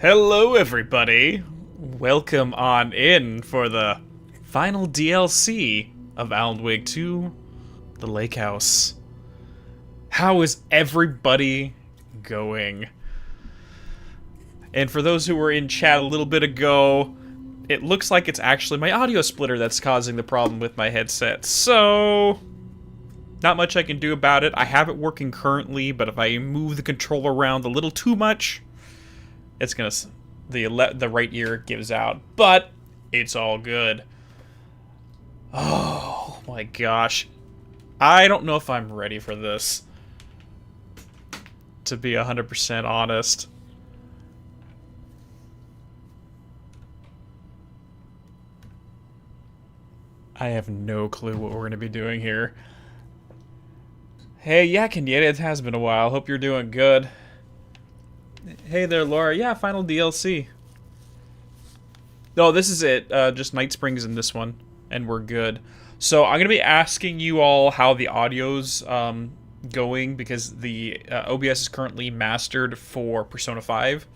Hello everybody! Welcome on in for the final DLC of Alan Wake 2, The Lake House. How is everybody going? And for those who were in chat a little bit ago, it looks like it's actually my audio splitter that's causing the problem with my headset. So, not much I can do about it. I have it working currently, but if I move the controller around a little too much, it's gonna, the right ear gives out, but it's all good. Oh my gosh. I don't know if I'm ready for this, to be 100% honest. I have no clue what we're gonna be doing here. Hey, yeah, Kenyatta, it has been a while. Hope you're doing good. Hey there, Laura. Yeah, final DLC. No, this is it. Just Night Springs in this one, and we're good. So I'm going to be asking you all how the audio's going, because the OBS is currently mastered for Persona 5.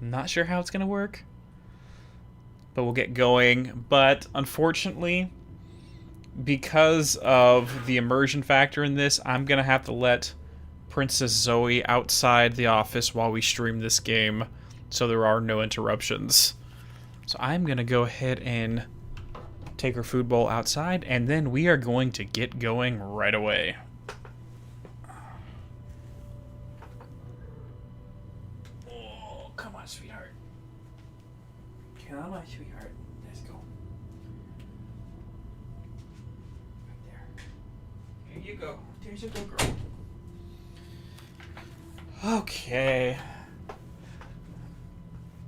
I'm not sure how it's going to work, but we'll get going. But unfortunately, because of the immersion factor in this, I'm going to have to let Princess Zoe outside the office while we stream this game, so there are no interruptions. So I'm going to go ahead and take her food bowl outside, and then we are going to get going right away. Oh, come on, sweetheart. Come on, sweetheart. Let's go. Right there. Here you go. There's a good girl. Okay.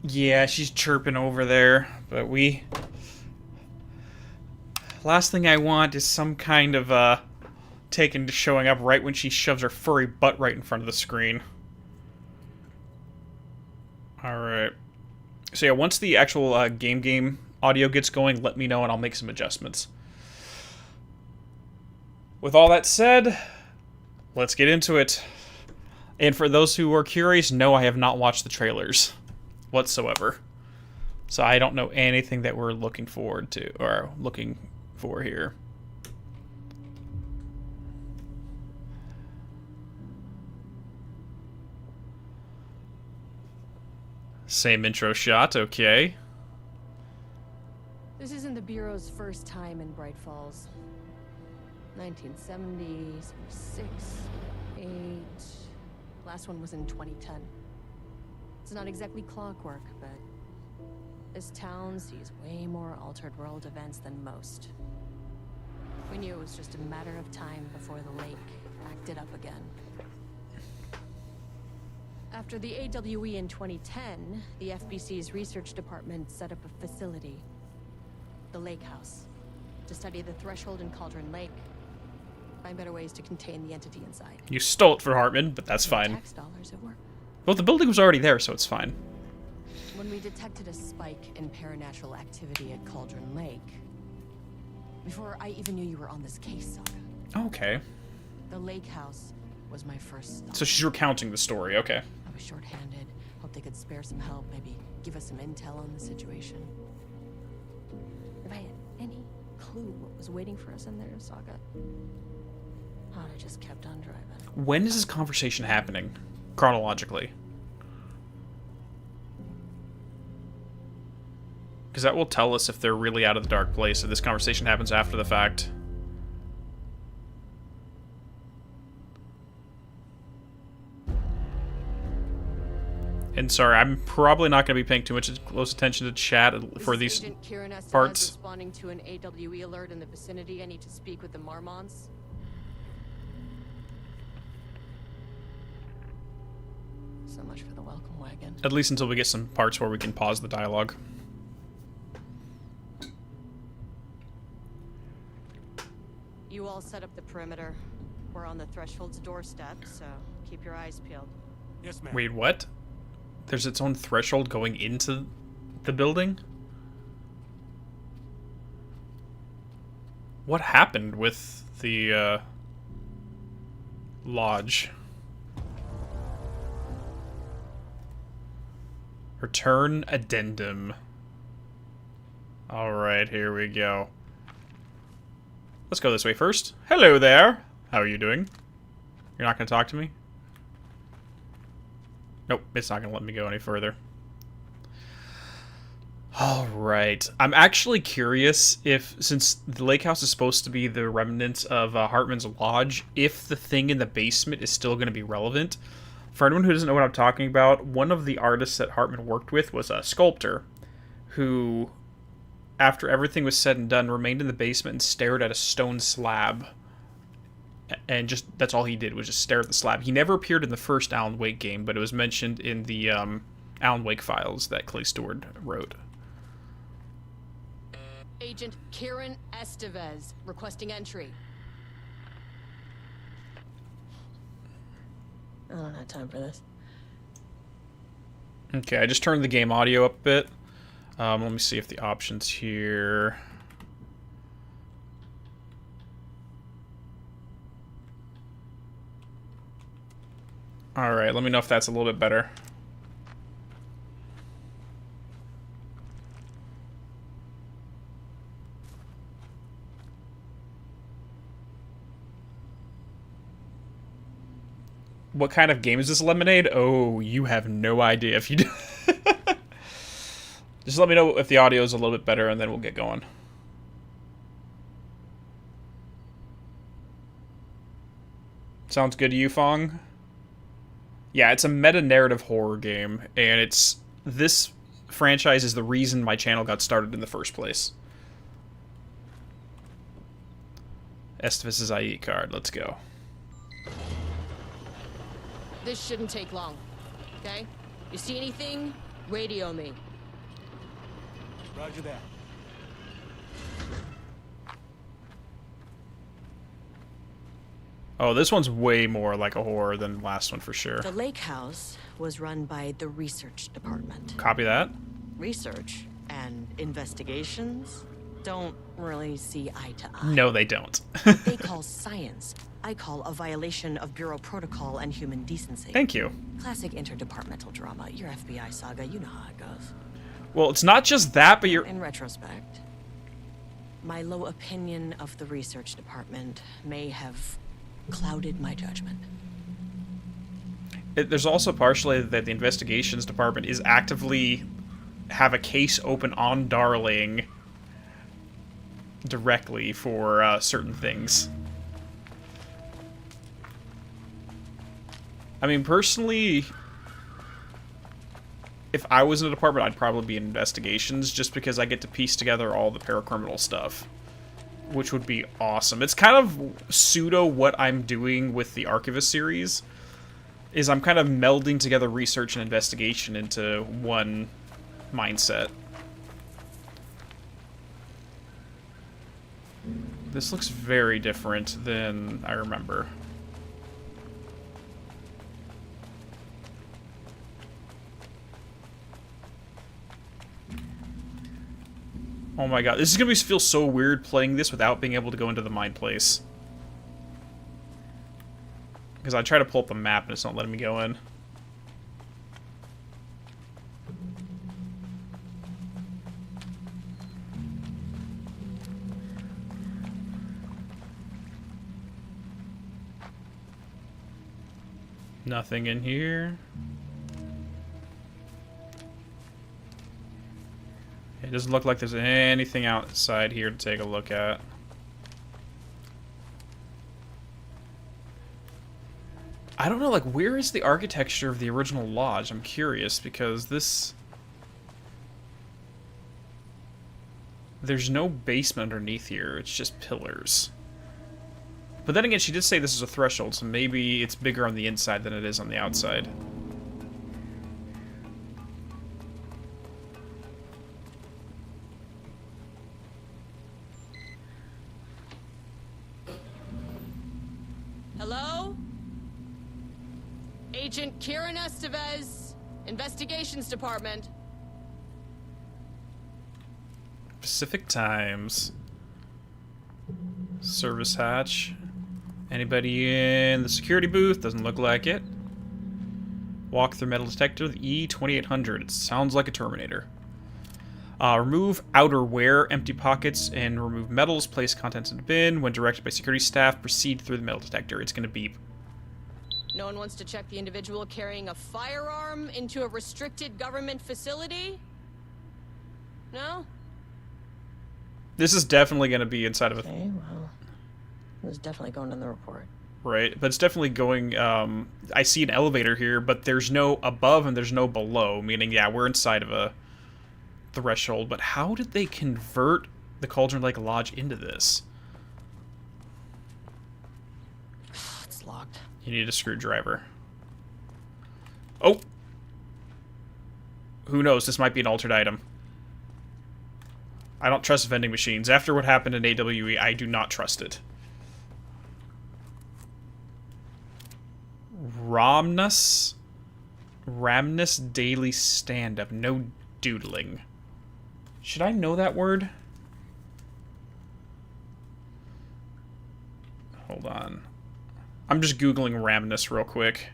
Yeah, she's chirping over there, but last thing I want is some kind of, taken to showing up right when she shoves her furry butt right in front of the screen. Alright. So yeah, once the actual, game audio gets going, let me know and I'll make some adjustments. With all that said, let's get into it. And for those who are curious, no, I have not watched the trailers whatsoever. So I don't know anything that we're looking forward to, or looking for here. Same intro shot, okay. This isn't the Bureau's first time in Bright Falls. 1970, 76, 8... Last one was in 2010. It's not exactly clockwork, but this town sees way more altered world events than most. We knew it was just a matter of time before the lake acted up again. After the AWE in 2010, the FBC's research department set up a facility, the Lake House, to study the threshold in Cauldron Lake. Find better ways to contain the entity inside. You stole it from Hartman, but that's fine. Tax dollars at work. Well, the building was already there, so it's fine. When we detected a spike in paranatural activity at Cauldron Lake, before I even knew you were on this case, Saga. Okay. The Lake House was my first stop. So she's recounting the story, okay. I was short-handed. Hoped they could spare some help, maybe give us some intel on the situation. If I had any clue what was waiting for us in there, Saga, I'd have just kept on driving. When is this conversation happening, chronologically? Because that will tell us if they're really out of the dark place, if this conversation happens after the fact. And sorry, I'm probably not going to be paying too much close attention to chat for these parts. Responding to an AWE alert in the vicinity. I need to speak with the Marmons. So much for the welcome wagon. At least until we get some parts where we can pause the dialogue. You all set up the perimeter. We're on the threshold's doorstep, so keep your eyes peeled. Yes, ma'am. Wait, what? There's its own threshold going into the building? What happened with the, lodge? Return addendum. Alright, here we go. Let's go this way first. Hello there! How are you doing? You're not gonna talk to me? Nope, it's not gonna let me go any further. Alright. I'm actually curious if, since the lake house is supposed to be the remnants of Hartman's lodge, if the thing in the basement is still gonna be relevant. For anyone who doesn't know what I'm talking about, one of the artists that Hartman worked with was a sculptor who, after everything was said and done, remained in the basement and stared at a stone slab. And just, that's all he did, was just stare at the slab. He never appeared in the first Alan Wake game, but it was mentioned in the Alan Wake files that Clay Stewart wrote. Agent Kieran Estevez requesting entry. I don't have time for this. Okay, I just turned the game audio up a bit. Let me see if the options here... Alright, let me know if that's a little bit better. What kind of game is this, Lemonade? Oh, you have no idea if you do. Just let me know if the audio is a little bit better, and then we'll get going. Sounds good to you, Fong? Yeah, it's a meta-narrative horror game, and this franchise is the reason my channel got started in the first place. Estevis's IE card, let's go. This shouldn't take long, okay? You see anything? Radio me. Roger that. Oh, this one's way more like a horror than the last one for sure. The lake house was run by the research department. Copy that. Research and investigations don't really see eye to eye. No, they don't. What they call science, I call a violation of Bureau protocol and human decency. Thank you. Classic interdepartmental drama. Your FBI saga, you know how it goes. Well, it's not just that, but you're... In retrospect, my low opinion of the research department may have clouded my judgment. There's also partially that the investigations department is actively have a case open on Darling directly for certain things. I mean, personally, if I was in a department, I'd probably be in investigations, just because I get to piece together all the paracriminal stuff, which would be awesome. It's kind of pseudo what I'm doing with the Archivist series, is I'm kind of melding together research and investigation into one mindset. This looks very different than I remember. Oh my god, this is gonna feel so weird playing this without being able to go into the mind place. Because I try to pull up the map and it's not letting me go in. Nothing in here. It doesn't look like there's anything outside here to take a look at. I don't know, like, where is the architecture of the original lodge? I'm curious, because this... There's no basement underneath here, it's just pillars. But then again, she did say this is a threshold, so maybe it's bigger on the inside than it is on the outside. Hello? Agent Kieran Estevez, Investigations Department. Pacific Times. Service hatch. Anybody in the security booth? Doesn't look like it. Walk through metal detector, the E2800. It sounds like a Terminator. Remove outerwear, empty pockets, and remove metals. Place contents in the bin. When directed by security staff, proceed through the metal detector. It's going to beep. No one wants to check the individual carrying a firearm into a restricted government facility? No? This is definitely going to be inside of a... Okay, well, it was definitely going in the report. Right, but it's definitely going... I see an elevator here, but there's no above and there's no below, meaning, yeah, we're inside of a threshold. But how did they convert the Cauldron Lake Lodge into this? It's locked. You need a screwdriver. Oh! Who knows? This might be an altered item. I don't trust vending machines. After what happened in AWE, I do not trust it. Ramnus Daily Stand-Up. No doodling. Should I know that word? Hold on. I'm just Googling Ramnus real quick.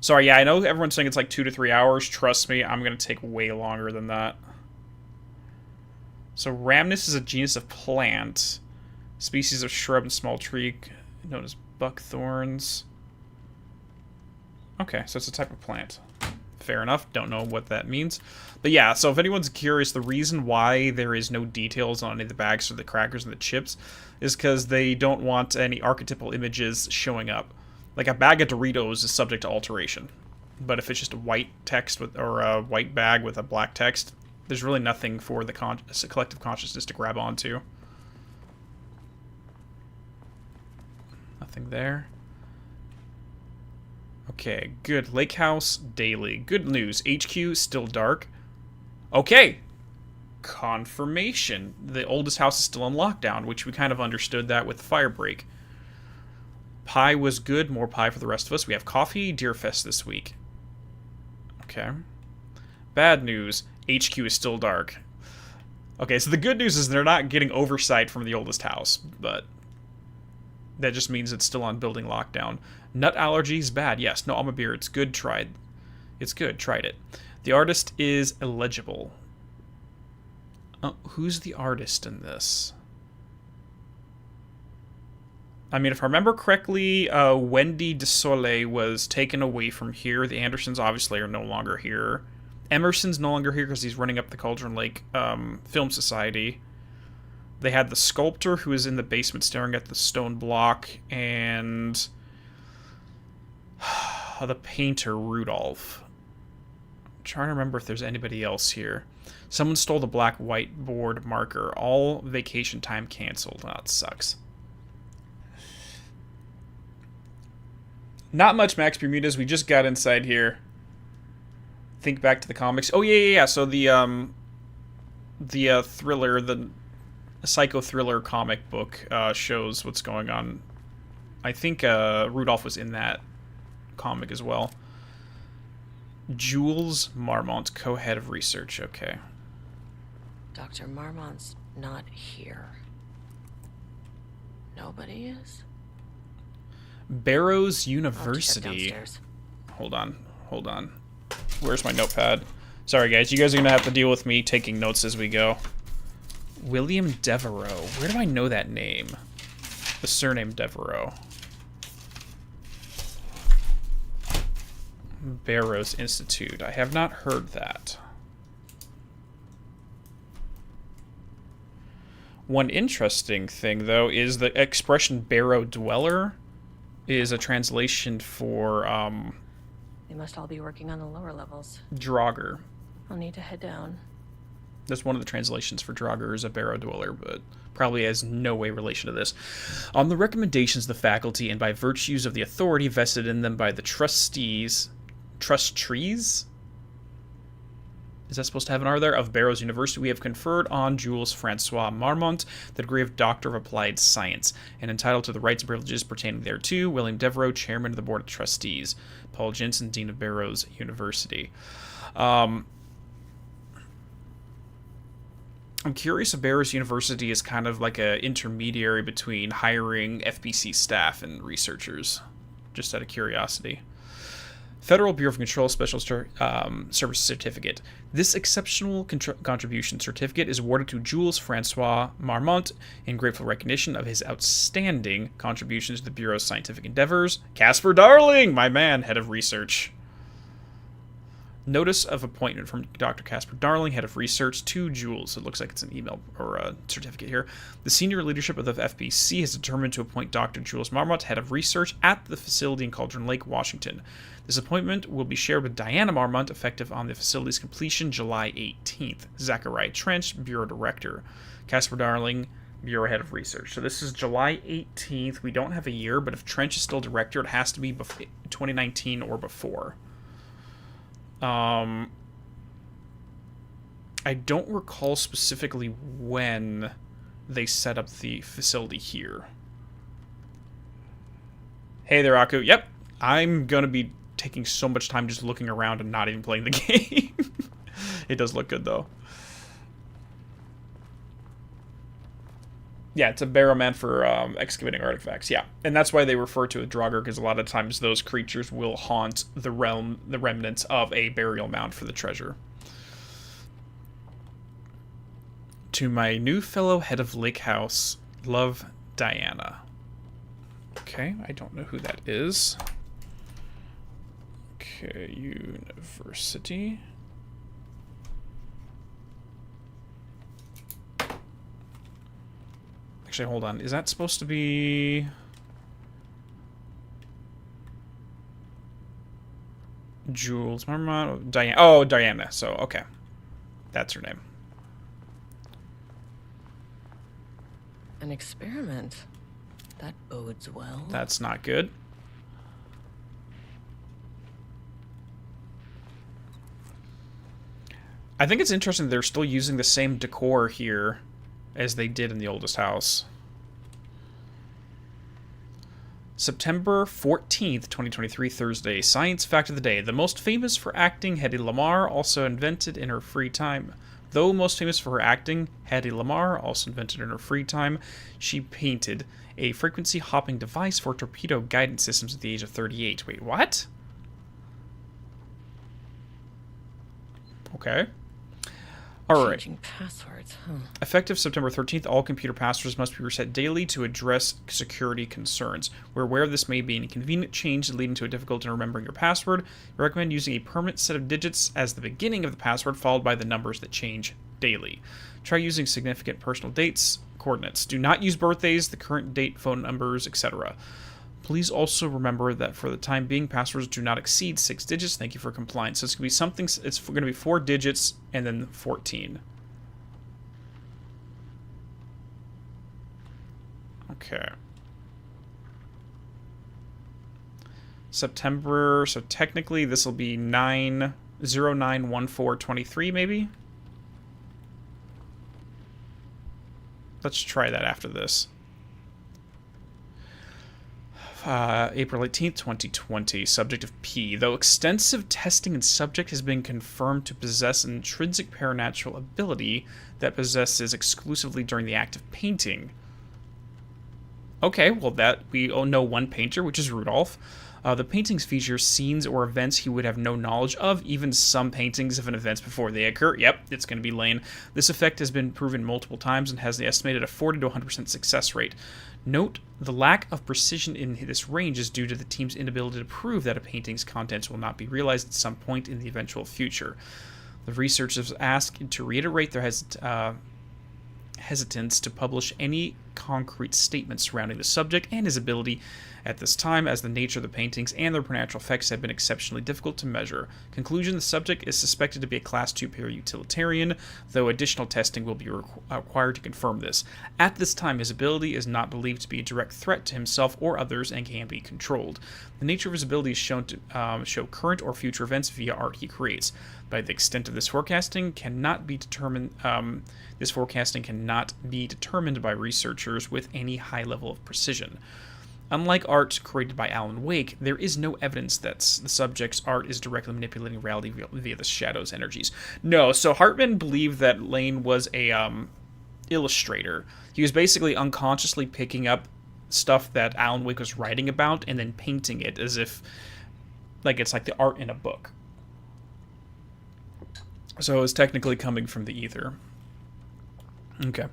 Sorry, yeah, I know everyone's saying it's like 2 to 3 hours. Trust me, I'm going to take way longer than that. So Ramnus is a genus of plant. Species of shrub and small tree known as buckthorns. Okay, so it's a type of plant. Fair enough. Don't know what that means. But yeah, so if anyone's curious, the reason why there is no details on any of the bags or the crackers and the chips is because they don't want any archetypal images showing up. Like a bag of Doritos is subject to alteration. But if it's just a white text with, or a white bag with a black text, there's really nothing for the collective consciousness to grab onto. Nothing there. Okay, good. Lake House Daily. Good news. HQ still dark. Okay. Confirmation. The oldest house is still on lockdown, which we kind of understood that with Firebreak. Pie was good. More pie for the rest of us. We have coffee. Deerfest this week. Okay. Bad news. HQ is still dark. Okay, so the good news is they're not getting oversight from the oldest house, but that just means it's still on building lockdown. Nut allergies, bad. Yes, no alma beer. It's good. Tried. It's good. Tried it. The artist is illegible. Who's the artist in this? I mean, if I remember correctly, Wendy DeSole was taken away from here. The Andersons obviously are no longer here. Emerson's no longer here because he's running up the Cauldron Lake Film Society. They had the sculptor who is in the basement staring at the stone block, and the painter, Rudolph. I'm trying to remember if there's anybody else here. Someone stole the black whiteboard marker. All vacation time canceled. Oh, that sucks. Not much, Max Bermudez. We just got inside here. Think back to the comics. Oh, yeah. So the thriller, the psycho thriller comic book shows what's going on. I think Rudolph was in that comic as well. Jules Marmont, co-head of research. Okay. Dr. Marmont's not here. Nobody is? Barrows I'll University. check downstairs. Hold on. Where's my notepad? Sorry, guys. You guys are going to have to deal with me taking notes as we go. William Devereaux. Where do I know that name? The surname Devereaux. Barrows Institute. I have not heard that. One interesting thing, though, is the expression Barrow Dweller is a translation for They must all be working on the lower levels. Draugr. I'll need to head down. That's one of the translations for Draugr is a Barrow Dweller, but probably has no way relation to this. On the recommendations of the faculty and by virtues of the authority vested in them by the trustees... Trustees? Is that supposed to have an R there? Of Barrows University, we have conferred on Jules Francois Marmont the degree of Doctor of Applied Science, and entitled to the rights and privileges pertaining thereto. William Devereaux, Chairman of the Board of Trustees. Paul Jensen, Dean of Barrows University. I'm curious if Barrows University is kind of like an intermediary between hiring FBC staff and researchers, just out of curiosity. Federal Bureau of Control Special Service Certificate. This exceptional contribution certificate is awarded to Jules Francois Marmont in grateful recognition of his outstanding contributions to the Bureau's scientific endeavors. Casper Darling, my man, head of research. Notice of appointment from Dr. Casper Darling, head of research, to Jules. It looks like it's an email or a certificate here. The senior leadership of the FBC has determined to appoint Dr. Jules Marmont, head of research, at the facility in Cauldron Lake, Washington. This appointment will be shared with Diana Marmont, effective on the facility's completion July 18th. Zachariah Trench, Bureau Director. Casper Darling, Bureau Head of Research. So this is July 18th. We don't have a year, but if Trench is still Director, it has to be 2019 or before. I don't recall specifically when they set up the facility here. Hey there, Aku. Yep, I'm gonna be taking so much time just looking around and not even playing the game. It does look good, though. Yeah, it's a barrowman for excavating artifacts. Yeah, and that's why they refer to a Draugr, because a lot of times those creatures will haunt the realm, the remnants of a burial mound for the treasure. To my new fellow head of Lake House, love, Diana. Okay, I don't know who that is. Okay, university. Actually, hold on. Is that supposed to be... Jules? Diana. Oh, Diana. So, okay. That's her name. An experiment. That bodes well. That's not good. I think it's interesting they're still using the same decor here as they did in the oldest house. September 14th, 2023, Thursday. Science fact of the day. The most famous for acting, Hedy Lamarr, also invented in her free time. Though most famous for her acting, Hedy Lamarr, also invented in her free time, she painted a frequency-hopping device for torpedo guidance systems at the age of 38. Wait, what? Okay. Alright. Changing passwords, huh? Effective September 13th, all computer passwords must be reset daily to address security concerns. We're aware of this may be an inconvenient change leading to a difficulty in remembering your password. We recommend using a permanent set of digits as the beginning of the password, followed by the numbers that change daily. Try using significant personal dates, coordinates. Do not use birthdays, the current date, phone numbers, etc. Please also remember that for the time being, passwords do not exceed 6 digits. Thank you for compliance. So it's going to be something, it's going to be 4 digits and then 14. Okay. September, so technically this will be 9/09/14/23 maybe? Let's try that after this. April 18th, 2020. Subject of P. Though extensive testing in subject has been confirmed to possess an intrinsic paranatural ability that possesses exclusively during the act of painting. Okay, well that we know one painter, which is Rudolph. The paintings feature scenes or events he would have no knowledge of, even some paintings of an events before they occur. Yep, it's going to be Lane. This effect has been proven multiple times and has the estimated a 40 to 100% success rate. Note, the lack of precision in this range is due to the team's inability to prove that a painting's contents will not be realized at some point in the eventual future. The researchers asked to reiterate their hesitance to publish any concrete statements surrounding the subject and his ability at this time, as the nature of the paintings and their supernatural effects have been exceptionally difficult to measure. Conclusion: the subject is suspected to be a Class 2 para-utilitarian, though additional testing will be required to confirm this. At this time, his ability is not believed to be a direct threat to himself or others and can be controlled. The nature of his ability is shown to show current or future events via art he creates. By the extent of this forecasting cannot be determined. This forecasting cannot be determined by researchers with any high level of precision. Unlike art created by Alan Wake, there is no evidence that the subject's art is directly manipulating reality via the shadow's energies. No, so Hartman believed that Lane was a illustrator. He was basically unconsciously picking up stuff that Alan Wake was writing about and then painting it as if like it's like the art in a book. So it's technically coming from the ether. Okay.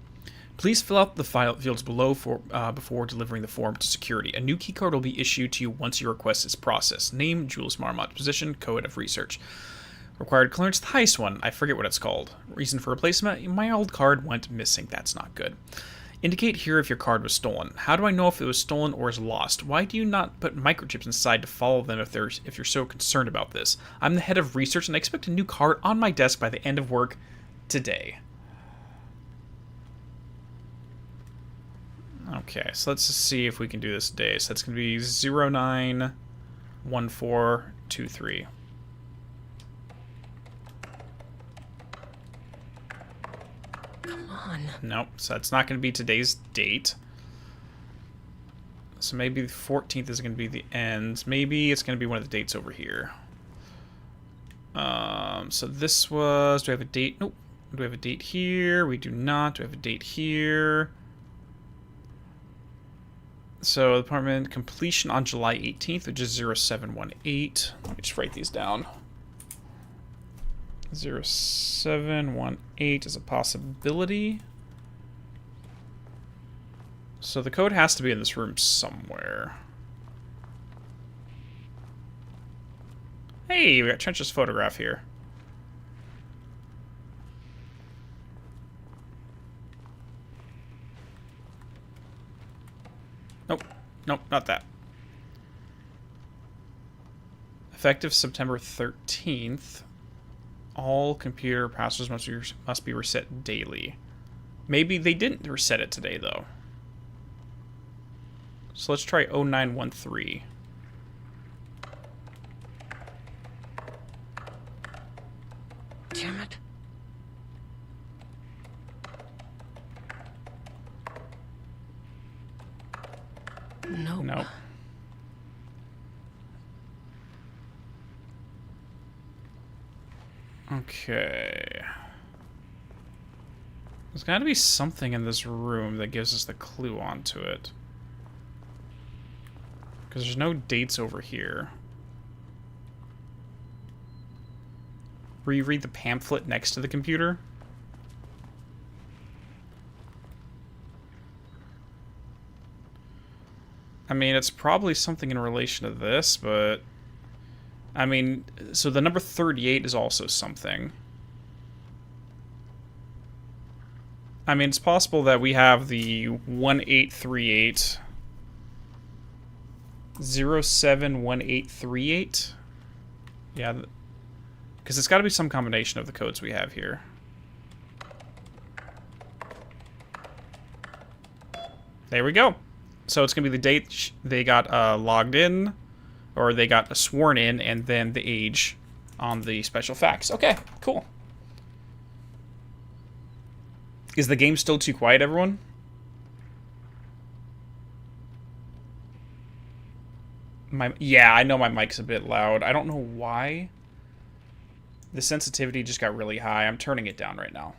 Please fill out the fields below before delivering the form to security. A new keycard will be issued to you once your request is processed. Name: Jules Marmot. Position: Co-Head of Research. Required clearance: the highest one. I forget what it's called. Reason for replacement: my old card went missing. That's not good. Indicate here if your card was stolen. How do I know if it was stolen or is lost? Why do you not put microchips inside to follow them if you're so concerned about this? I'm the head of research and I expect a new card on my desk by the end of work today. Okay, so let's just see if we can do this today. So that's going to be 091423. Come on. Nope, so that's not going to be today's date. So maybe the 14th is going to be the end. Maybe it's going to be one of the dates over here. So this was... Do we have a date? Nope. Do we have a date here? We do not. Do we have a date here? So, department completion on July 18th, which is 0718. Let me just write these down. 0718 is a possibility. So, the code has to be in this room somewhere. Hey, we got Trench's photograph here. Nope. Nope, not that. Effective September 13th. All computer passwords must be reset daily. Maybe they didn't reset it today, though. So let's try 0913. Damn it. Nope. Nope. Okay. There's got to be something in this room that gives us the clue onto it. Because there's no dates over here. Reread the pamphlet next to the computer. I mean, it's probably something in relation to this, but... I mean, so the number 38 is also something. I mean, it's possible that we have the 1838... 071838? Yeah, because it's got to be some combination of the codes we have here. There we go. So it's going to be the date they got logged in, or they got sworn in, and then the age on the special facts. Okay, cool. Is the game still too quiet, everyone? Yeah, I know my mic's a bit loud. I don't know why. The sensitivity just got really high. I'm turning it down right now.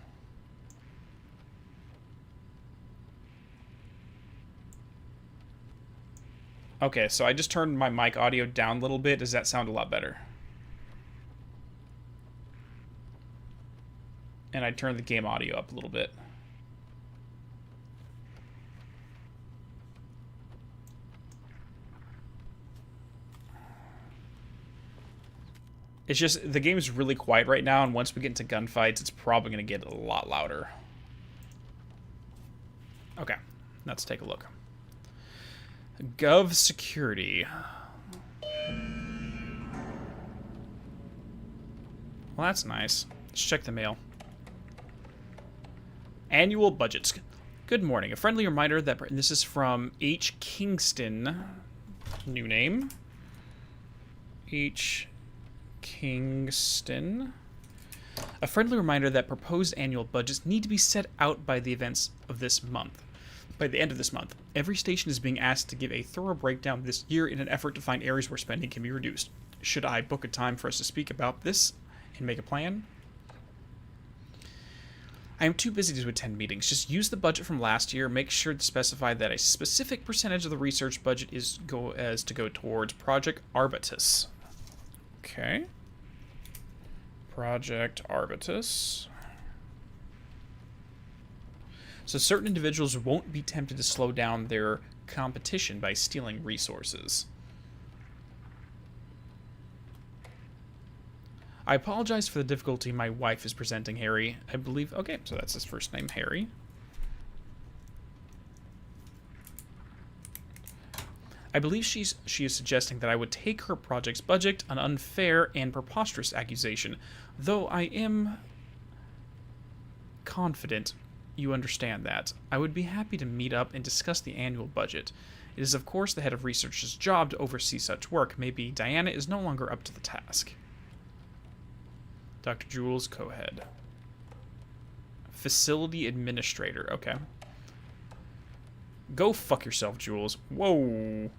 Okay, so I just turned my mic audio down a little bit. Does that sound a lot better? And I turned the game audio up a little bit. It's just, the game's really quiet right now, and once we get into gunfights, it's probably going to get a lot louder. Okay, let's take a look. Gov security. Well, that's nice. Let's check the mail. Annual budgets. Good morning. A friendly reminder that this is from H. Kingston. New name. H. Kingston. A friendly reminder that proposed annual budgets need to be set out by the events of this month. By the end of this month, every station is being asked to give a thorough breakdown this year in an effort to find areas where spending can be reduced. Should I book a time for us to speak about this and make a plan? I am too busy to attend meetings. Just use the budget from last year. Make sure to specify that a specific percentage of the research budget is to go towards Project Arbutus. Okay. Project Arbutus. So certain individuals won't be tempted to slow down their competition by stealing resources. I apologize for the difficulty my wife is presenting, Harry. I believe... Okay, so that's his first name, Harry. I believe she is suggesting that I would take her project's budget, an unfair and preposterous accusation, though I am confident you understand that. I would be happy to meet up and discuss the annual budget. It is, of course, the head of research's job to oversee such work. Maybe Diana is no longer up to the task. Dr. Jules, co-head. Facility administrator. Okay. Go fuck yourself, Jules. Whoa.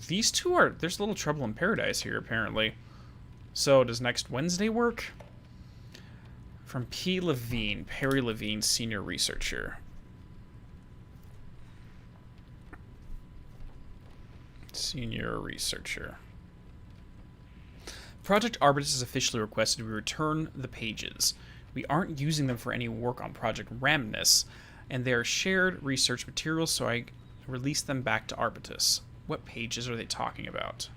These two are... There's a little trouble in paradise here, apparently. So, does next Wednesday work? From P. Levine. Perry Levine, senior researcher. Senior researcher. Project Arbutus has officially requested we return the pages. We aren't using them for any work on Project Ramnus, and they are shared research materials, so I release them back to Arbutus. What pages are they talking about?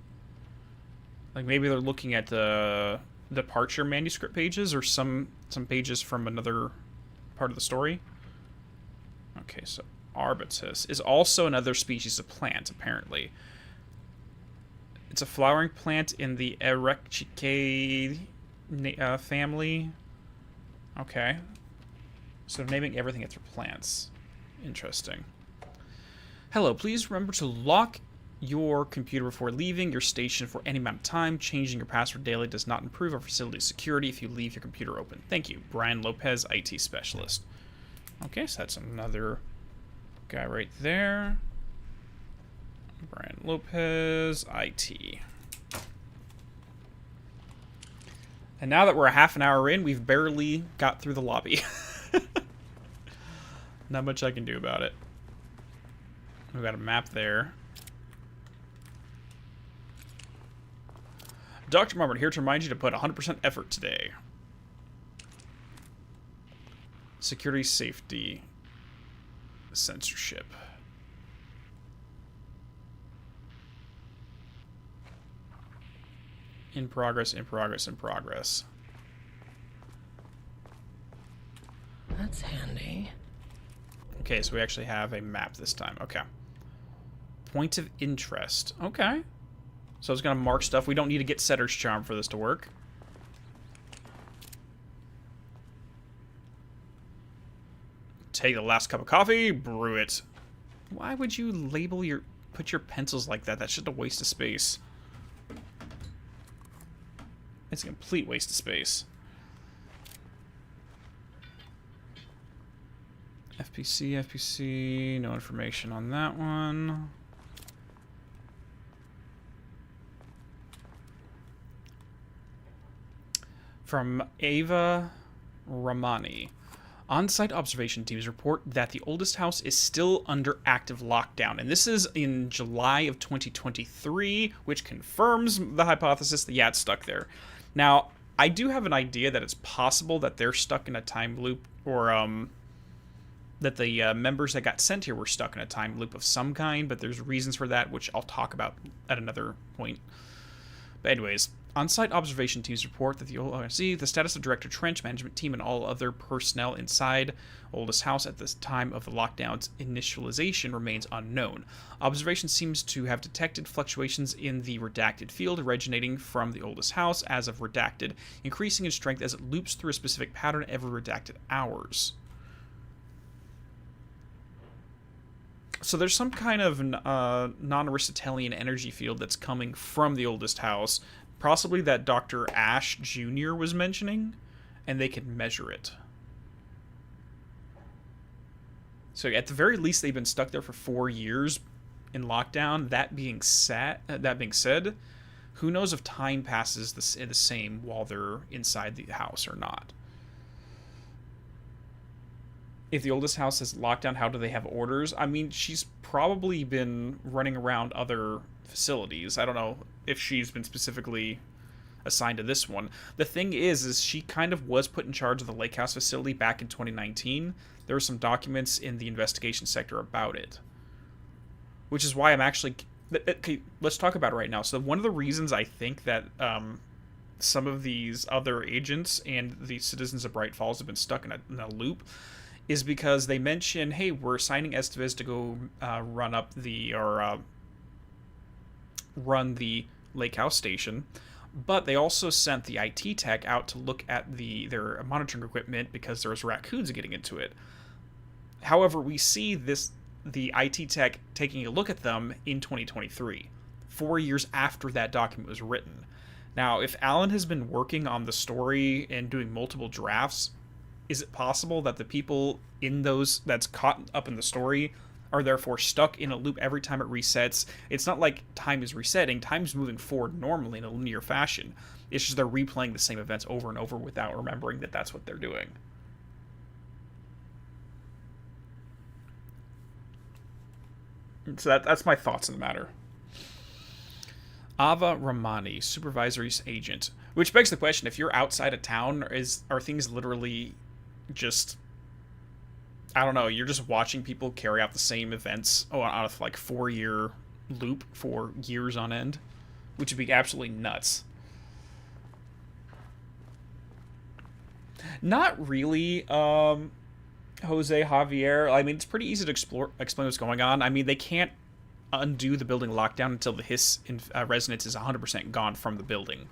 Like maybe they're looking at the departure manuscript pages or some pages from another part of the story. Okay, so arbutus is also another species of plant, apparently. It's a flowering plant in the Erechicae family. Okay. So they're naming everything after plants. Interesting. Hello, please remember to lock your computer before leaving your station for any amount of time. Changing your password daily does not improve our facility's security if you leave your computer open. Thank you. Brian Lopez, IT Specialist. Okay, so that's another guy right there. Brian Lopez, IT. And now that we're a half an hour in, we've barely got through the lobby. Not much I can do about it. We've got a map there. Dr. Marmot here to remind you to put 100% effort today. Security, safety, censorship. In progress, in progress, in progress. That's handy. Okay, so we actually have a map this time. Okay. Point of interest. Okay. So I was going to mark stuff. We don't need to get Setter's Charm for this to work. Take the last cup of coffee, brew it. Why would you put your pencils like that? That's just a waste of space. It's a complete waste of space. FPC, no information on that one. From Ava Ramani. On-site observation teams report that the oldest house is still under active lockdown. And this is in July of 2023, which confirms the hypothesis that, yeah, it's stuck there. Now, I do have an idea that it's possible that they're stuck in a time loop, or that the members that got sent here were stuck in a time loop of some kind, but there's reasons for that, which I'll talk about at another point. But anyways, on-site observation teams report that the status of Director Trench, management team, and all other personnel inside oldest house at this time of the lockdown's initialization remains unknown. Observation seems to have detected fluctuations in the redacted field originating from the oldest house as of redacted, increasing in strength as it loops through a specific pattern every redacted hours. So there's some kind of non-Aristotelian energy field that's coming from the oldest house, possibly that Dr. Ash Jr. was mentioning, and they can measure it. So at the very least, they've been stuck there for 4 years in lockdown. That being said, who knows if time passes the same while they're inside the house or not. If the oldest house has lockdown, how do they have orders? I mean, she's probably been running around other facilities. I don't know if she's been specifically assigned to this one. The thing is she kind of was put in charge of the Lake House facility back in 2019. There were some documents in the investigation sector about it. Which is why I'm actually... Okay, let's talk about it right now. So one of the reasons I think that some of these other agents and the citizens of Bright Falls have been stuck in a loop is because they mention, hey, we're assigning Estevez to go run the Lake House station, but they also sent the IT tech out to look at their monitoring equipment because there was raccoons getting into it. However, we see the IT tech taking a look at them in 2023, 4 years after that document was written. Now, if Alan has been working on the story and doing multiple drafts, is it possible that the people in those that's caught up in the story are therefore stuck in a loop every time it resets? It's not like time is resetting. Time's moving forward normally in a linear fashion. It's just they're replaying the same events over and over without remembering that that's what they're doing. So that's my thoughts on the matter. Ava Ramani, supervisory agent. Which begs the question, if you're outside of town, are things literally just... I don't know, you're just watching people carry out the same events on a 4-year loop for years on end? Which would be absolutely nuts. Not really, Jose Javier. I mean, it's pretty easy to explain what's going on. I mean, they can't undo the building lockdown until the hiss resonance is 100% gone from the building.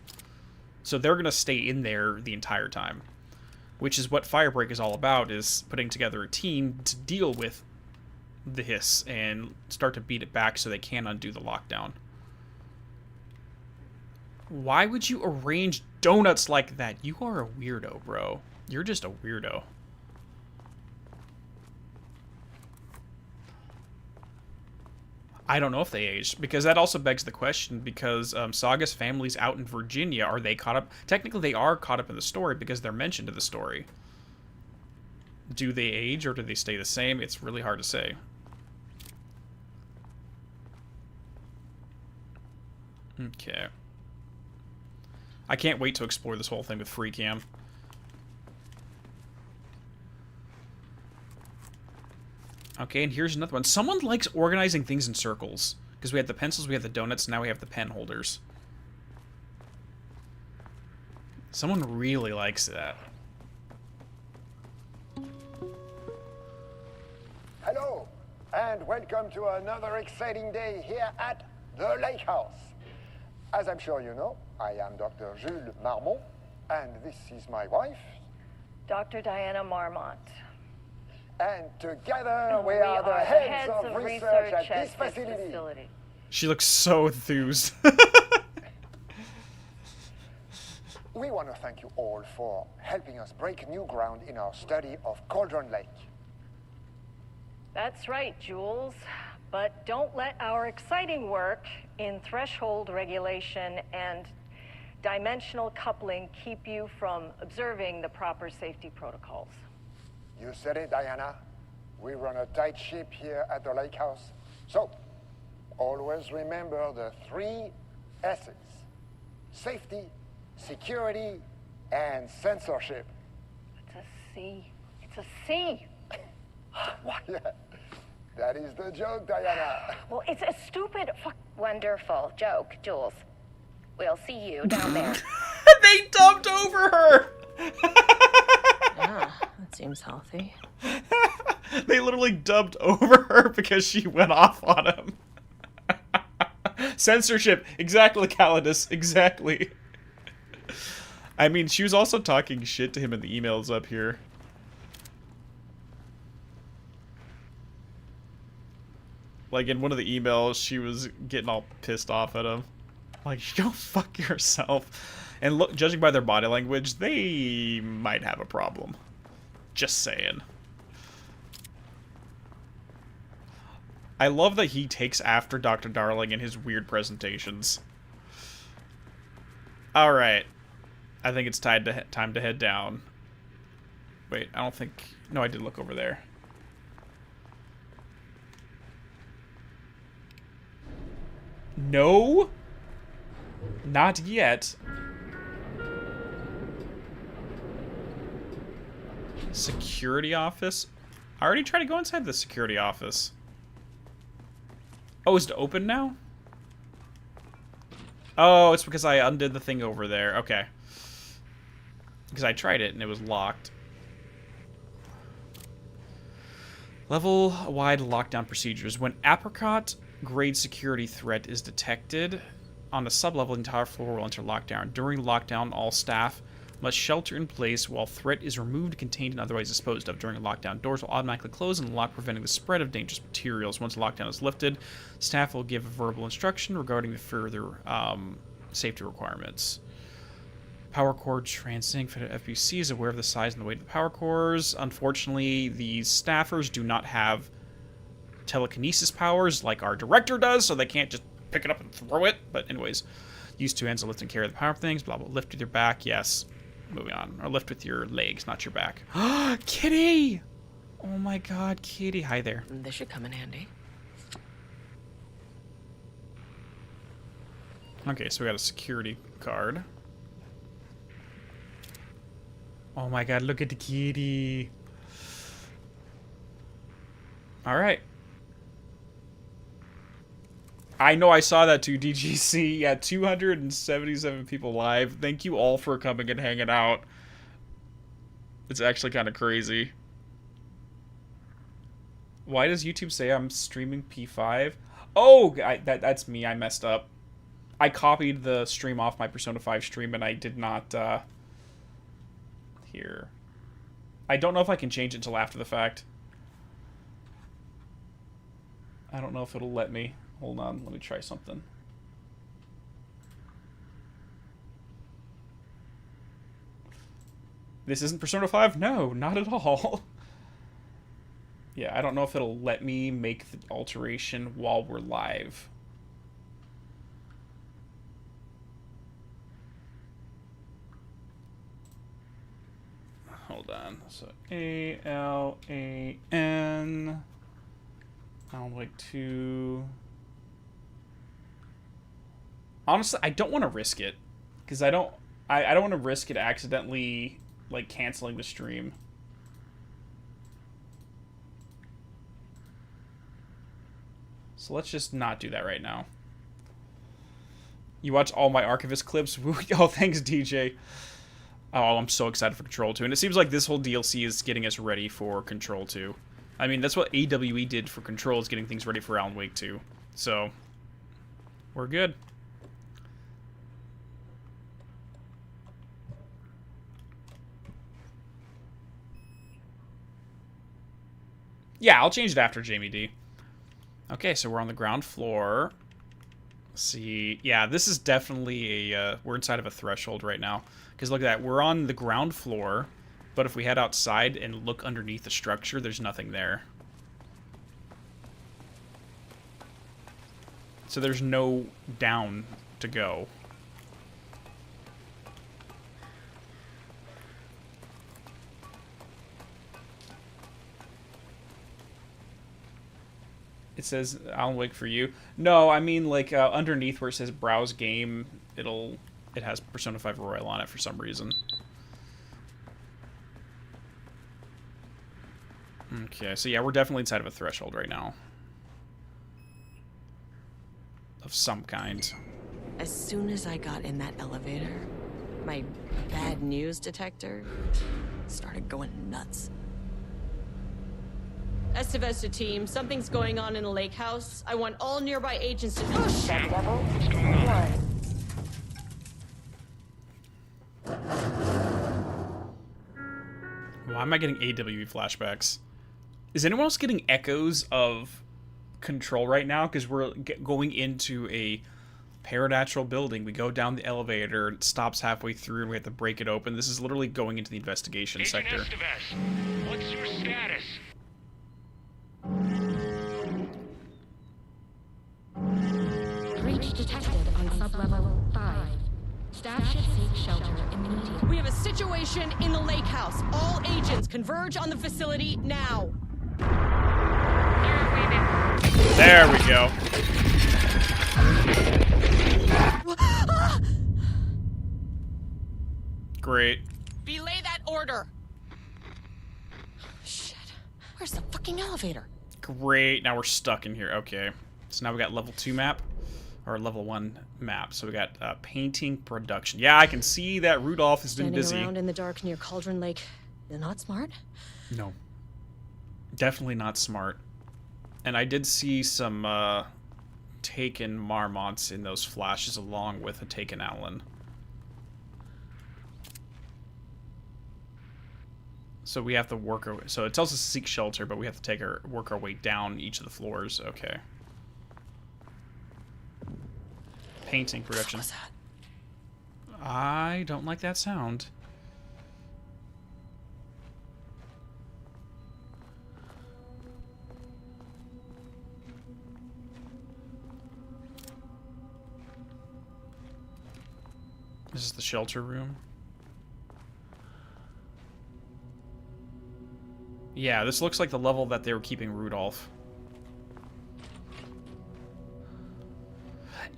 So they're going to stay in there the entire time, which is what Firebreak is all about, is putting together a team to deal with the hiss and start to beat it back so they can undo the lockdown. Why would you arrange donuts like that? You are a weirdo, bro. You're just a weirdo. I don't know if they aged, because that also begs the question, because Saga's family's out in Virginia. Are they caught up? Technically, they are caught up in the story because they're mentioned in the story. Do they age or do they stay the same? It's really hard to say. Okay. I can't wait to explore this whole thing with free cam. Okay, and here's another one. Someone likes organizing things in circles. Because we had the pencils, we had the donuts, now we have the pen holders. Someone really likes that. Hello, and welcome to another exciting day here at the Lake House. As I'm sure you know, I am Dr. Jules Marmont, and this is my wife. Dr. Diana Marmont. And together we are the heads of research at this facility. She looks so enthused. We want to thank you all for helping us break new ground in our study of Cauldron Lake. That's right, Jules. But don't let our exciting work in threshold regulation and dimensional coupling keep you from observing the proper safety protocols. You said it, Diana. We run a tight ship here at the Lake House. So, always remember the 3 S's. Safety, security, and censorship. It's a C. It's a C. Why, that is the joke, Diana. Well, it's a stupid Wonderful joke, Jules. We'll see you down there. They dumped over her! Yeah, that seems healthy. They literally dubbed over her because she went off on him. Censorship. Exactly, Calidus. Exactly. I mean, she was also talking shit to him in the emails up here. Like, in one of the emails, she was getting all pissed off at him. Like, go fuck yourself. And look, judging by their body language, they might have a problem. Just saying. I love that he takes after Dr. Darling in his weird presentations. Alright. I think it's time to head down. Wait, I don't think... No, I did look over there. No? Not yet. Security office? I already tried to go inside the security office. Oh, is it open now? Oh, it's because I undid the thing over there. Okay. Because I tried it and it was locked. Level-wide lockdown procedures. When apricot grade security threat is detected on the sublevel, the entire floor will enter lockdown. During lockdown, all staff must shelter in place while threat is removed, contained, and otherwise disposed of. During lockdown, doors will automatically close and lock, preventing the spread of dangerous materials. Once lockdown is lifted, staff will give verbal instruction regarding the further safety requirements. Power cord transing. FBC is aware of the size and the weight of the power cores. Unfortunately, these staffers do not have telekinesis powers like our director does, so they can't just pick it up and throw it. But anyways, use 2 hands to lift and carry the power things. Blah, blah. Lift with your back. Yes. Moving on. Or lift with your legs, not your back. Kitty! Oh my god, Kitty. Hi there. This should come in handy. Okay, so we got a security card. Oh my god, look at the kitty. Alright. I know I saw that too, DGC. Yeah, 277 people live. Thank you all for coming and hanging out. It's actually kind of crazy. Why does YouTube say I'm streaming P5? Oh, that's me. I messed up. I copied the stream off my Persona 5 stream, and I did not, here. I don't know if I can change it until after the fact. I don't know if it'll let me. Hold on, let me try something. This isn't Persona 5? No, not at all. Yeah, I don't know if it'll let me make the alteration while we're live. Hold on. So ALAN. I'll like to. Honestly, I don't want to risk it because I don't want to risk it accidentally like canceling the stream. So let's just not do that right now. You watch all my Archivist clips? Oh, thanks, DJ. Oh, I'm so excited for Control 2. And it seems like this whole DLC is getting us ready for Control 2. I mean, that's what AWE did for Control, is getting things ready for Alan Wake 2. So, we're good. Yeah, I'll change it after Jamie D. Okay, so we're on the ground floor. Let's see. Yeah, this is definitely a... we're inside of a threshold right now. Because look at that. We're on the ground floor, but if we head outside and look underneath the structure, there's nothing there. So there's no down to go. It says Alan Wake for you. No, I mean like underneath where it says browse game, it has Persona 5 Royal on it for some reason. Okay, so yeah, we're definitely inside of a threshold right now. Of some kind. As soon as I got in that elevator, my bad news detector started going nuts. Estivesta team, something's going on in the lake house. I want all nearby agents to push. Dabble. One. Why am I getting AWE flashbacks? Is anyone else getting echoes of Control right now? Because we're going into a paranatural building. We go down the elevator, it stops halfway through, and we have to break it open. This is literally going into the investigation sector. Estevez, what's your status? Breach detected on sublevel 5. Staff should seek shelter immediately. We have a situation in the lake house. All agents converge on the facility now. There we go. Great. Belay that order. Shit. Where's the fucking elevator? Great. Now we're stuck in here. Okay. So now we got level 2 map. Or level 1 map. So we got painting production. Yeah, I can see that Rudolph has been busy. Standing around in the dark near Cauldron Lake. Is not smart? No. Definitely not smart. And I did see some taken Marmots in those flashes along with a taken Owlin. So we have to work our way. So it tells us to seek shelter, but we have to work our way down each of the floors. Okay. Painting production. What was that? I don't like that sound. This is the shelter room. Yeah, this looks like the level that they were keeping Rudolph.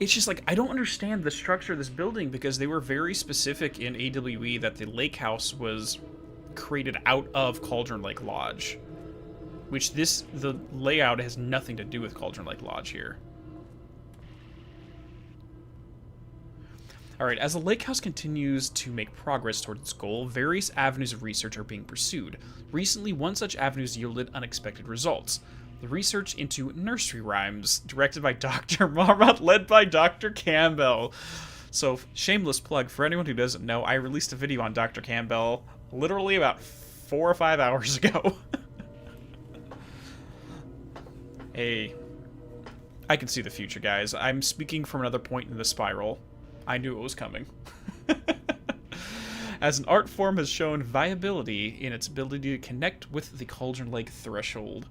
It's just like, I don't understand the structure of this building because they were very specific in AWE that the lake house was created out of Cauldron Lake Lodge. Which the layout has nothing to do with Cauldron Lake Lodge here. Alright, as the lake house continues to make progress towards its goal, various avenues of research are being pursued. Recently, one such avenue has yielded unexpected results. The research into nursery rhymes, directed by Dr. Marmot, led by Dr. Campbell. So, shameless plug, for anyone who doesn't know, I released a video on Dr. Campbell literally about 4 or 5 hours ago. Hey, I can see the future, guys. I'm speaking from another point in the spiral. I knew it was coming. As an art form has shown viability in its ability to connect with the Cauldron Lake threshold.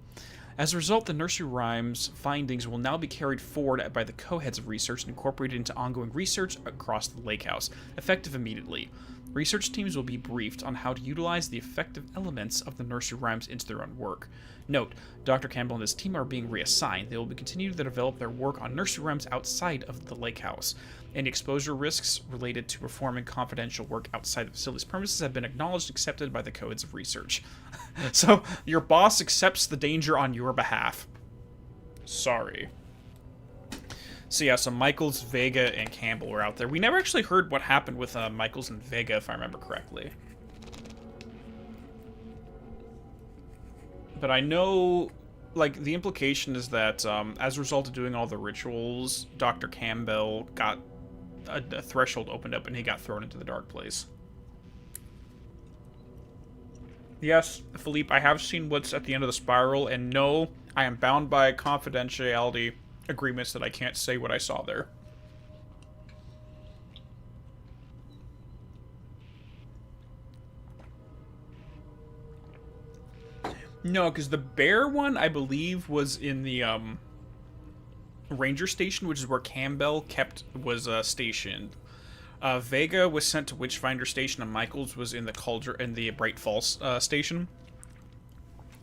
As a result, the nursery rhymes findings will now be carried forward by the co-heads of research and incorporated into ongoing research across the lake house, effective immediately. Research teams will be briefed on how to utilize the effective elements of the nursery rhymes into their own work. Note, Dr. Campbell and his team are being reassigned. They will continue to develop their work on nursery rhymes outside of the lake house. Any exposure risks related to performing confidential work outside the facility's premises have been acknowledged and accepted by the co-heads of research. So, your boss accepts the danger on your behalf. Sorry. So yeah, so Michaels, Vega, and Campbell were out there. We never actually heard what happened with Michaels and Vega, if I remember correctly. But I know, like, the implication is that as a result of doing all the rituals, Dr. Campbell got a threshold opened up and he got thrown into the dark place. Yes, Philippe, I have seen what's at the end of the spiral, and no, I am bound by confidentiality agreements that I can't say what I saw there. No, because the bear one, I believe, was in the ranger station, which is where Campbell was stationed. Vega was sent to Witchfinder Station, and Michaels was in the Bright Falls station.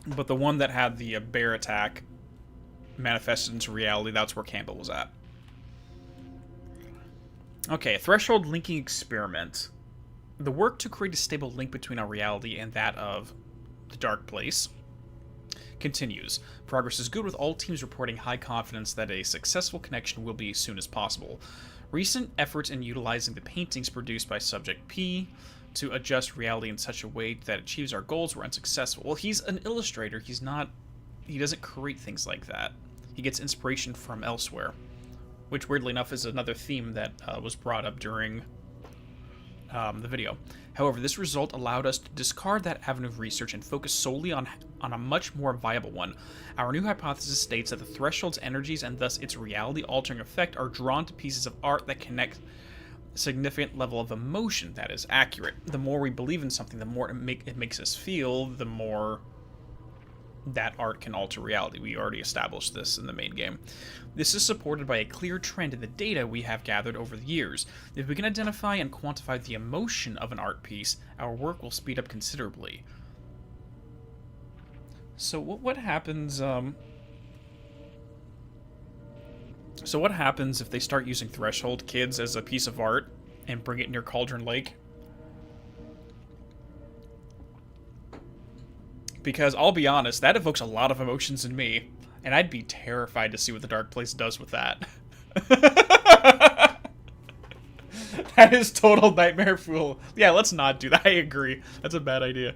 But the one that had the bear attack manifested into reality, that's where Campbell was at. Okay, threshold linking experiment. The work to create a stable link between our reality and that of the dark place continues. Progress is good, with all teams reporting high confidence that a successful connection will be as soon as possible. Recent efforts in utilizing the paintings produced by Subject P to adjust reality in such a way that achieves our goals were unsuccessful. Well, he's an illustrator. He doesn't create things like that. He gets inspiration from elsewhere, which weirdly enough is another theme that was brought up during the video. However, this result allowed us to discard that avenue of research and focus solely on a much more viable one. Our new hypothesis states that the threshold's energies and thus its reality-altering effect are drawn to pieces of art that connect a significant level of emotion that is accurate. The more we believe in something, the more it makes us feel, the more that art can alter reality. We already established this in the main game. This is supported by a clear trend in the data we have gathered over the years. If we can identify and quantify the emotion of an art piece, our work will speed up considerably. So what happens, so what happens if they start using Threshold Kids as a piece of art and bring it near Cauldron Lake? Because I'll be honest, that evokes a lot of emotions in me, and I'd be terrified to see what the Dark Place does with that. That is total nightmare fuel. Yeah, let's not do that. I agree. That's a bad idea.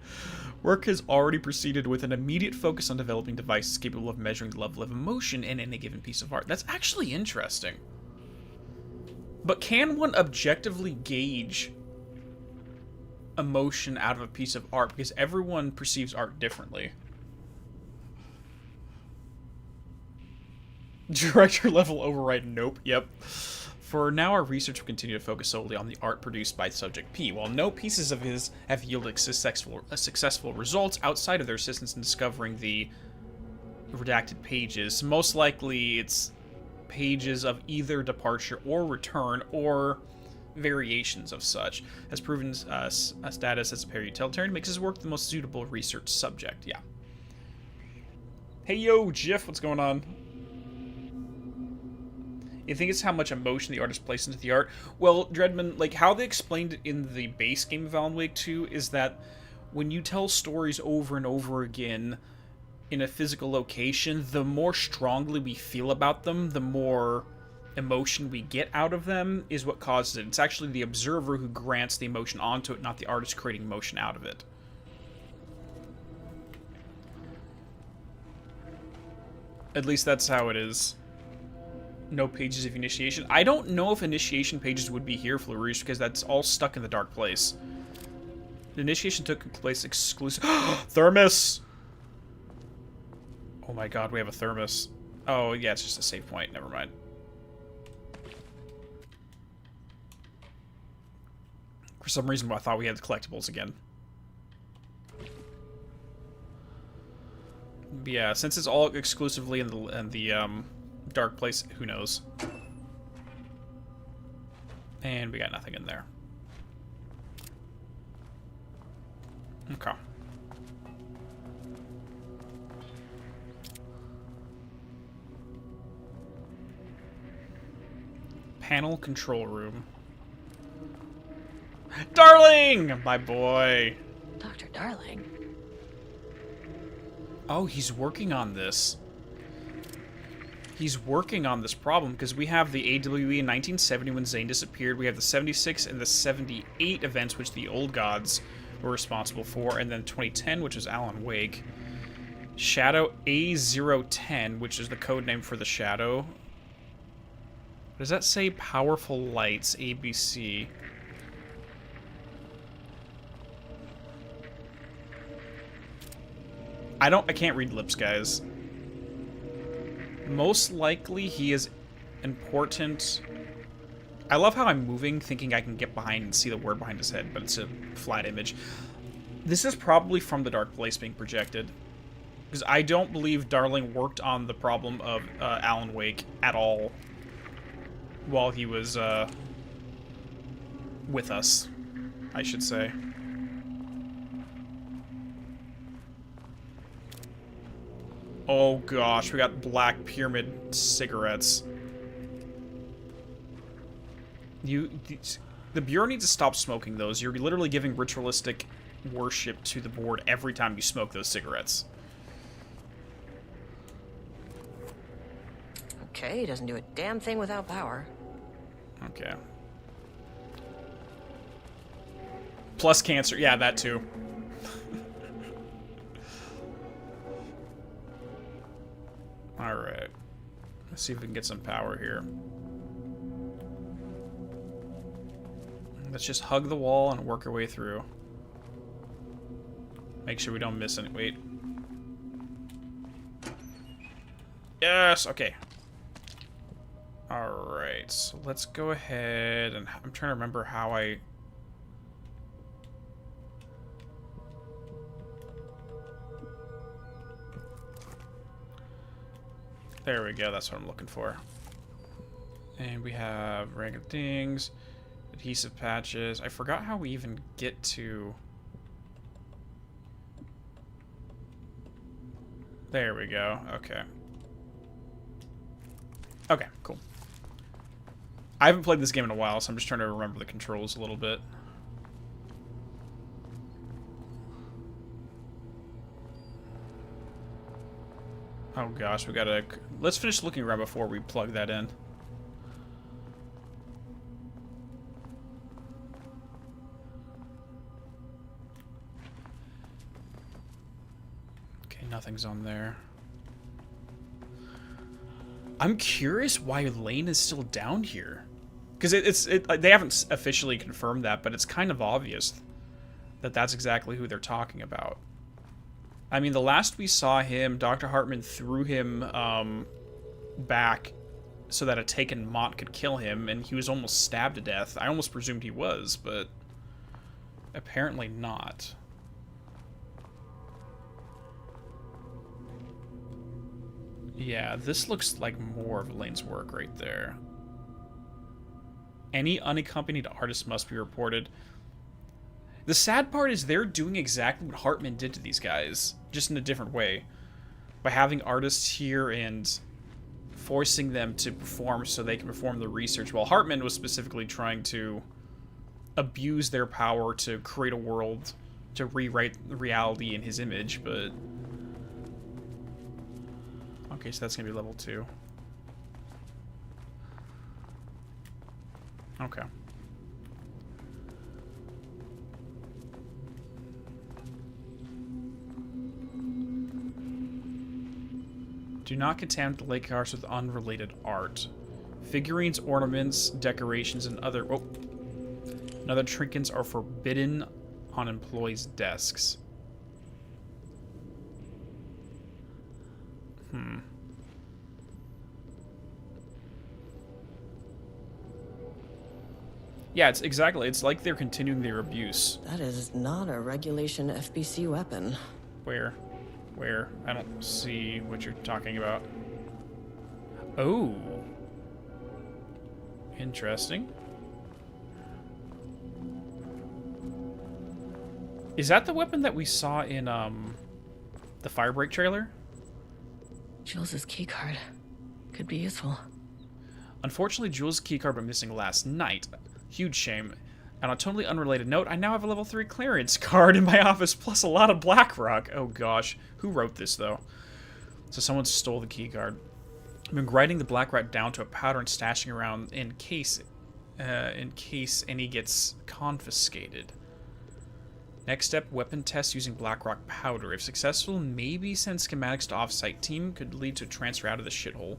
Work has already proceeded with an immediate focus on developing devices capable of measuring the level of emotion in any given piece of art. That's actually interesting. But can one objectively gauge emotion out of a piece of art? Because everyone perceives art differently. Director level override, nope, yep. For now, our research will continue to focus solely on the art produced by Subject P. While no pieces of his have yielded successful results outside of their assistance in discovering the redacted pages, most likely it's pages of either departure or return, or variations of such. Has proven a status as a para-utilitarian makes his work the most suitable research subject. Yeah. Hey yo, Jiff, what's going on? You think it's how much emotion the artist places into the art? Well, Dreadman, like how they explained it in the base game of Alan Wake 2 is that when you tell stories over and over again in a physical location, the more strongly we feel about them, the more emotion we get out of them is what causes it. It's actually the observer who grants the emotion onto it, not the artist creating emotion out of it. At least that's how it is. No pages of initiation. I don't know if initiation pages would be here, Flourish, because that's all stuck in the dark place. The initiation took place exclusive. Thermos! Oh my god, we have a thermos. Oh, yeah, it's just a save point. Never mind. For some reason, I thought we had the collectibles again. But yeah, since it's all exclusively in the dark place, who knows? And we got nothing in there. Okay. Panel control room. Darling! My boy. Dr. Darling. Oh, he's working on this. He's working on this problem because we have the AWE in 1970 when Zane disappeared. We have the 76 and the 78 events, which the old gods were responsible for, and then 2010, which is Alan Wake. Shadow A010, which is the code name for the Shadow. Does that say Powerful Lights ABC? I can't read lips, guys. Most likely he is important. I love how I'm moving, thinking I can get behind and see the word behind his head, but it's a flat image. This is probably from the dark place being projected. Because I don't believe Darling worked on the problem of Alan Wake at all while he was with us, I should say. Oh gosh, we got Black Pyramid cigarettes. The Bureau needs to stop smoking those. You're literally giving ritualistic worship to the board every time you smoke those cigarettes. Okay, he doesn't do a damn thing without power. Okay. Plus cancer. Yeah, that too. Alright. Let's see if we can get some power here. Let's just hug the wall and work our way through. Make sure we don't miss any. Wait. Yes! Okay. Alright, so let's go ahead and... I'm trying to remember how I... There we go, that's what I'm looking for. And we have regular things, adhesive patches. I forgot how we even get to... There we go, okay. Okay, cool. I haven't played this game in a while, so I'm just trying to remember the controls a little bit. Oh gosh, we gotta... Let's finish looking around before we plug that in. Okay, nothing's on there. I'm curious why Lane is still down here. Because they haven't officially confirmed that, but it's kind of obvious that that's exactly who they're talking about. I mean, the last we saw him, Dr. Hartman threw him back so that a taken Mott could kill him, and he was almost stabbed to death. I almost presumed he was, but apparently not. Yeah, this looks like more of Lane's work right there. Any unaccompanied artist must be reported. The sad part is they're doing exactly what Hartman did to these guys, just in a different way. By having artists here and forcing them to perform so they can perform the research, while Hartman was specifically trying to abuse their power to create a world, to rewrite reality in his image, but... Okay, so that's gonna be level 2. Okay. Do not contaminate the lake house with unrelated art. Figurines, ornaments, decorations, and other... Oh. And other trinkets are forbidden on employees' desks. Yeah, it's exactly. It's like they're continuing their abuse. That is not a regulation FBC weapon. Where? Where? I don't see what you're talking about. Oh. Interesting. Is that the weapon that we saw in, the Firebreak trailer? Jules's keycard. Could be useful. Unfortunately, Jules' keycard went missing last night. Huge shame. And on a totally unrelated note, I now have a level 3 clearance card in my office, plus a lot of BlackRock. Oh gosh. Who wrote this, though? So someone stole the keycard. I've been grinding the BlackRock down to a powder and stashing around in case any gets confiscated. Next step, weapon test using BlackRock powder. If successful, maybe send schematics to off-site team. Could lead to a transfer out of the shithole.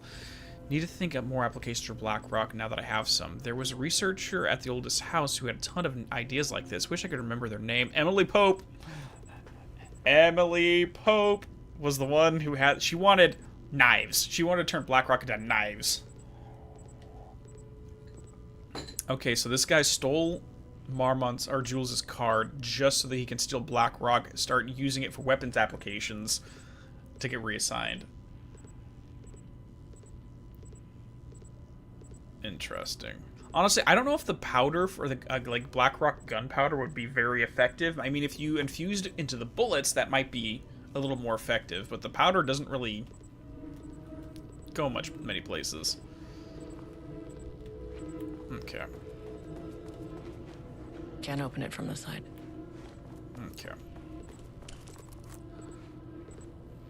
Need to think up more applications for BlackRock now that I have some. There was a researcher at the oldest house who had a ton of ideas like this. Wish I could remember their name. Emily Pope. Emily Pope was the one who had... She wanted knives. She wanted to turn BlackRock into knives. Okay, so this guy stole Marmont's or Jules's card just so that he can steal BlackRock, start using it for weapons applications to get reassigned. Interesting. Honestly, I don't know if the powder for the like BlackRock gunpowder would be very effective. I mean, if you infused it into the bullets, that might be a little more effective, but the powder doesn't really go many places. Okay. Can't open it from the side. Okay.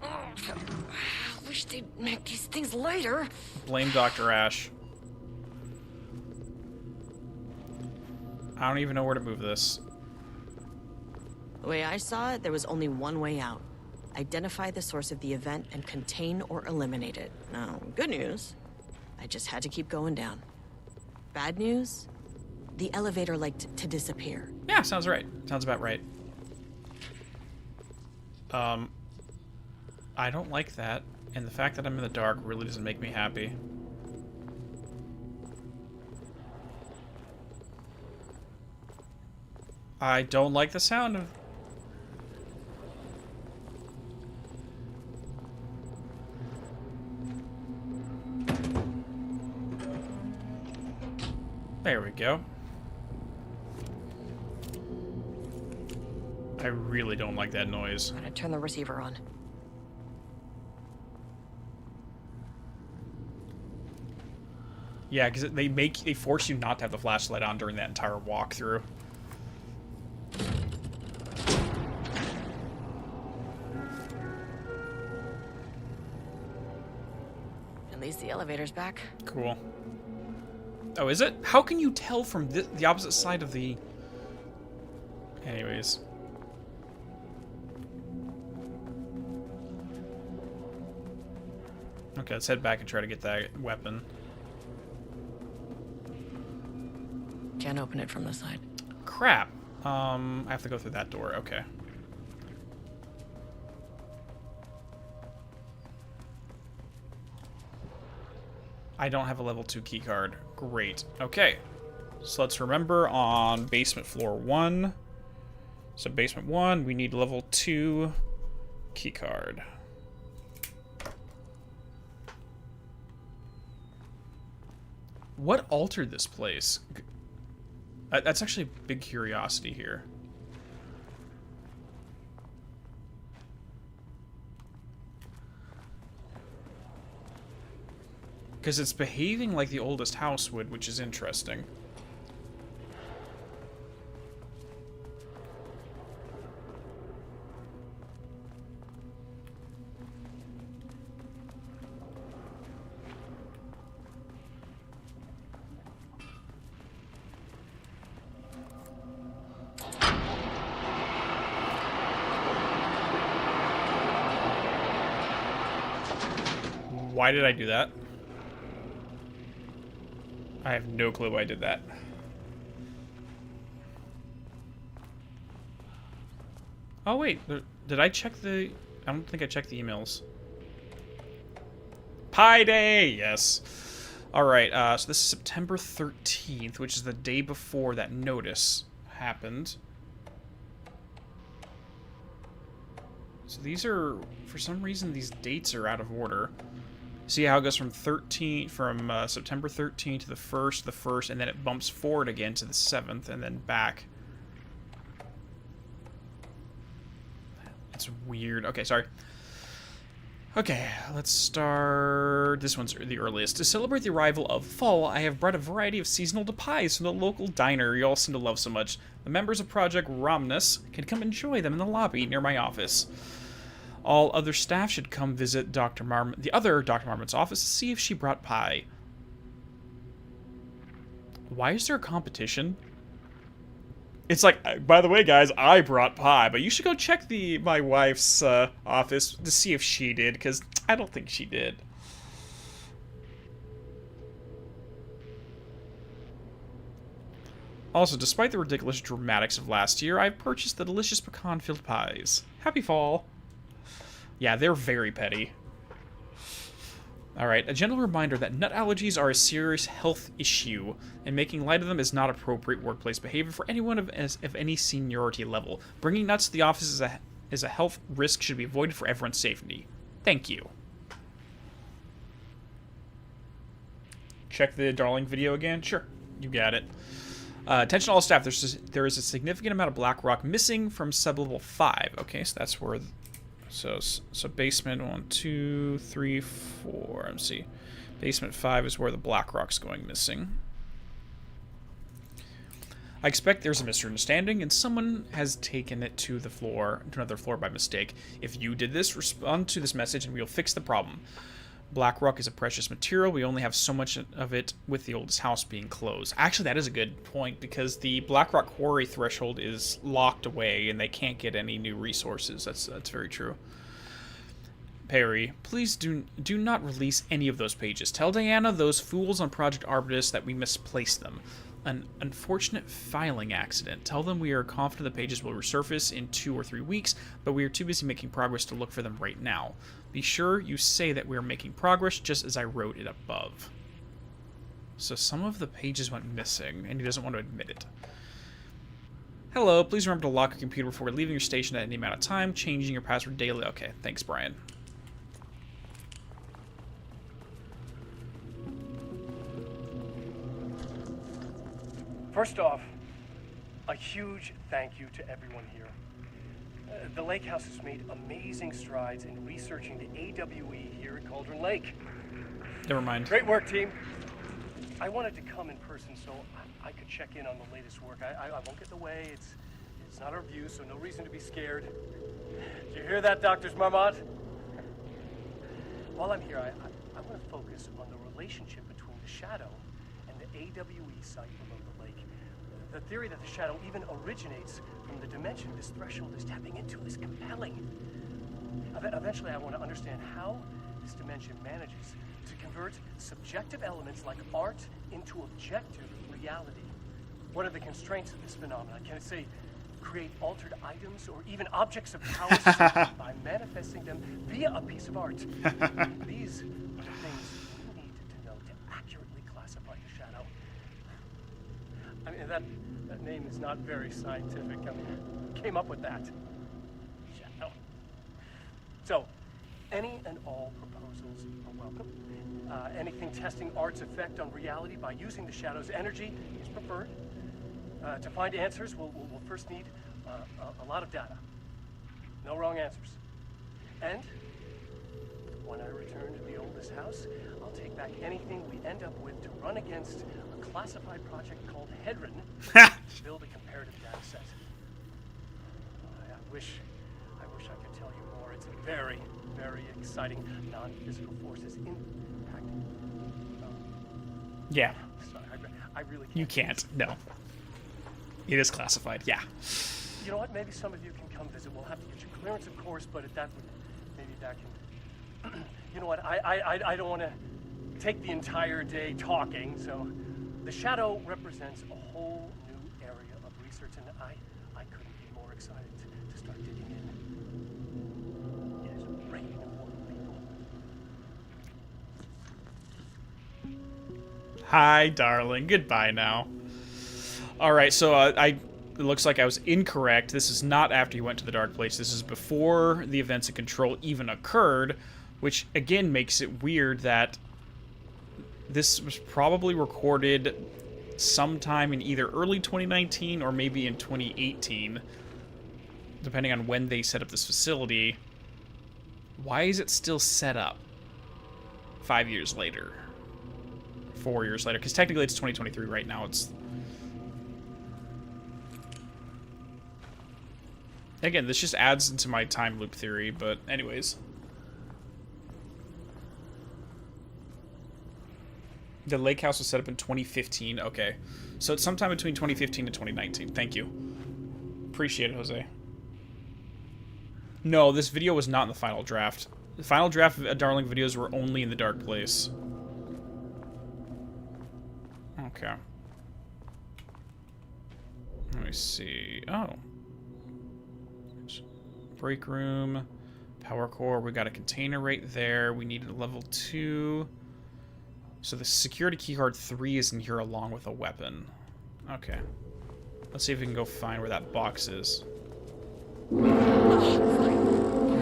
I wish they'd make these things lighter. Blame Dr. Ash. I don't even know where to move this. The way I saw it, there was only one way out. Identify the source of the event and contain or eliminate it. Now, good news, I just had to keep going down. Bad news, the elevator liked to disappear. Yeah, sounds right. Sounds about right. I don't like that, and the fact that I'm in the dark really doesn't make me happy. I don't like the sound of... There we go. I really don't like that noise. I'm gonna turn the receiver on. Yeah, because they force you not to have the flashlight on during that entire walkthrough. At least the elevator's back. Cool. Oh, is it? How can you tell from the opposite side of the... Anyways. Okay, let's head back and try to get that weapon. Can't open it from the side. Crap. I have to go through that door. Okay. I don't have a level 2 keycard. Great. Okay. So let's remember on basement floor 1. So basement 1, we need level 2 keycard. What altered this place? That's actually a big curiosity here. Because it's behaving like the oldest house would, which is interesting. Why did I do that? I have no clue why I did that. Oh, wait. Did I check the... I don't think I checked the emails. Pi Day! Yes. Alright, so this is September 13th, which is the day before that notice happened. So these are... For some reason, these dates are out of order. See how it goes from September 13th to the 1st, and then it bumps forward again to the 7th, and then back. It's weird. Okay, sorry. Okay, let's start... This one's the earliest. To celebrate the arrival of fall, I have brought a variety of seasonal pies from the local diner you all seem to love so much. The members of Project Romnus can come enjoy them in the lobby near my office. All other staff should come visit the other Dr. Marmon's office to see if she brought pie. Why is there a competition? It's like, by the way, guys, I brought pie, but you should go check my wife's office to see if she did, because I don't think she did. Also, despite the ridiculous dramatics of last year, I've purchased the delicious pecan-filled pies. Happy fall! Yeah, they're very petty. Alright, a gentle reminder that nut allergies are a serious health issue, and making light of them is not appropriate workplace behavior for anyone of any seniority level. Bringing nuts to the office is a health risk should be avoided for everyone's safety. Thank you. Check the Darling video again? Sure, you got it. Attention all staff, there is a significant amount of black rock missing from sublevel 5. Okay, so that's where... So basement 1, 2, 3, 4. Let me see. Basement 5 is where the black rock's going missing. I expect there's a misunderstanding and someone has taken it to another floor by mistake. If you did this, respond to this message and we'll fix the problem. Black rock is a precious material. We only have so much of it with the oldest house being closed. Actually, that is a good point because the black rock quarry threshold is locked away and they can't get any new resources. That's very true. Perry, please do not release any of those pages. Tell Diana, those fools on Project Arbitus, that we misplaced them. An unfortunate filing accident. Tell them we are confident the pages will resurface in 2 or 3 weeks, but we are too busy making progress to look for them right now. Be sure you say that we are making progress, just as I wrote it above. So some of the pages went missing, and he doesn't want to admit it. Hello, please remember to lock your computer before leaving your station at any amount of time, changing your password daily. Okay, thanks, Brian. First off, a huge thank you to everyone here. The Lake House has made amazing strides in researching the AWE here at Cauldron Lake. Never mind. Great work, team. I wanted to come in person so I could check in on the latest work. I won't get in the way. It's not our view, so no reason to be scared. Did you hear that, Dr. Marmont? While I'm here, I want to focus on the relationship between the Shadow and the AWE site below the lake. The theory that the Shadow even originates from the dimension this threshold is tapping into is compelling. Eventually, I want to understand how this dimension manages to convert subjective elements like art into objective reality. What are the constraints of this phenomenon? Can it, say, create altered items or even objects of power by manifesting them via a piece of art? These are the things we need to know to accurately classify the Shadow. I mean, that name is not very scientific. I mean, who came up with that? Shadow. So, any and all proposals are welcome. Anything testing art's effect on reality by using the Shadow's energy is preferred. To find answers, we'll first need a lot of data. No wrong answers. And when I return to the oldest house, I'll take back anything we end up with to run against a classified project called Hedron to build a comparative data set. I wish I could tell you more. It's very, very exciting. Non-physical forces impacting. Yeah. Sorry, I really can't. You can't. No. It is classified. Yeah. You know what? Maybe some of you can come visit. We'll have to get your clearance, of course, but maybe that can. you know what? I don't want to take the entire day talking. So, the shadow represents a whole new area of research, and I couldn't be more excited to start digging in. It is a brave and important people. Hi, darling. Goodbye now. Alright, so it looks like I was incorrect. This is not after you went to the dark place. This is before the events of Control even occurred, which again makes it weird that this was probably recorded sometime in either early 2019 or maybe in 2018, depending on when they set up this facility. Why is it still set up 5 years later? 4 years later? Because technically it's 2023 right now. It's... Again, this just adds into my time loop theory, but anyways. The lake house was set up in 2015. Okay. So it's sometime between 2015 and 2019. Thank you. Appreciate it, Jose. No, this video was not in the final draft. The final draft of Darling videos were only in the dark place. Okay. Let me see. Oh. Break room. Power core. We got a container right there. We needed a level 2. So the security keycard 3 is in here along with a weapon. Okay. Let's see if we can go find where that box is.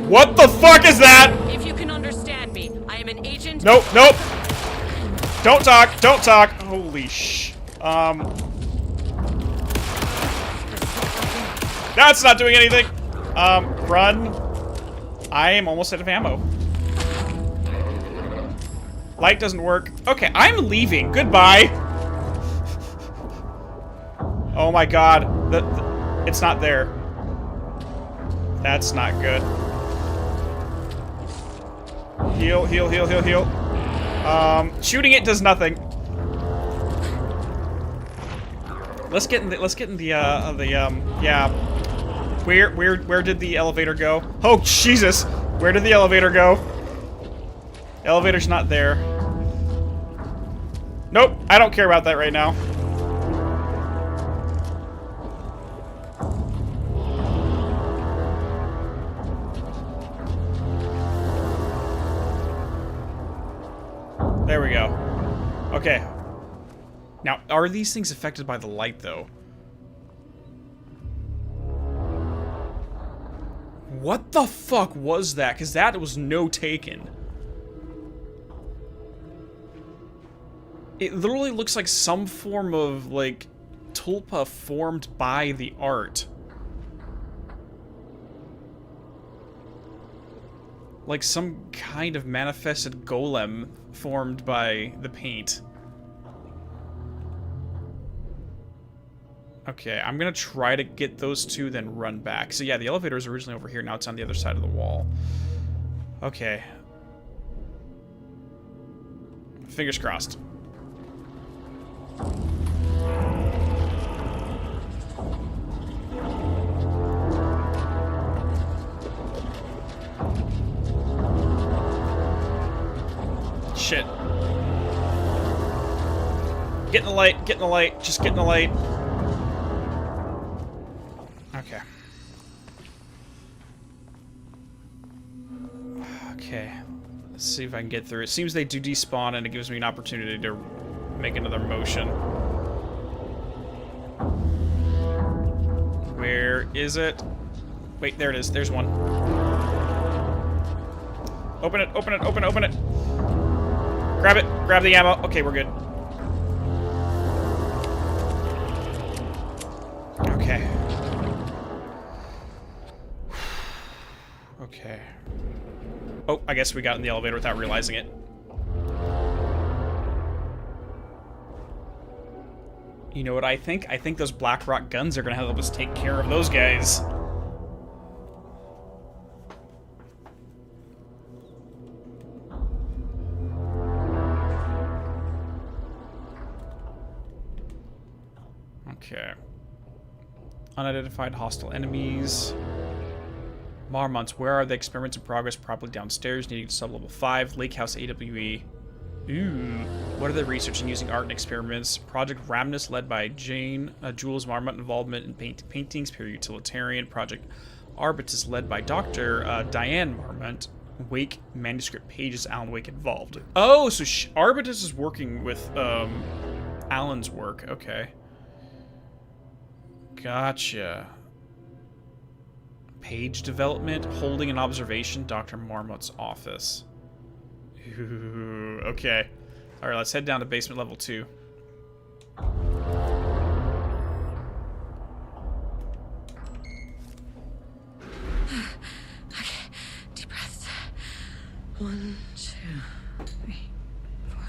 What the fuck is that? If you can understand me, I am an agent. Nope, nope. Don't talk, don't talk. Holy sh... That's not doing anything. Run. I am almost out of ammo. Light doesn't work. Okay, I'm leaving. Goodbye. Oh my god. It's not there. That's not good. Heal, heal, heal, heal, heal. Shooting it does nothing. Let's get in the yeah. Where did the elevator go? Oh, Jesus! Where did the elevator go? Elevator's not there. Nope, I don't care about that right now. There we go. Okay. Now, are these things affected by the light, though? What the fuck was that? Because that was no taken. It literally looks like some form of, like, tulpa formed by the art. Like some kind of manifested golem formed by the paint. Okay, I'm gonna try to get those two, then run back. So yeah, the elevator was originally over here, now it's on the other side of the wall. Okay. Fingers crossed. Shit. Get in the light, get in the light, just get in the light. Okay. Okay. Let's see if I can get through. It seems they do despawn and it gives me an opportunity to make another motion. Where is it? Wait, there it is. There's one. Open it, open it, open it, open it. Grab it. Grab the ammo. Okay, we're good. Okay. Okay. Oh, I guess we got in the elevator without realizing it. You know what I think? I think those Black Rock guns are gonna help us take care of those guys. Okay. Unidentified hostile enemies. Marmonts, where are the experiments in progress? Probably downstairs, needing sub-level 5. Lake House AWE. Ooh. What are they researching using art and experiments? Project Ramnus, led by Jane. Jules Marmont, involvement in paintings, pure utilitarian. Project Arbitus, led by Dr. Diane Marmont. Wake, manuscript pages, Alan Wake involved. Oh, so Arbitus is working with Alan's work. Okay. Gotcha. Page development, holding an observation, Dr. Marmot's office. Ooh, okay. Alright, let's head down to basement level 2. Okay, deep breaths. 1, 2, 3, 4,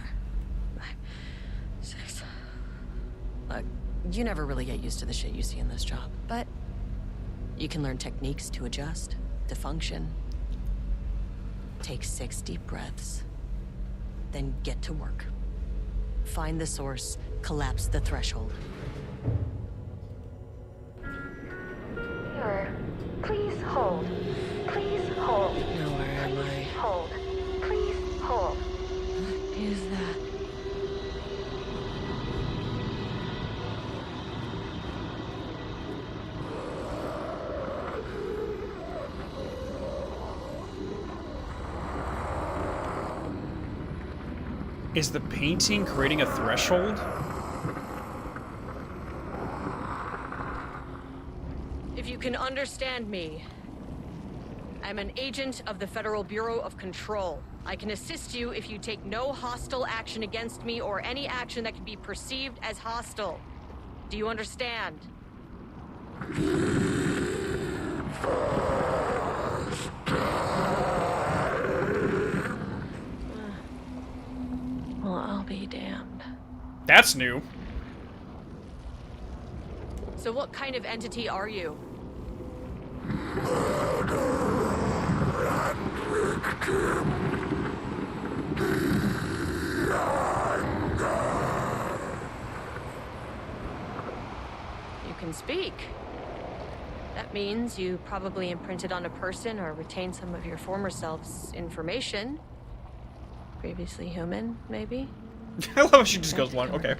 5, 6. Look, you never really get used to the shit you see in this job, but you can learn techniques to adjust, to function. Take 6 deep breaths, then get to work. Find the source, collapse the threshold. Here. Please hold. Please hold. Now where am I? Hold. Please hold. What is that? Is the painting creating a threshold? If you can understand me, I'm an agent of the Federal Bureau of Control. I can assist you if you take no hostile action against me or any action that can be perceived as hostile. Do you understand? Well, I'll be damned. That's new. So what kind of entity are you? You can speak. That means you probably imprinted on a person or retained some of your former self's information. Previously human, maybe? I love how she just goes along. Okay.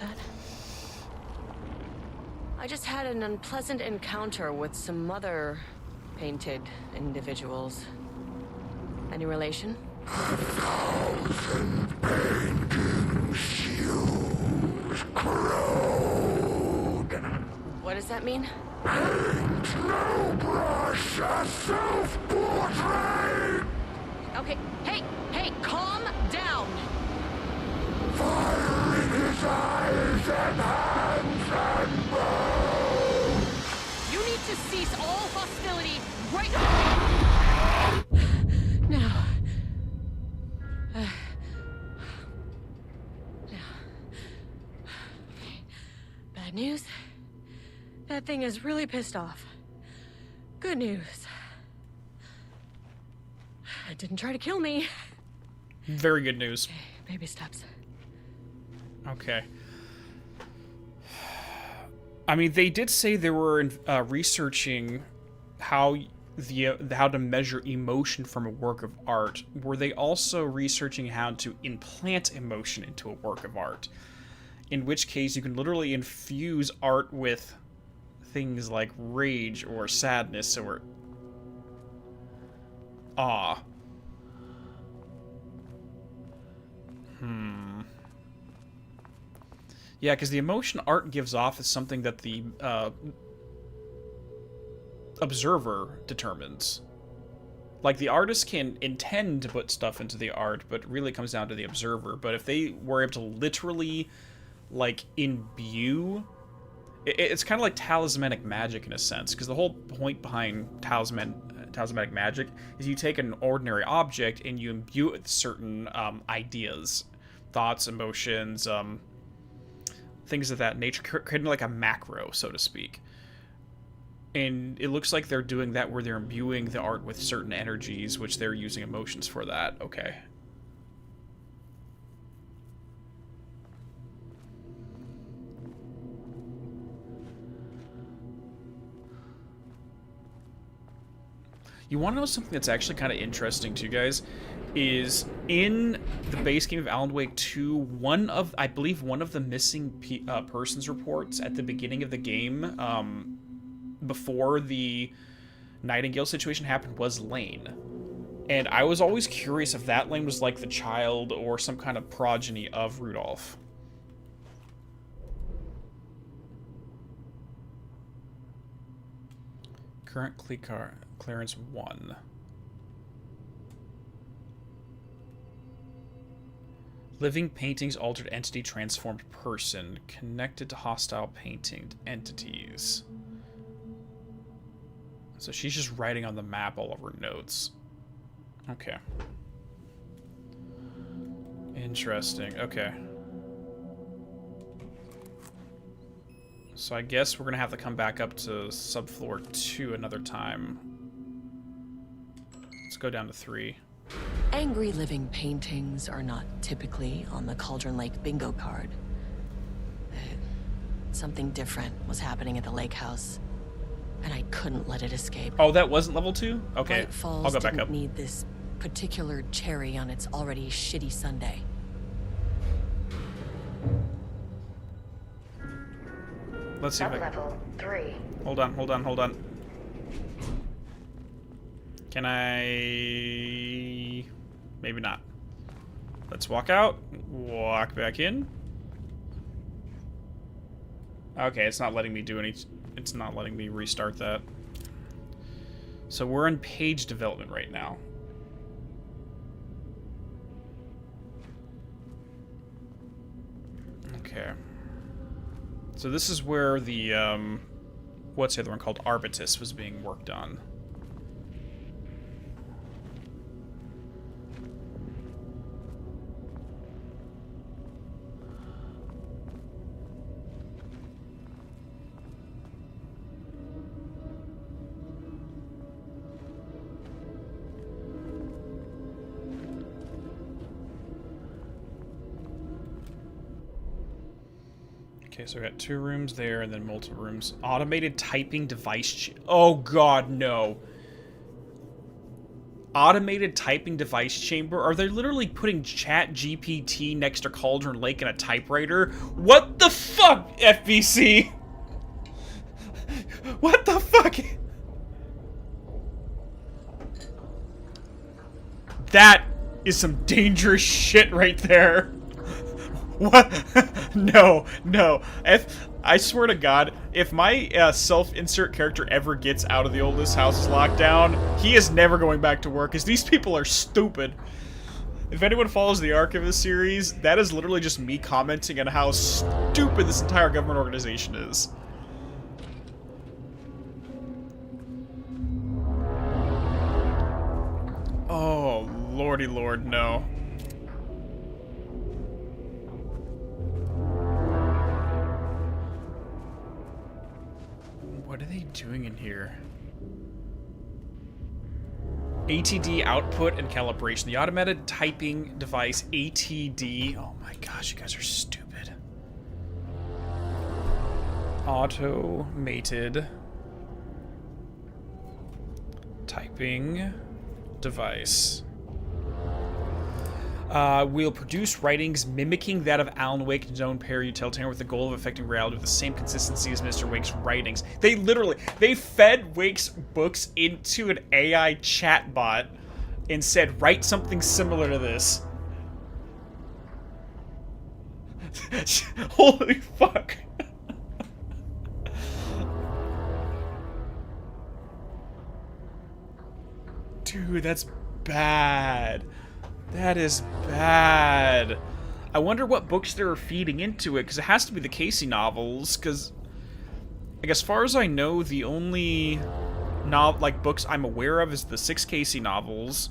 I just had an unpleasant encounter with some other painted individuals. Any relation? What does that mean? Okay, hey, calm down! You need to cease all hostility right Now. Bad news. That thing is really pissed off. Good news. It didn't try to kill me. Very good news. Okay, baby steps. Okay. I mean, they did say they were researching how to measure emotion from a work of art. Were they also researching how to implant emotion into a work of art? In which case, you can literally infuse art with things like rage or sadness or awe. Yeah, because the emotion art gives off is something that the observer determines. Like, the artist can intend to put stuff into the art, but it really comes down to the observer. But if they were able to literally, like, imbue... It's kind of like talismanic magic in a sense, because the whole point behind talismanic magic is you take an ordinary object and you imbue it with certain ideas, thoughts, emotions, things of that nature, creating like a macro, so to speak. And it looks like they're doing that where they're imbuing the art with certain energies, which they're using emotions for that. Okay. You want to know something that's actually kind of interesting to you guys? Is in the base game of Alan Wake 2, I believe one of the missing persons reports at the beginning of the game, before the Nightingale situation happened, was Lane. And I was always curious if that Lane was like the child or some kind of progeny of Rudolph. Current clearance 1. Living paintings, altered entity, transformed person. Connected to hostile painted entities. So she's just writing on the map all of her notes. Okay. Interesting. Okay. So I guess we're gonna have to come back up to subfloor 2 another time. Let's go down to 3. Angry living paintings are not typically on the Cauldron Lake bingo card. Something different was happening at the lake house, and I couldn't let it escape. Oh, that wasn't level 2? Okay, Bright Falls I'll go back didn't up. need this particular cherry on its already shitty sundae. Let's see if I can... Level 3. Hold on. Can I... Maybe not. Let's walk out. Walk back in. Okay, it's not letting me do any... It's not letting me restart that. So we're in page development right now. Okay. So this is where the, what's the other one called? Arbitus was being worked on. Okay, so we got 2 rooms there and then multiple rooms. Automated typing device. Oh god, no. Automated typing device chamber? Are they literally putting Chat GPT next to Cauldron Lake in a typewriter? What the fuck, FBC? What the fuck? That is some dangerous shit right there. What? No. I swear to God, if my self-insert character ever gets out of the oldest house's lockdown, he is never going back to work, because these people are stupid. If anyone follows the arc of this series, that is literally just me commenting on how stupid this entire government organization is. Oh, lordy lord, no. What are they doing in here? ATD output and calibration. The automated typing device, ATD. Oh my gosh, you guys are stupid. Automated typing device. Will produce writings mimicking that of Alan Wake and Joan Perry Utilitarian with the goal of affecting reality with the same consistency as Mr. Wake's writings. They fed Wake's books into an AI chatbot and said, write something similar to this. Holy fuck. Dude, that's bad. That is bad. I wonder what books they're feeding into it, because it has to be the Casey novels, because, like, as far as I know, the only books I'm aware of is the 6 Casey novels.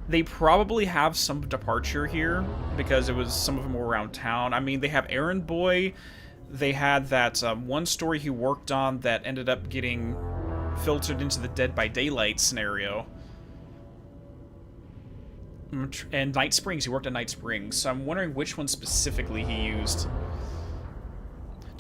They probably have some departure here, because some of them were around town. I mean, they have Errand Boy. They had that one story he worked on that ended up getting filtered into the Dead by Daylight scenario. And Night Springs, he worked on Night Springs, so I'm wondering which one specifically he used.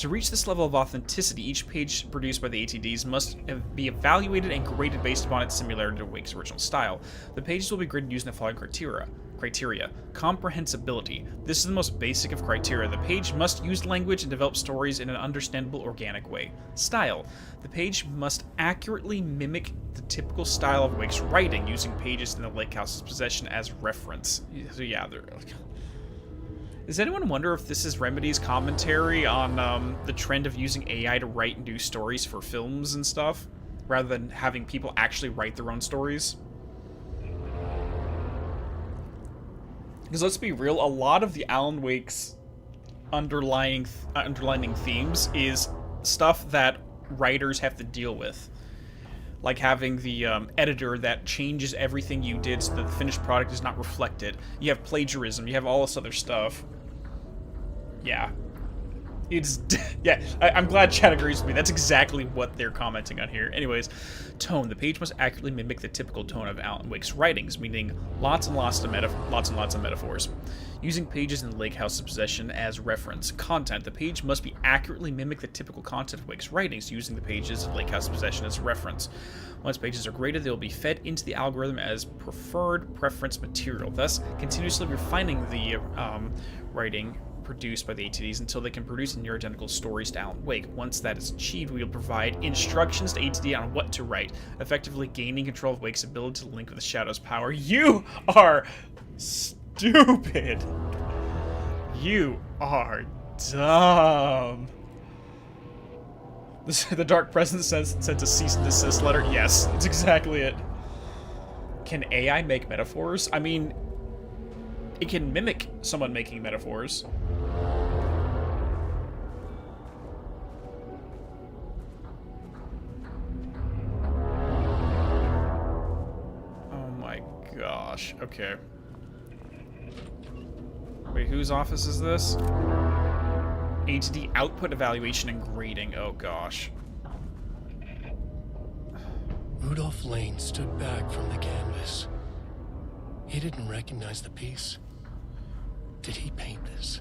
To reach this level of authenticity, each page produced by the ATDs must be evaluated and graded based upon its similarity to Wake's original style. The pages will be graded using the following criteria. Comprehensibility. This is the most basic of criteria. The page must use language and develop stories in an understandable, organic way. Style. The page must accurately mimic the typical style of Wake's writing, using pages in the Lake House's possession as reference. So yeah, they're... Does anyone wonder if this is Remedy's commentary on the trend of using AI to write and do stories for films and stuff, rather than having people actually write their own stories? Because let's be real, a lot of the Alan Wake's underlining themes is stuff that writers have to deal with. Like having the editor that changes everything you did so that the finished product is not reflected. You have plagiarism, you have all this other stuff. Yeah. Yeah, I'm glad Chad agrees with me. That's exactly what they're commenting on here. Anyways, tone. The page must accurately mimic the typical tone of Alan Wake's writings, meaning lots and lots of metaphors. Using pages in Lake House's possession as reference. Content. The page must be accurately mimic the typical content of Wake's writings, using the pages of Lake House's possession as reference. Once pages are graded, they will be fed into the algorithm as preferred preference material, thus continuously refining the writing produced by the ATDs until they can produce near identical stories to Alan Wake. Once that is achieved, we will provide instructions to ATD on what to write, effectively gaining control of Wake's ability to link with the Shadow's power. You are stupid. You are dumb. The Dark Presence sent a cease and desist letter. Yes, that's exactly it. Can AI make metaphors? I mean, it can mimic someone making metaphors. Oh my gosh. Okay. Wait, whose office is this? ATD output evaluation and grading. Oh gosh. Rudolph Lane stood back from the canvas. He didn't recognize the piece. Did he paint this?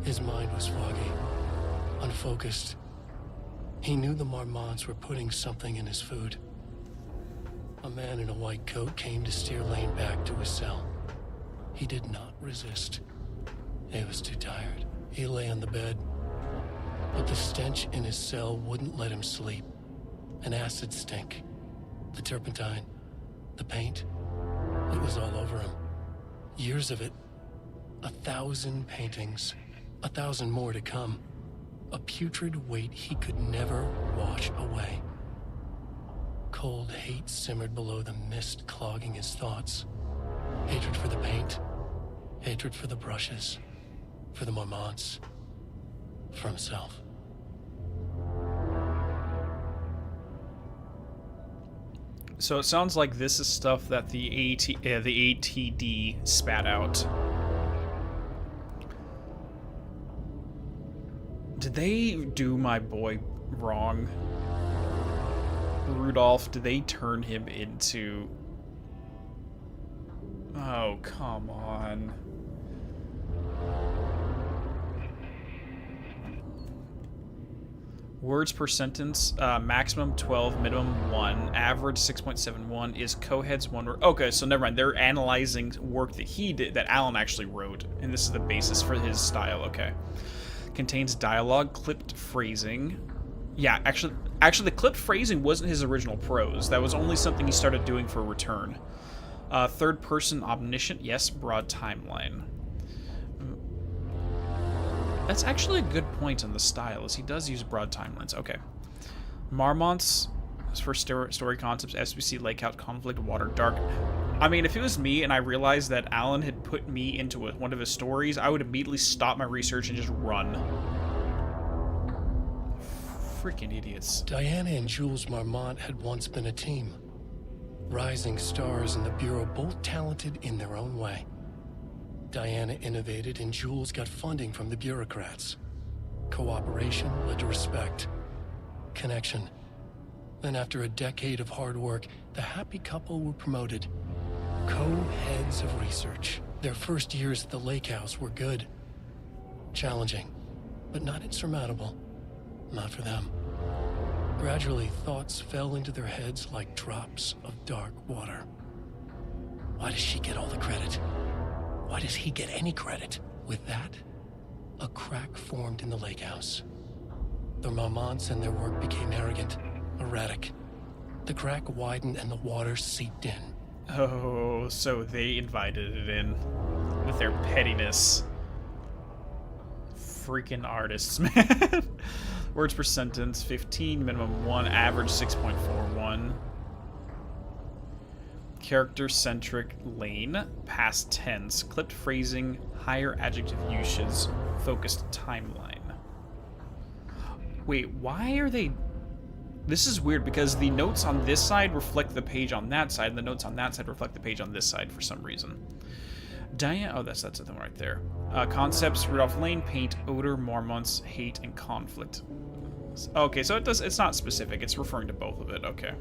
His mind was foggy, unfocused. He knew the Marmonts were putting something in his food. A man in a white coat came to steer Lane back to his cell. He did not resist. He was too tired. He lay on the bed, but the stench in his cell wouldn't let him sleep. An acid stink. The turpentine. The paint. It was all over him. Years of it. 1,000 paintings. 1,000 more to come. A putrid weight he could never wash away. Cold hate simmered below the mist clogging his thoughts. Hatred for the paint. Hatred for the brushes. For the Marmonts. For himself. So it sounds like this is stuff that the ATD spat out. Did they do my boy wrong? Rudolph, did they turn him into... Oh, come on. Words per sentence, maximum 12, minimum 1, average 6.71 is Cohead's one word. Okay, so never mind. They're analyzing work that he did, that Alan actually wrote, and this is the basis for his style. Okay. Contains dialogue, clipped phrasing. Yeah, actually, the clipped phrasing wasn't his original prose. That was only something he started doing for Return. Third person omniscient, yes, broad timeline. That's actually a good point on the style, as he does use broad timelines. Okay. Marmonts for story concepts, SBC, Lake House, conflict, water, dark. I mean, if it was me and I realized that Alan had put me into one of his stories, I would immediately stop my research and just run. Freaking idiots. Diana and Jules Marmont had once been a team. Rising stars in the Bureau, both talented in their own way. Diana innovated and Jules got funding from the bureaucrats. Cooperation led to respect. Connection. Then after a decade of hard work, the happy couple were promoted. Co-heads of research. Their first years at the Lake House were good. Challenging. but not insurmountable. Not for them. Gradually, thoughts fell into their heads like drops of dark water. Why does she get all the credit? Why does he get any credit? With that, a crack formed in the lake house. The Marmonts and their work became arrogant, erratic. The crack widened and the water seeped in. Oh, so they invited it in with their pettiness. Freaking artists, man. Words per sentence, 15, minimum 1, average 6.41. Character-centric lane, past tense, clipped phrasing, higher adjective uses, focused timeline. Wait, why are they... This is weird because the notes on this side reflect the page on that side, and the notes on that side reflect the page on this side for some reason. Diane, oh, that's the thing right there. Concepts: Rudolph Lane, paint, odor, Mormonts, hate, and conflict. Okay, so it's not specific. It's referring to both of it. Okay.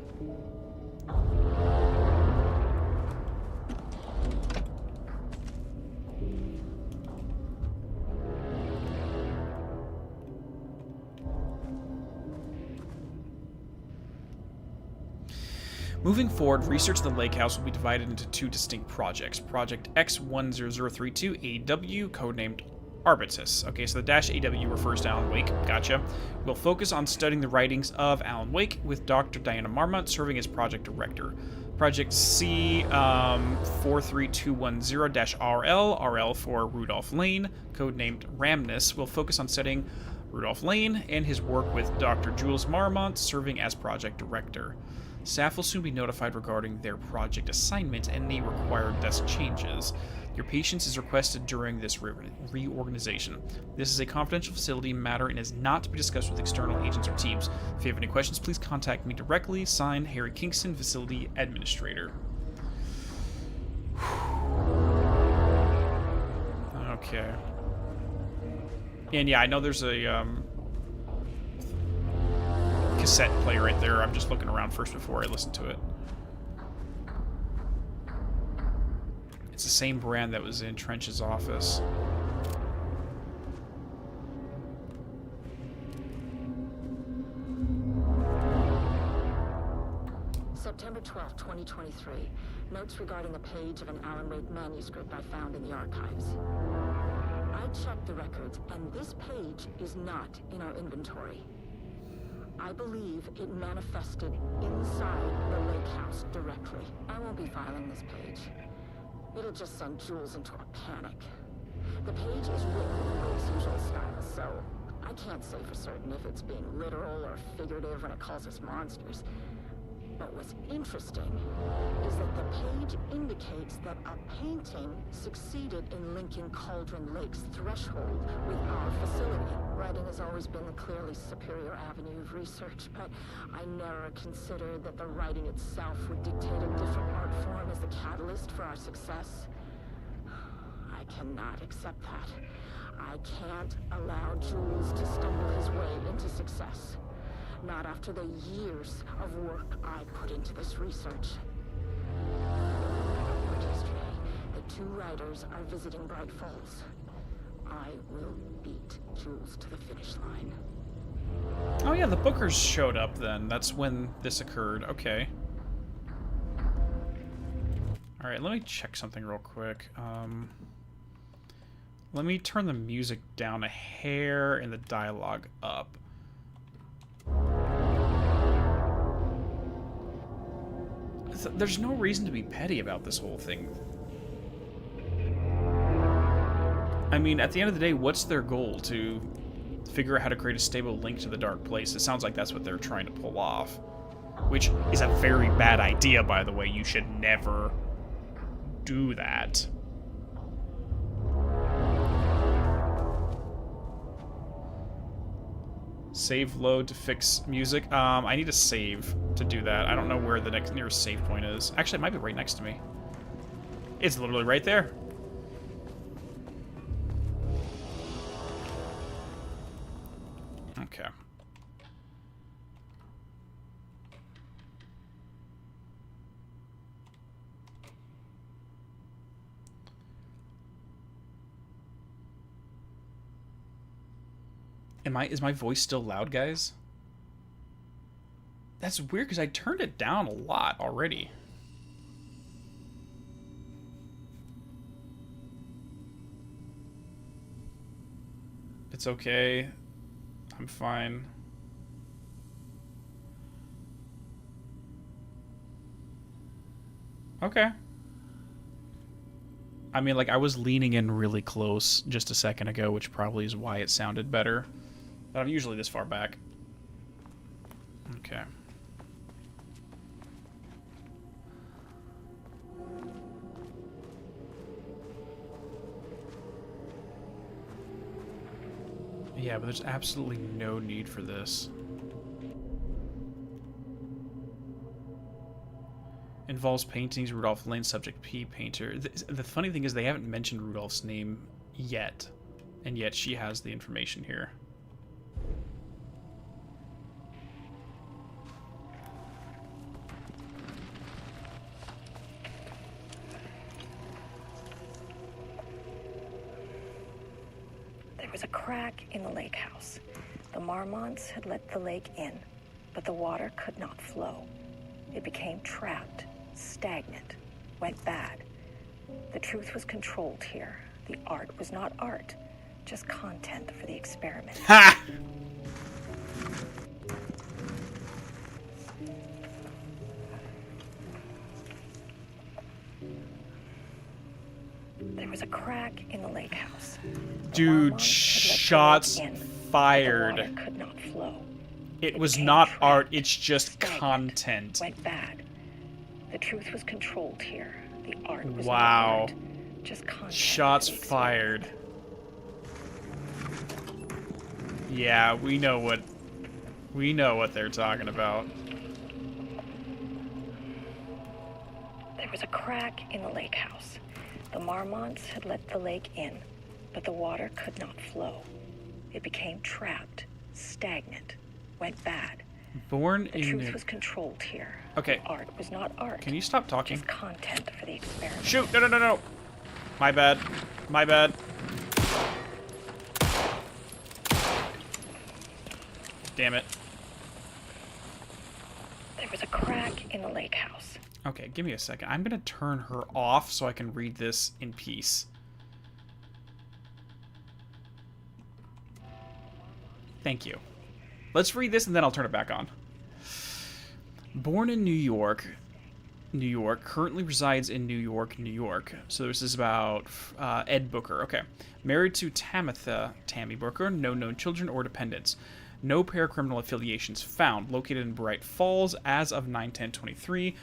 Moving forward, research of the lake house will be divided into 2 distinct projects. Project X10032 AW, codenamed Arbitus. Okay, so the -AW refers to Alan Wake. Gotcha. We'll focus on studying the writings of Alan Wake, with Dr. Diana Marmont serving as project director. Project C43210-RL, RL for Rudolph Lane, codenamed Ramnus, will focus on studying Rudolph Lane and his work with Dr. Jules Marmont serving as project director. Staff will soon be notified regarding their project assignment and any required desk changes. Your patience is requested during this reorganization. This is a confidential facility matter and is not to be discussed with external agents or teams. If you have any questions, please contact me directly. Signed, Harry Kingston, Facility Administrator. Okay. And yeah, I know there's a cassette player right there. I'm just looking around first before I listen to it. It's the same brand that was in Trench's office. September 12, 2023. Notes regarding a page of an Alan Wake manuscript I found in the archives. I checked the records, and this page is not in our inventory. I believe it manifested inside the lake house directly. I won't be filing this page. It'll just send Jules into a panic. The page is written in Wake's usual style, so I can't say for certain if it's being literal or figurative when it calls us monsters. But what's interesting is that the page indicates that a painting succeeded in linking Cauldron Lake's threshold with our facility. Writing has always been the clearly superior avenue of research, but I never considered that the writing itself would dictate a different art form as the catalyst for our success. I cannot accept that. I can't allow Jules to stumble his way into success. Not after the years of work I put into this research. Yesterday, the 2 writers are visiting Bright Falls. I will beat Jules to the finish line. Oh yeah, the Bookers showed up then. That's when this occurred. Okay. Alright, let me check something real quick. Let me turn the music down a hair and the dialogue up. There's no reason to be petty about this whole thing. I mean, at the end of the day, what's their goal? To figure out how to create a stable link to the dark place? It sounds like that's what they're trying to pull off. Which is a very bad idea, by the way. You should never do that. Save load to fix music. I need a save to do that. I don't know where the nearest save point is. Actually, it might be right next to me. It's literally right there. Okay. Is my voice still loud, guys? That's weird because I turned it down a lot already. It's okay. I'm fine. Okay. I mean, like, I was leaning in really close just a second ago, which probably is why it sounded better. But I'm usually this far back. Okay. Yeah, but there's absolutely no need for this. Involves paintings, Rudolph Lane, subject P, painter. The funny thing is they haven't mentioned Rudolph's name yet, and yet she has the information here. There was a crack in the lake house. The Marmonts had let the lake in, but the water could not flow. It became trapped, stagnant, went bad. The truth was controlled here. The art was not art, just content for the experiment. Ha! There was a crack in the lake house. Dude, shots fired. The water could not flow. It was not art, it's just content. Went bad. The truth was controlled here. The art was wow. not art, just content. Shots fired. Yeah, we know what they're talking about. There was a crack in the lake house. The Marmonts had let the lake in, but the water could not flow. It became trapped, stagnant, went bad. Born the in truth was controlled here. Okay. The art was not art. Can you stop talking? Just content for the experiment. Shoot! No, no, no, no! My bad. My bad. Damn it. There was a crack in the lake house. Okay, give me a second. I'm gonna turn her off so I can read this in peace. Thank you. Let's read this and then I'll turn it back on. Born in New York, currently resides in New York, New York. So this is about Ed Booker. Okay. Married to Tammy Booker, no known children or dependents. No paracriminal affiliations found. Located in Bright Falls as of 9/10/23.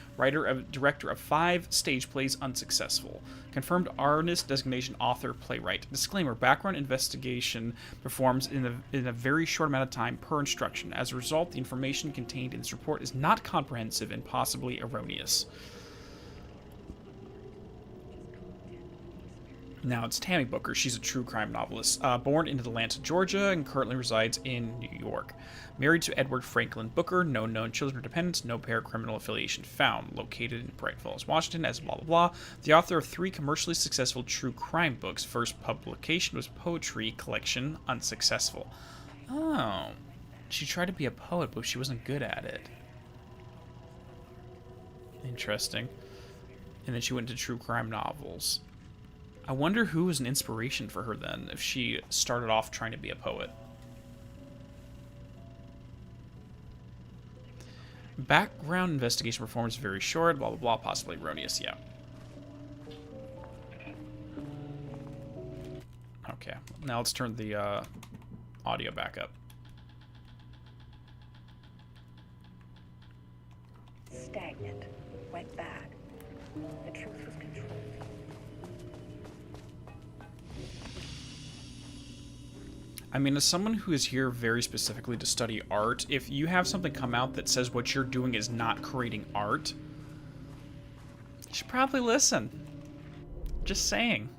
Director of 5 stage plays, unsuccessful. Confirmed artist designation, author, playwright. Disclaimer: background investigation performs in a very short amount of time per instruction. As a result, the information contained in this report is not comprehensive and possibly erroneous. Now it's Tammy Booker. She's a true crime novelist. Born in Atlanta, Georgia, and currently resides in New York. Married to Edward Franklin Booker. No known children or dependents. No paracriminal affiliation found. Located in Bright Falls, Washington, as blah blah blah. The author of 3 commercially successful true crime books. First publication was poetry collection, unsuccessful. Oh, she tried to be a poet, but she wasn't good at it. Interesting. And then she went into true crime novels. I wonder who was an inspiration for her then, if she started off trying to be a poet. Background investigation performance very short, blah blah blah, possibly erroneous, yeah. Okay, now let's turn the audio back up. Stagnant, went bad. The truth was controlled. I mean, as someone who is here very specifically to study art, if you have something come out that says what you're doing is not creating art, you should probably listen. Just saying.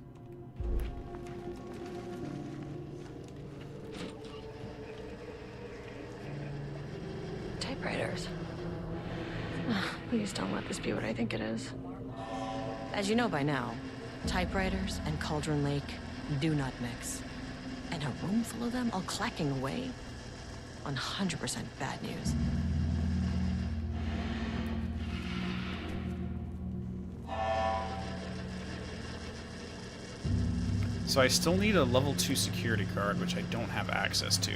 Typewriters. Please don't let this be what I think it is. As you know by now, typewriters and Cauldron Lake do not mix. And a room full of them all clacking away? 100% bad news. So I still need a level 2 security card, which I don't have access to.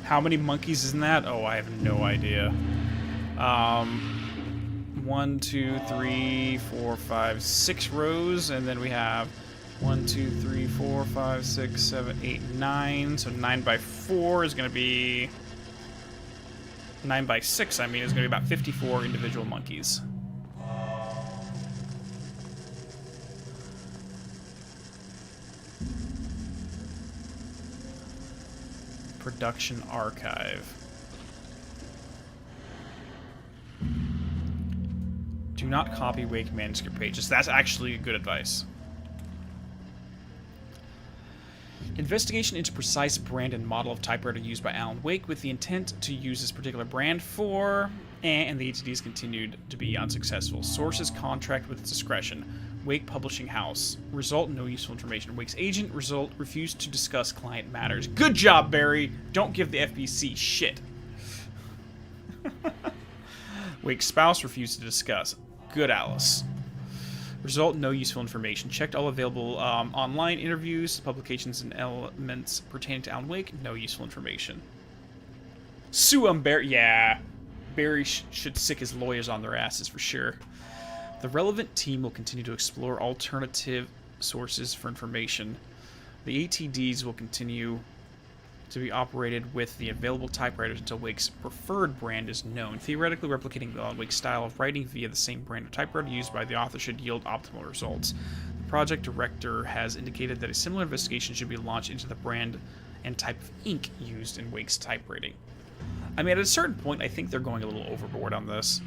How many monkeys is in that? Oh, I have no idea. 1, 2, 3, 4, 5, 6 rows, and then we have 1, 2, 3, 4, 5, 6, 7, 8, 9. So 9 by 4 is going to be 9 by 6. I mean, is going to be about 54 individual monkeys. Production archive. Do not copy Wake manuscript pages. That's actually good advice. Investigation into precise brand and model of typewriter used by Alan Wake with the intent to use this particular brand for, and the ATDs continued to be unsuccessful. Sources contract with discretion. Wake Publishing House. Result, no useful information. Wake's agent, result, refused to discuss client matters. Good job, Barry! Don't give the FBC shit. Wake's spouse refused to discuss. Good, Alice. Result, no useful information. Checked all available online interviews, publications, and elements pertaining to Alan Wake. No useful information. Sue Barry. Yeah. Barry should sick his lawyers on their asses for sure. The relevant team will continue to explore alternative sources for information. The ATDs will continue to be operated with the available typewriters until Wake's preferred brand is known. Theoretically, replicating Wake's style of writing via the same brand of typewriter used by the author should yield optimal results. The project director has indicated that a similar investigation should be launched into the brand and type of ink used in Wake's typewriting. I mean, at a certain point, I think they're going a little overboard on this.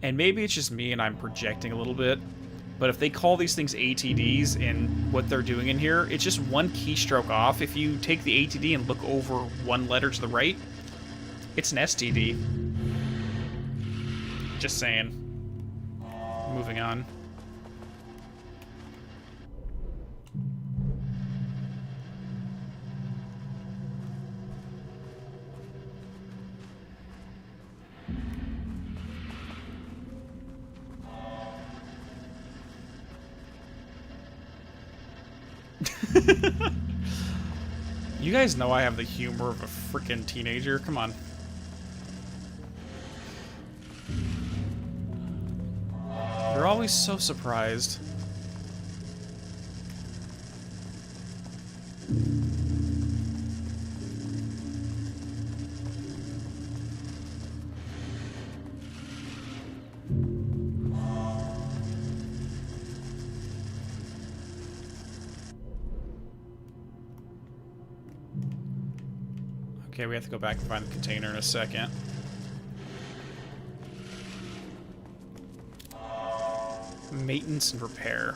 And maybe it's just me and I'm projecting a little bit, but if they call these things ATDs and what they're doing in here, it's just one keystroke off. If you take the ATD and look over one letter to the right, it's an STD. Just saying. Moving on. You guys know I have the humor of a freaking teenager. Come on. You're always so surprised. Okay, we have to go back and find the container in a second. Maintenance and repair.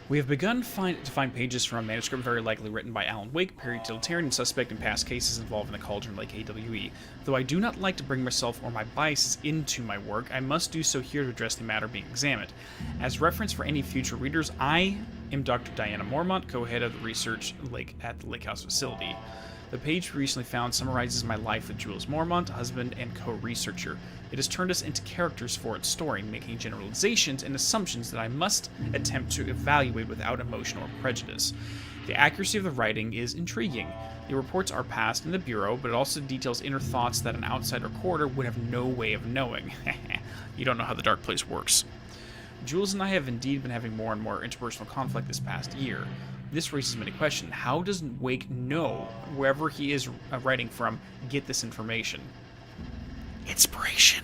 We have begun to find pages from a manuscript very likely written by Alan Wake, period-utilitarian suspect in past cases involving the Cauldron Lake AWE. Though I do not like to bring myself or my biases into my work, I must do so here to address the matter being examined. As reference for any future readers, I am Dr. Diana Mormont, co-head of the research at the Lake House facility. The page we recently found summarizes my life with Jules Mormont, husband and co-researcher. It has turned us into characters for its story, making generalizations and assumptions that I must attempt to evaluate without emotion or prejudice. The accuracy of the writing is intriguing. The reports are passed in the Bureau, but it also details inner thoughts that an outside recorder would have no way of knowing. You don't know how the dark place works. Jules and I have indeed been having more and more interpersonal conflict this past year. This raises many questions. How does Wake know, wherever he is writing from, get this information? Inspiration.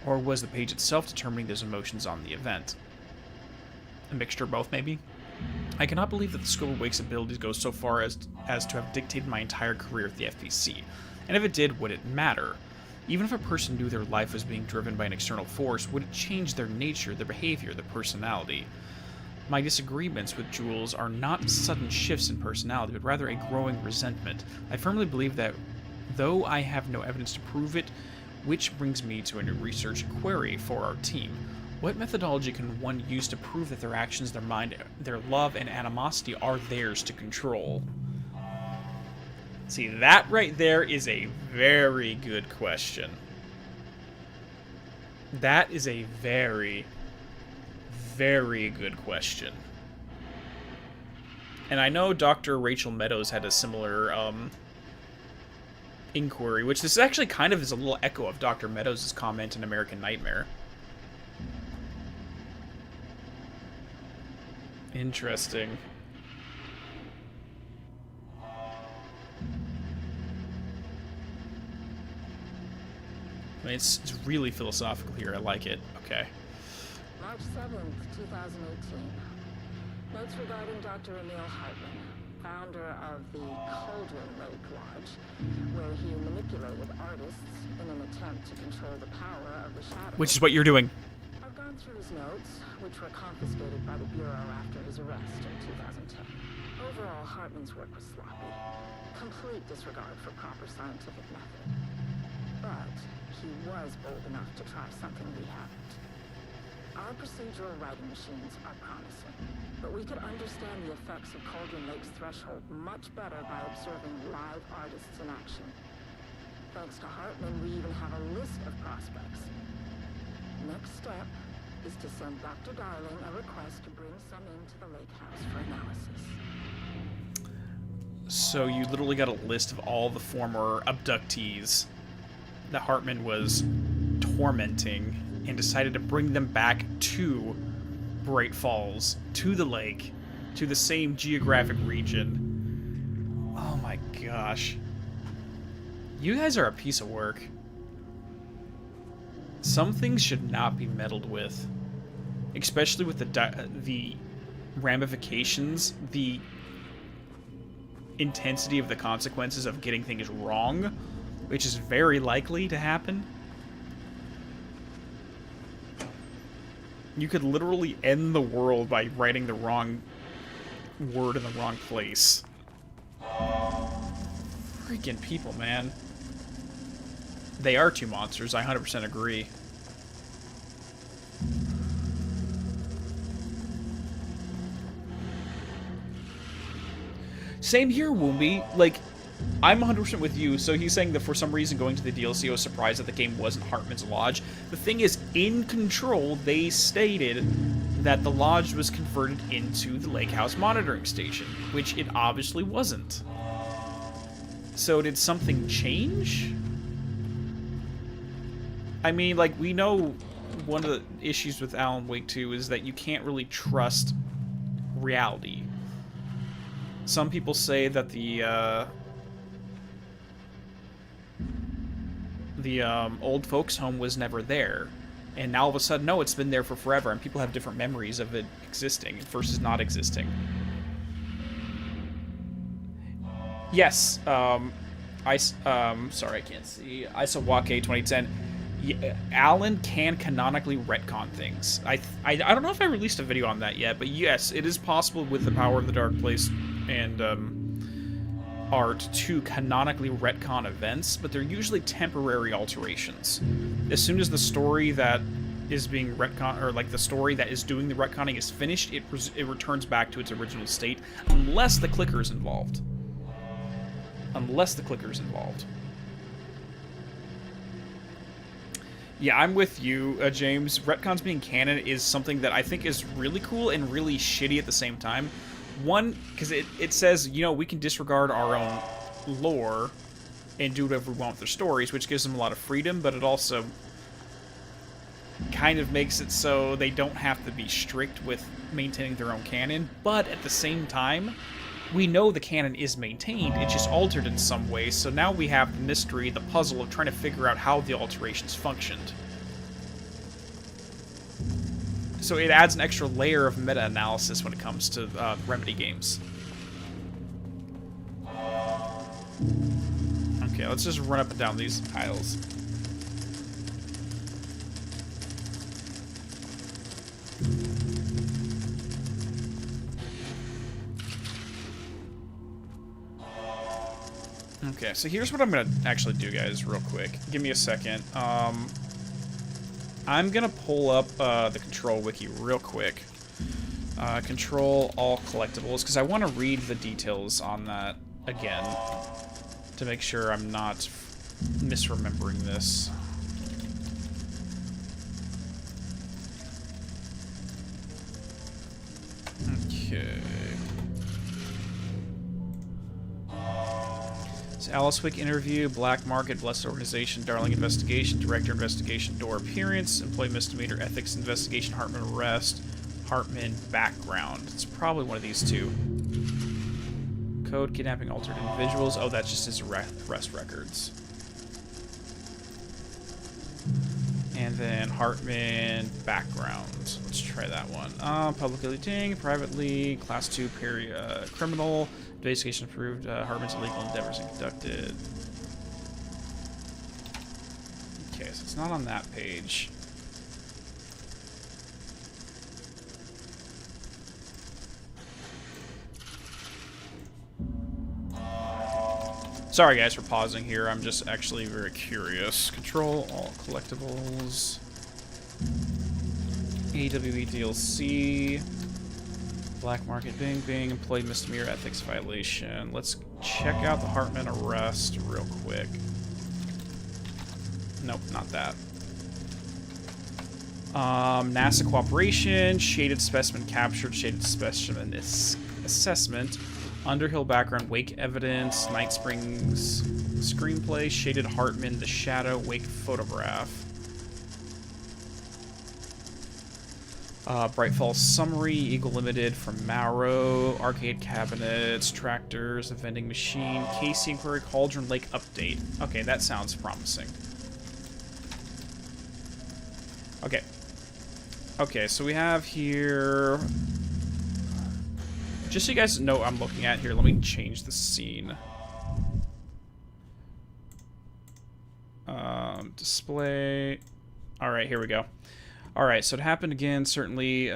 Or was the page itself determining those emotions on the event? A mixture of both, maybe? I cannot believe that the scope of Wake's abilities goes so far as to have dictated my entire career at the FBC. And if it did, would it matter? Even if a person knew their life was being driven by an external force, would it change their nature, their behavior, their personality? My disagreements with Jules are not sudden shifts in personality, but rather a growing resentment. I firmly believe that, though I have no evidence to prove it, Which brings me to a new research query for our team. What methodology can one use to prove that their actions, their mind, their love, and animosity are theirs to control? See, that right there is a very good question. That is a very, very good question. And I know Dr. Rachel Meadows had a similar inquiry, which this actually kind of is a little echo of Dr. Meadows' comment in American Nightmare. Interesting. I mean, it's really philosophical here. I like it. Okay. March 7th, 2018. Notes regarding Dr. Emil Hartman, founder of the Cauldron Lake Lodge, where he manipulated artists in an attempt to control the power of the shadow. Which is what you're doing. I've gone through his notes, which were confiscated by the Bureau after his arrest in 2010. Overall, Hartman's work was sloppy. Complete disregard for proper scientific method. But he was bold enough to try something we haven't. Our procedural writing machines are promising, but we could understand the effects of Cauldron Lake's threshold much better by observing live artists in action. Thanks to Hartman, we even have a list of prospects. Next step is to send Dr. Darling a request to bring some into the lake house for analysis. So you literally got a list of all the former abductees that Hartman was tormenting and decided to bring them back to Bright Falls, to the lake, to the same geographic region. Oh my gosh. You guys are a piece of work. Some things should not be meddled with. Especially with the ramifications, the intensity of the consequences of getting things wrong, which is very likely to happen. You could literally end the world by writing the wrong word in the wrong place. Freaking people, man. They are two monsters, I 100% agree. Same here, Woombie. Like, I'm 100% with you, so he's saying that for some reason going to the DLC, I was surprised that the game wasn't Hartman's Lodge. The thing is, in Control, they stated that the Lodge was converted into the Lake House monitoring station, which it obviously wasn't. So did something change? I mean, like, we know one of the issues with Alan Wake 2 is that you can't really trust reality. Some people say that the old folks' home was never there. And now all of a sudden, no, it's been there for forever, and people have different memories of it existing versus not existing. Yes, sorry, I can't see. Isawake 2010. Alan can canonically retcon things. I don't know if I released a video on that yet, but yes, it is possible with the power of the Dark Place and art to canonically retcon events, but they're usually temporary alterations. As soon as the story that is being retcon, or like the story that is doing the retconning is finished, it returns back to its original state, unless the clicker is involved. Unless the clicker is involved. Yeah, I'm with you, James. Retcons being canon is something that I think is really cool and really shitty at the same time. One, because it says, you know, we can disregard our own lore and do whatever we want with their stories, which gives them a lot of freedom, but it also kind of makes it so they don't have to be strict with maintaining their own canon. But at the same time, we know the canon is maintained, it's just altered in some way, so now we have the mystery, the puzzle of trying to figure out how the alterations functioned. So it adds an extra layer of meta-analysis when it comes to Remedy games. Okay, let's just run up and down these aisles. Okay, so here's what I'm gonna actually do, guys, real quick. Give me a second. I'm gonna pull up the control wiki real quick. Control all collectibles, because I want to read the details on that again to make sure I'm not misremembering this. Okay. So Alice Wick interview, Black Market, Blessed Organization, Darling Investigation, Director Investigation, Door Appearance, Employee Misdemeanor, Ethics Investigation, Hartman Arrest, Hartman Background. It's probably one of these two. Code, Kidnapping, Altered Individuals. Oh, that's just his arrest records. And then Hartman Background. Let's try that one. Publicly detained, privately, Class 2 criminal. Investigation approved. Hartman's illegal endeavors conducted. Okay, so it's not on that page. Sorry guys for pausing here, I'm just actually very curious. Control all collectibles. AWE DLC. Black Market, Bing Bing, Employee Misdemeanor Ethics Violation. Let's check out the Hartman Arrest real quick. Nope, not that. NASA Cooperation, Shaded Specimen Captured, Shaded Specimen Assessment. Underhill Background, Wake Evidence, Night Springs Screenplay, Shaded Hartman, The Shadow, Wake Photograph. Bright Falls Summary, Eagle Limited from Marrow, Arcade Cabinets, Tractors, a Vending Machine, Casey Inquiry, Cauldron Lake Update. Okay, that sounds promising. Okay. Okay, so we have here... Just so you guys know what I'm looking at here, let me change the scene. Display. Alright, here we go. Alright, so it happened again, certainly.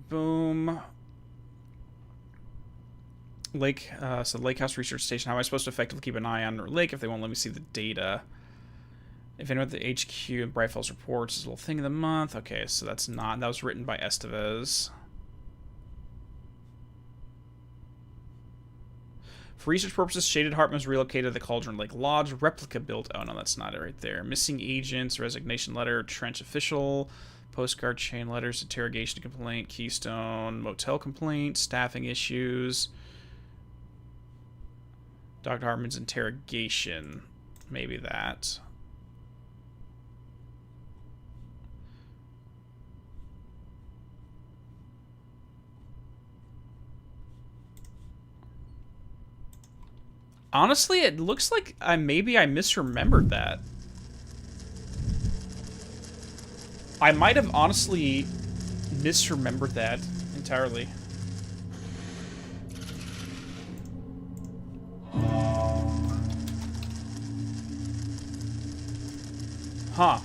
Boom. Lake, so Lake House Research Station. How am I supposed to effectively keep an eye on their lake if they won't let me see the data? If anyone at the HQ and Bright Falls reports is a little thing of the month. Okay, so that's not... That was written by Estevez. For research purposes, Shaded Hartman was relocated to the Cauldron Lake Lodge. Replica built... Oh, no, that's not it right there. Missing agents, resignation letter, trench official, postcard chain letters, interrogation complaint, Keystone, motel complaint, staffing issues, Dr. Hartman's interrogation. Maybe that. Honestly, it looks like maybe I misremembered that. I might have honestly misremembered that entirely. Huh.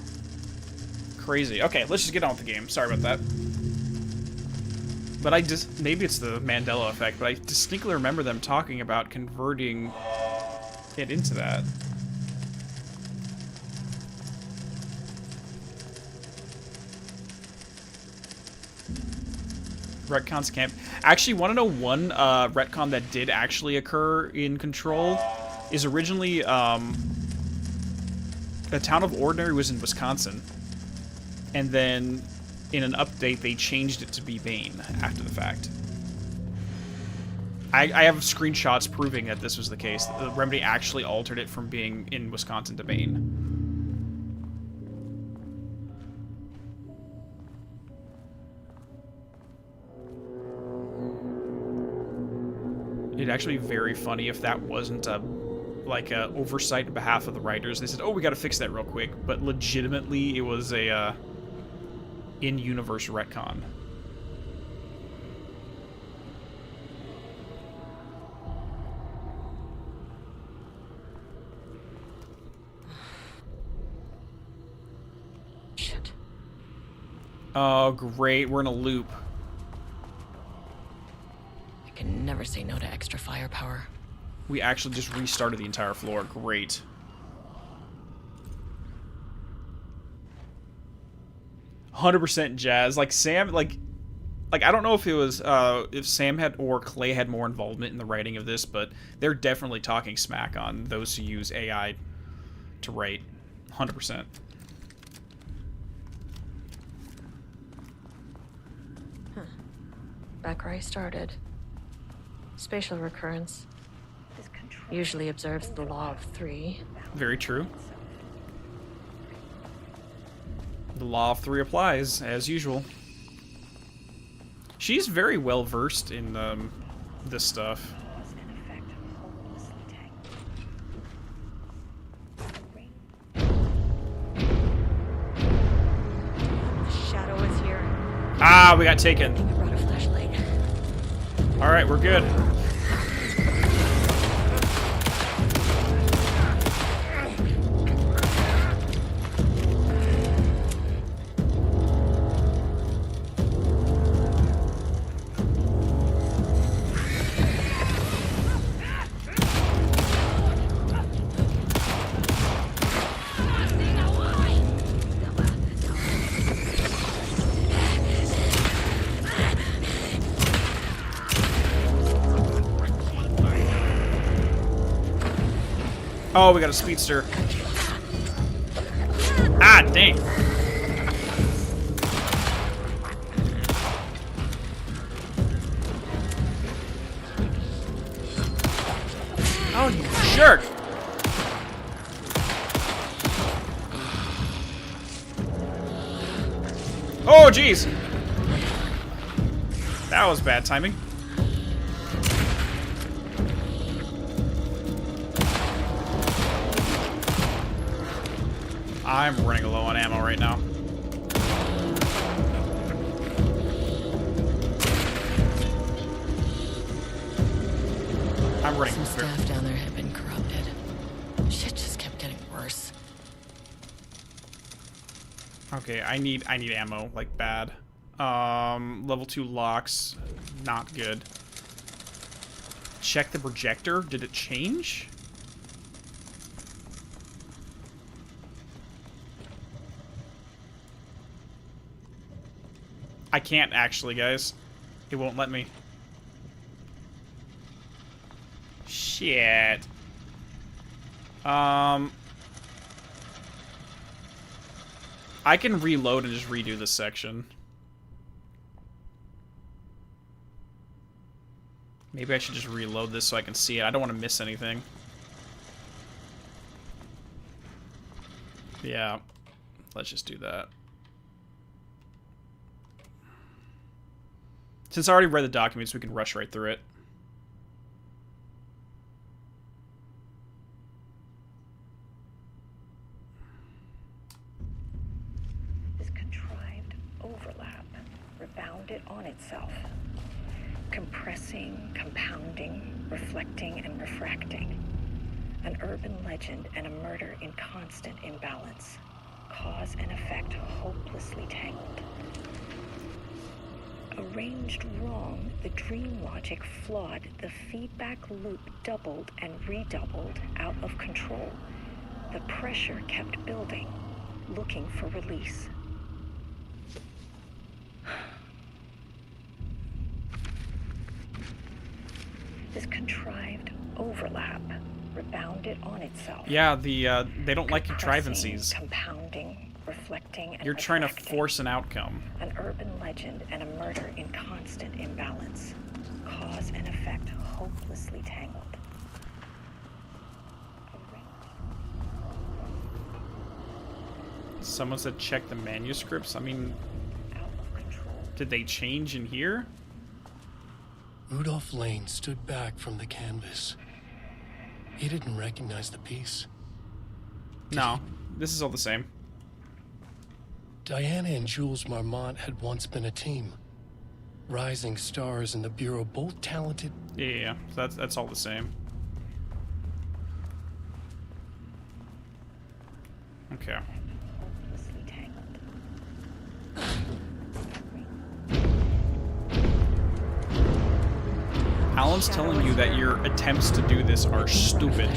Crazy. Okay, let's just get on with the game. Sorry about that. But I just... Maybe it's the Mandela effect, but I distinctly remember them talking about converting it into that. Retcons camp. Actually, want to know one retcon that did actually occur in Control? Is originally, the town of Ordinary was in Wisconsin. And then, in an update, they changed it to be Maine after the fact. I have screenshots proving that this was the case. The Remedy actually altered it from being in Wisconsin to Maine. It'd actually be very funny if that wasn't a oversight on behalf of the writers. They said, "Oh, we got to fix that real quick," but legitimately, it was a in-universe retcon. Shit. Oh, great! We're in a loop. I can never say no to extra firepower. We actually just restarted the entire floor. Great. "100% Jazz." Like, Sam, like I don't know if it was, if Sam had or Clay had more involvement in the writing of this, but they're definitely talking smack on those who use AI to write. 100%. Huh. Back where I started. Spatial recurrence usually observes the law of 3. Very true. The law of 3 applies, as usual. She's very well versed in this stuff. The shadow is here. Ah, we got taken. I brought a flashlight. All right, we're good. Oh, we got a speedster. Ah, dang. Oh, you jerk. Oh, jeez. That was bad timing. I'm running low on ammo right now. I'm running. Some staff down there had been corrupted. Shit just kept getting worse. Okay, I need ammo, like bad. Level 2 locks, not good. Check the projector. Did it change? I can't actually, guys. It won't let me. Shit. I can reload and just redo this section. Maybe I should just reload this so I can see it. I don't want to miss anything. Yeah. Let's just do that. Since I already read the documents, we can rush right through it. This contrived overlap rebounded on itself, compressing, compounding, reflecting, and refracting. An urban legend and a murder in constant imbalance. Cause and effect hopelessly tangled. Arranged wrong, the dream logic flawed, the feedback loop doubled and redoubled out of control. The pressure kept building, looking for release. This contrived overlap rebounded on itself. Yeah, they don't like contrivances. Compounding, reflecting, and You're trying to force an outcome. An urban legend and a murder in constant imbalance. Cause and effect hopelessly tangled. Someone said check the manuscripts. I mean, Out of control. did they change in here? Rudolph Lane stood back from the canvas. He didn't recognize the piece. No, this is all the same. Diana and Jules Marmont had once been a team. Rising stars in the Bureau, both talented. Yeah, so that's all the same. Okay. Hopelessly tangled. Alan's telling you that your attempts to do this are stupid.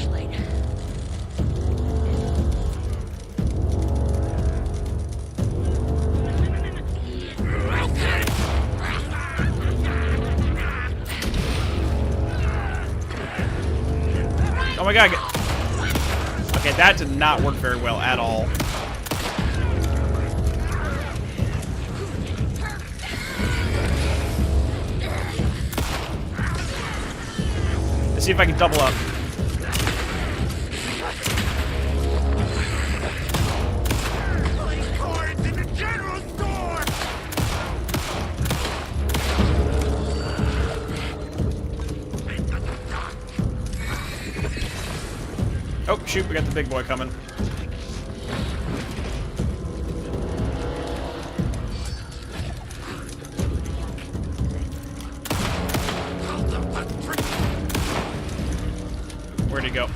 Oh my god. Okay, that did not work very well at all. Let's see if I can double up. Oh, shoot, we got the big boy coming. Where'd he go?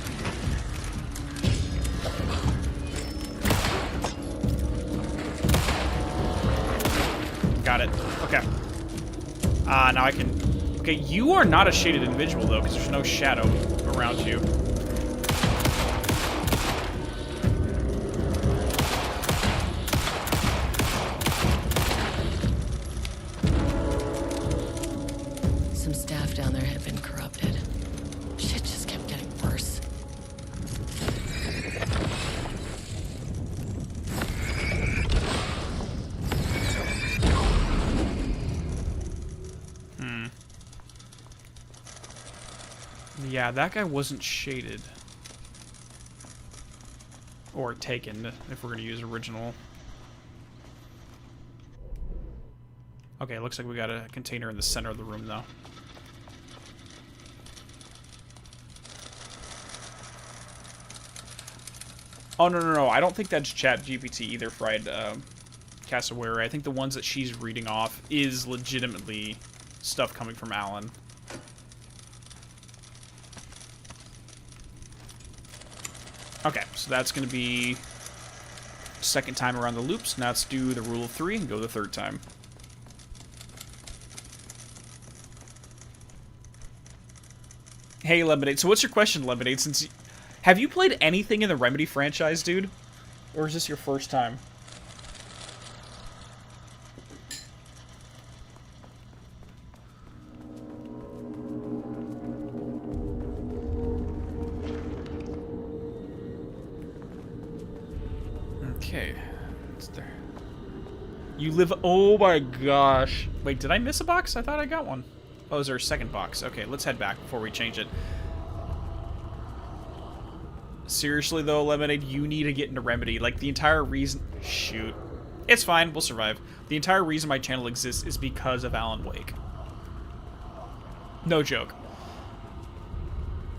Got it. Okay. Now I can... Okay, you are not a shaded individual, though, because there's no shadow around you. Some staff down there had been corrupted. Shit just kept getting worse. Yeah, that guy wasn't shaded. Or taken, if we're going to use original. Okay, looks like we got a container in the center of the room, though. Oh, no. I don't think that's ChatGPT either, Fried Cassowary. I think the ones that she's reading off is legitimately stuff coming from Alan. Okay, so that's going to be second time around the loops. Now let's do the rule of 3 and go the third time. Hey, Lemonade. So what's your question, Lemonade? Have you played anything in the Remedy franchise, dude? Or is this your first time? Okay. It's there. You live... Oh my gosh. Wait, did I miss a box? I thought I got one. Oh, is there a second box? Okay, let's head back before we change it. Seriously, though, Lemonade, you need to get into Remedy. Like, the entire reason... Shoot. It's fine. We'll survive. The entire reason my channel exists is because of Alan Wake. No joke.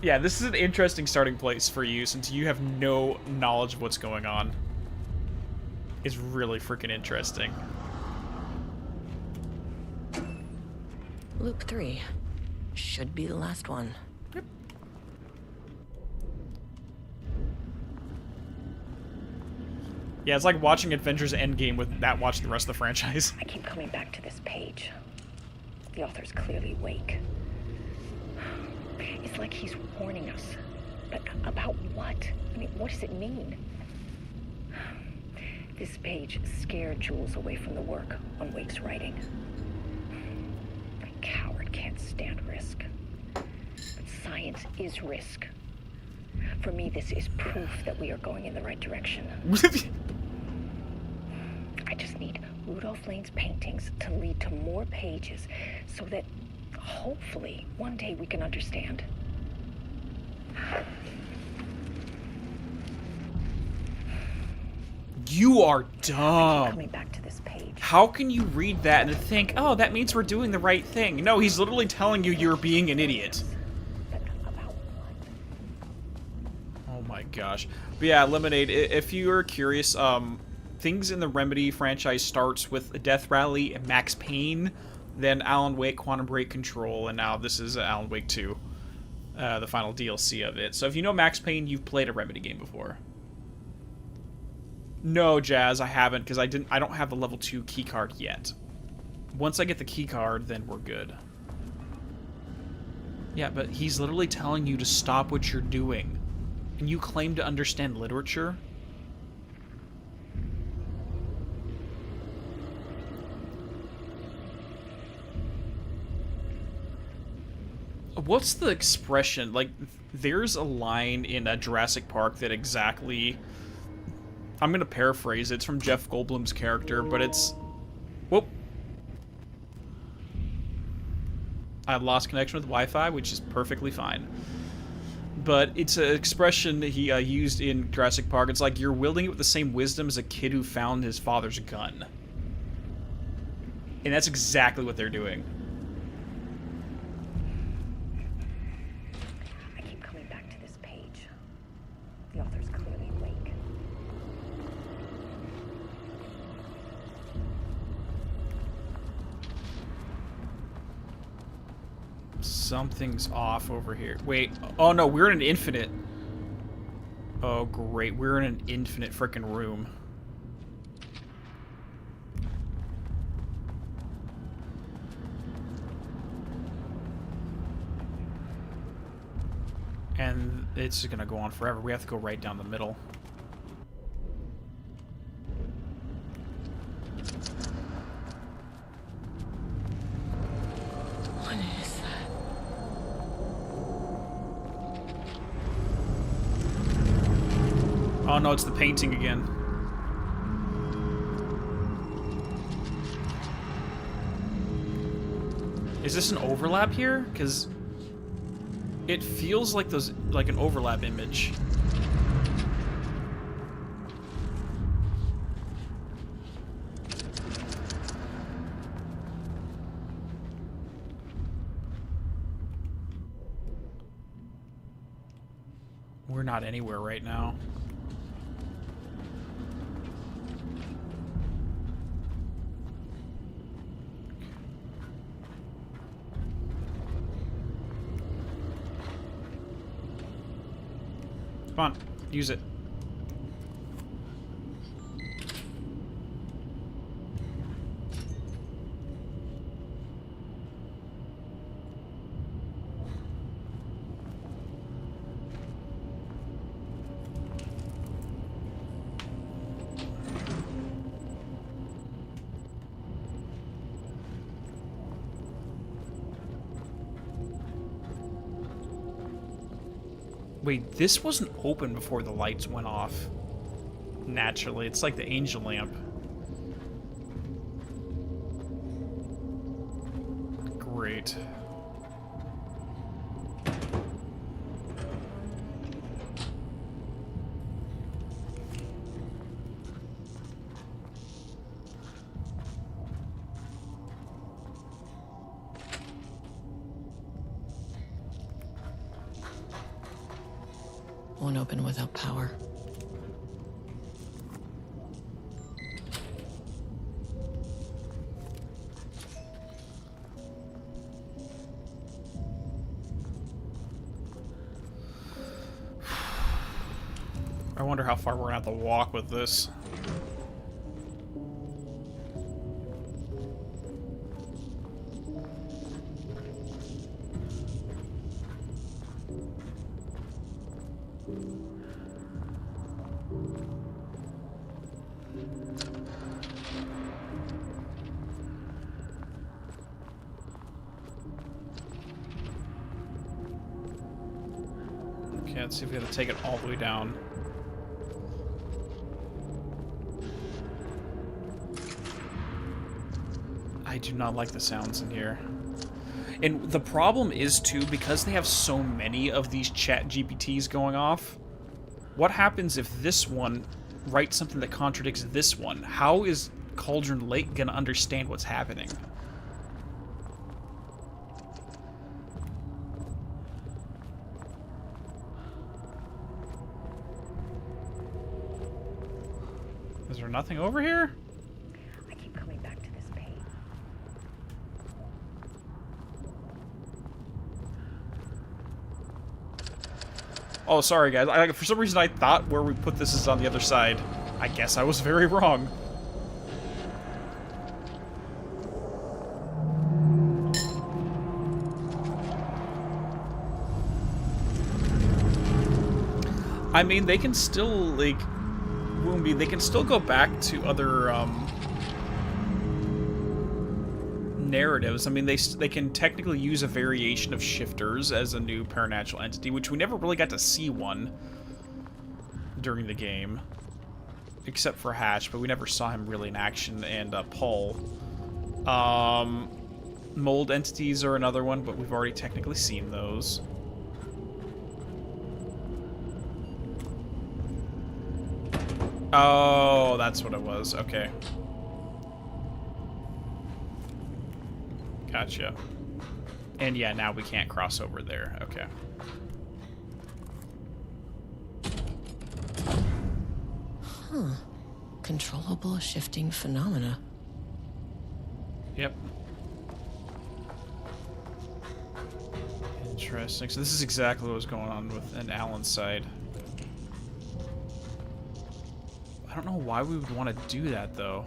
Yeah, this is an interesting starting place for you since you have no knowledge of what's going on. It's really freaking interesting. Loop 3. Should be the last one. Yep. Yeah, it's like watching Avengers Endgame with that watching the rest of the franchise. I keep coming back to this page. The author's clearly awake. It's like he's warning us. But about what? I mean, what does it mean? This page scared Jules away from the work on Wake's writing. A coward can't stand risk. But science is risk. For me, this is proof that we are going in the right direction. I just need Rudolph Lane's paintings to lead to more pages so that hopefully one day we can understand. You are I keep dumb. coming back to this page. How can you read that and think, oh, that means we're doing the right thing? No, he's literally telling you you're being an idiot. But about what? Oh my gosh. But yeah, Lemonade, if you're curious, things in the Remedy franchise starts with a Death Rally and Max Payne, then Alan Wake, Quantum Break Control, and now this is Alan Wake 2, the final DLC of it. So if you know Max Payne, you've played a Remedy game before. No, Jazz, I haven't, because I don't have the level 2 keycard yet. Once I get the keycard, then we're good. Yeah, but he's literally telling you to stop what you're doing. And you claim to understand literature? What's the expression? Like, there's a line in Jurassic Park that exactly... I'm gonna paraphrase it. It's from Jeff Goldblum's character, but it's... Whoop. I lost connection with Wi-Fi, which is perfectly fine. But it's an expression that he used in Jurassic Park. It's like, you're wielding it with the same wisdom as a kid who found his father's gun. And that's exactly what they're doing. I keep coming back to this page. The author's clearly awake. Something's off over here. Wait. Oh, no. We're in an infinite. Oh, great. We're in an infinite frickin' room. And it's gonna go on forever. We have to go right down the middle. What is that? Oh no, it's the painting again. Is this an overlap here? Because it feels like an overlap image. We're not anywhere right now. Come on, use it. Wait, this wasn't open before the lights went off. Naturally, it's like the angel lamp. Great. Won't open without power. I wonder how far we're gonna have to walk with this. Okay, let's see if we have to take it all the way down. I do not like the sounds in here. And the problem is, too, because they have so many of these chat GPTs going off, what happens if this one writes something that contradicts this one? How is Cauldron Lake gonna understand what's happening? Is there nothing over here? I keep coming back to this page. Oh, sorry, guys. For some reason, I thought where we put this is on the other side. I guess I was very wrong. I mean, they can still, like, Woombi, they can still go back to other, narratives. I mean, they can technically use a variation of Shifters as a new paranatural entity, which we never really got to see one during the game. Except for Hatch, but we never saw him really in action, and Paul. Mold entities are another one, but we've already technically seen those. Oh, that's what it was. Okay. Gotcha. And yeah, now we can't cross over there. Okay. Huh. Controllable shifting phenomena. Yep. Interesting. So this is exactly what was going on with Alan's side. I don't know why we would want to do that, though.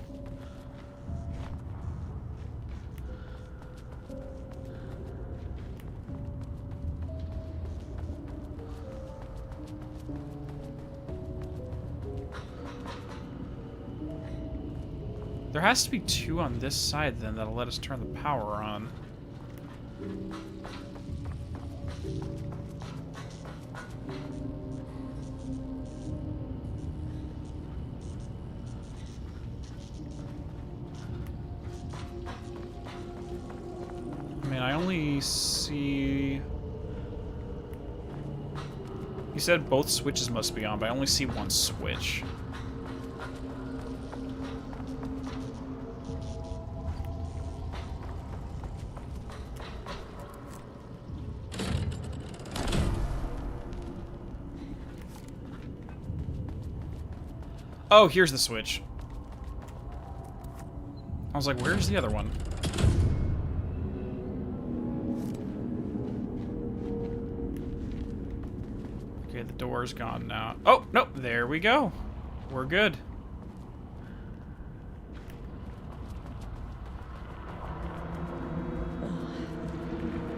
There has to be two on this side, then, that'll let us turn the power on. I mean, I only see... You said both switches must be on, but I only see one switch. Oh, here's the switch. I was like, where's the other one? Okay, the door's gone now. Oh, nope, there we go. We're good.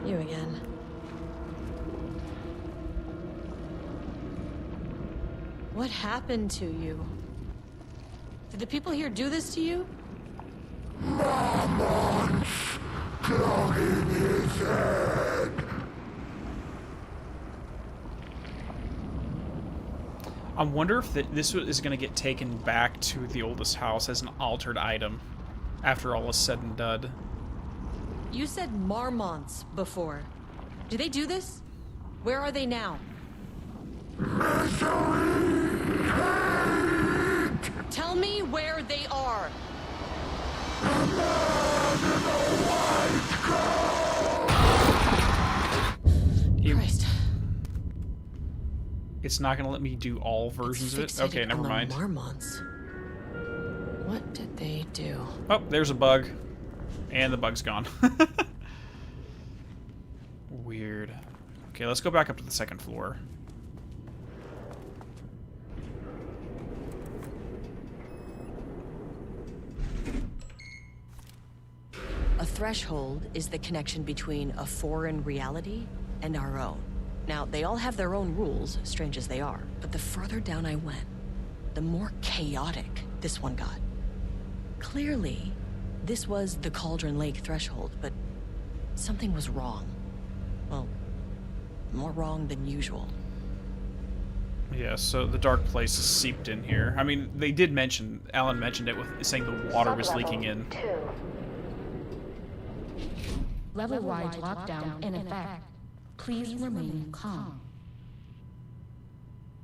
You again. What happened to you? Did the people here do this to you? Marmon's down in his head. I wonder if this is going to get taken back to the oldest house as an altered item after all is said and done. You said Marmonts before. Do they do this? Where are they now? Misery, hate. Tell me where they are. The man in the white coat. Christ. It's not going to let me do all versions of it? Okay, never mind. Marmonts. What did they do? Oh, there's a bug. And the bug's gone. Weird. Okay, let's go back up to the second floor. A threshold is the connection between a foreign reality and our own. Now, they all have their own rules, strange as they are, but the further down I went, the more chaotic this one got. Clearly, this was the Cauldron Lake threshold, but something was wrong. Well, more wrong than usual. Yeah, so the dark place is seeped in here. I mean, they did mention, Alan mentioned it with saying the water was leaking in. Level-wide lockdown in effect. Please remain calm.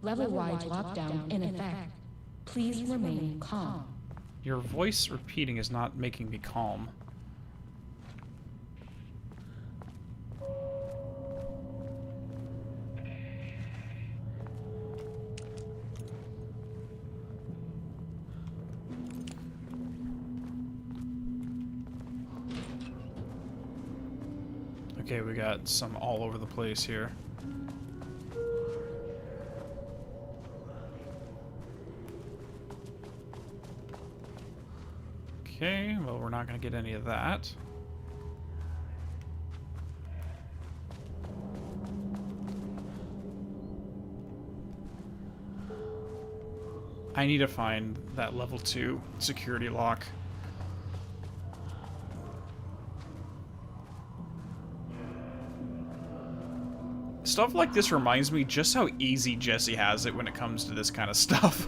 Level-wide lockdown in effect. Please remain calm. Your voice repeating is not making me calm. Okay, we got some all over the place here. Okay, well, we're not going to get any of that. I need to find that level 2 security lock. Stuff like this reminds me just how easy Jesse has it when it comes to this kind of stuff.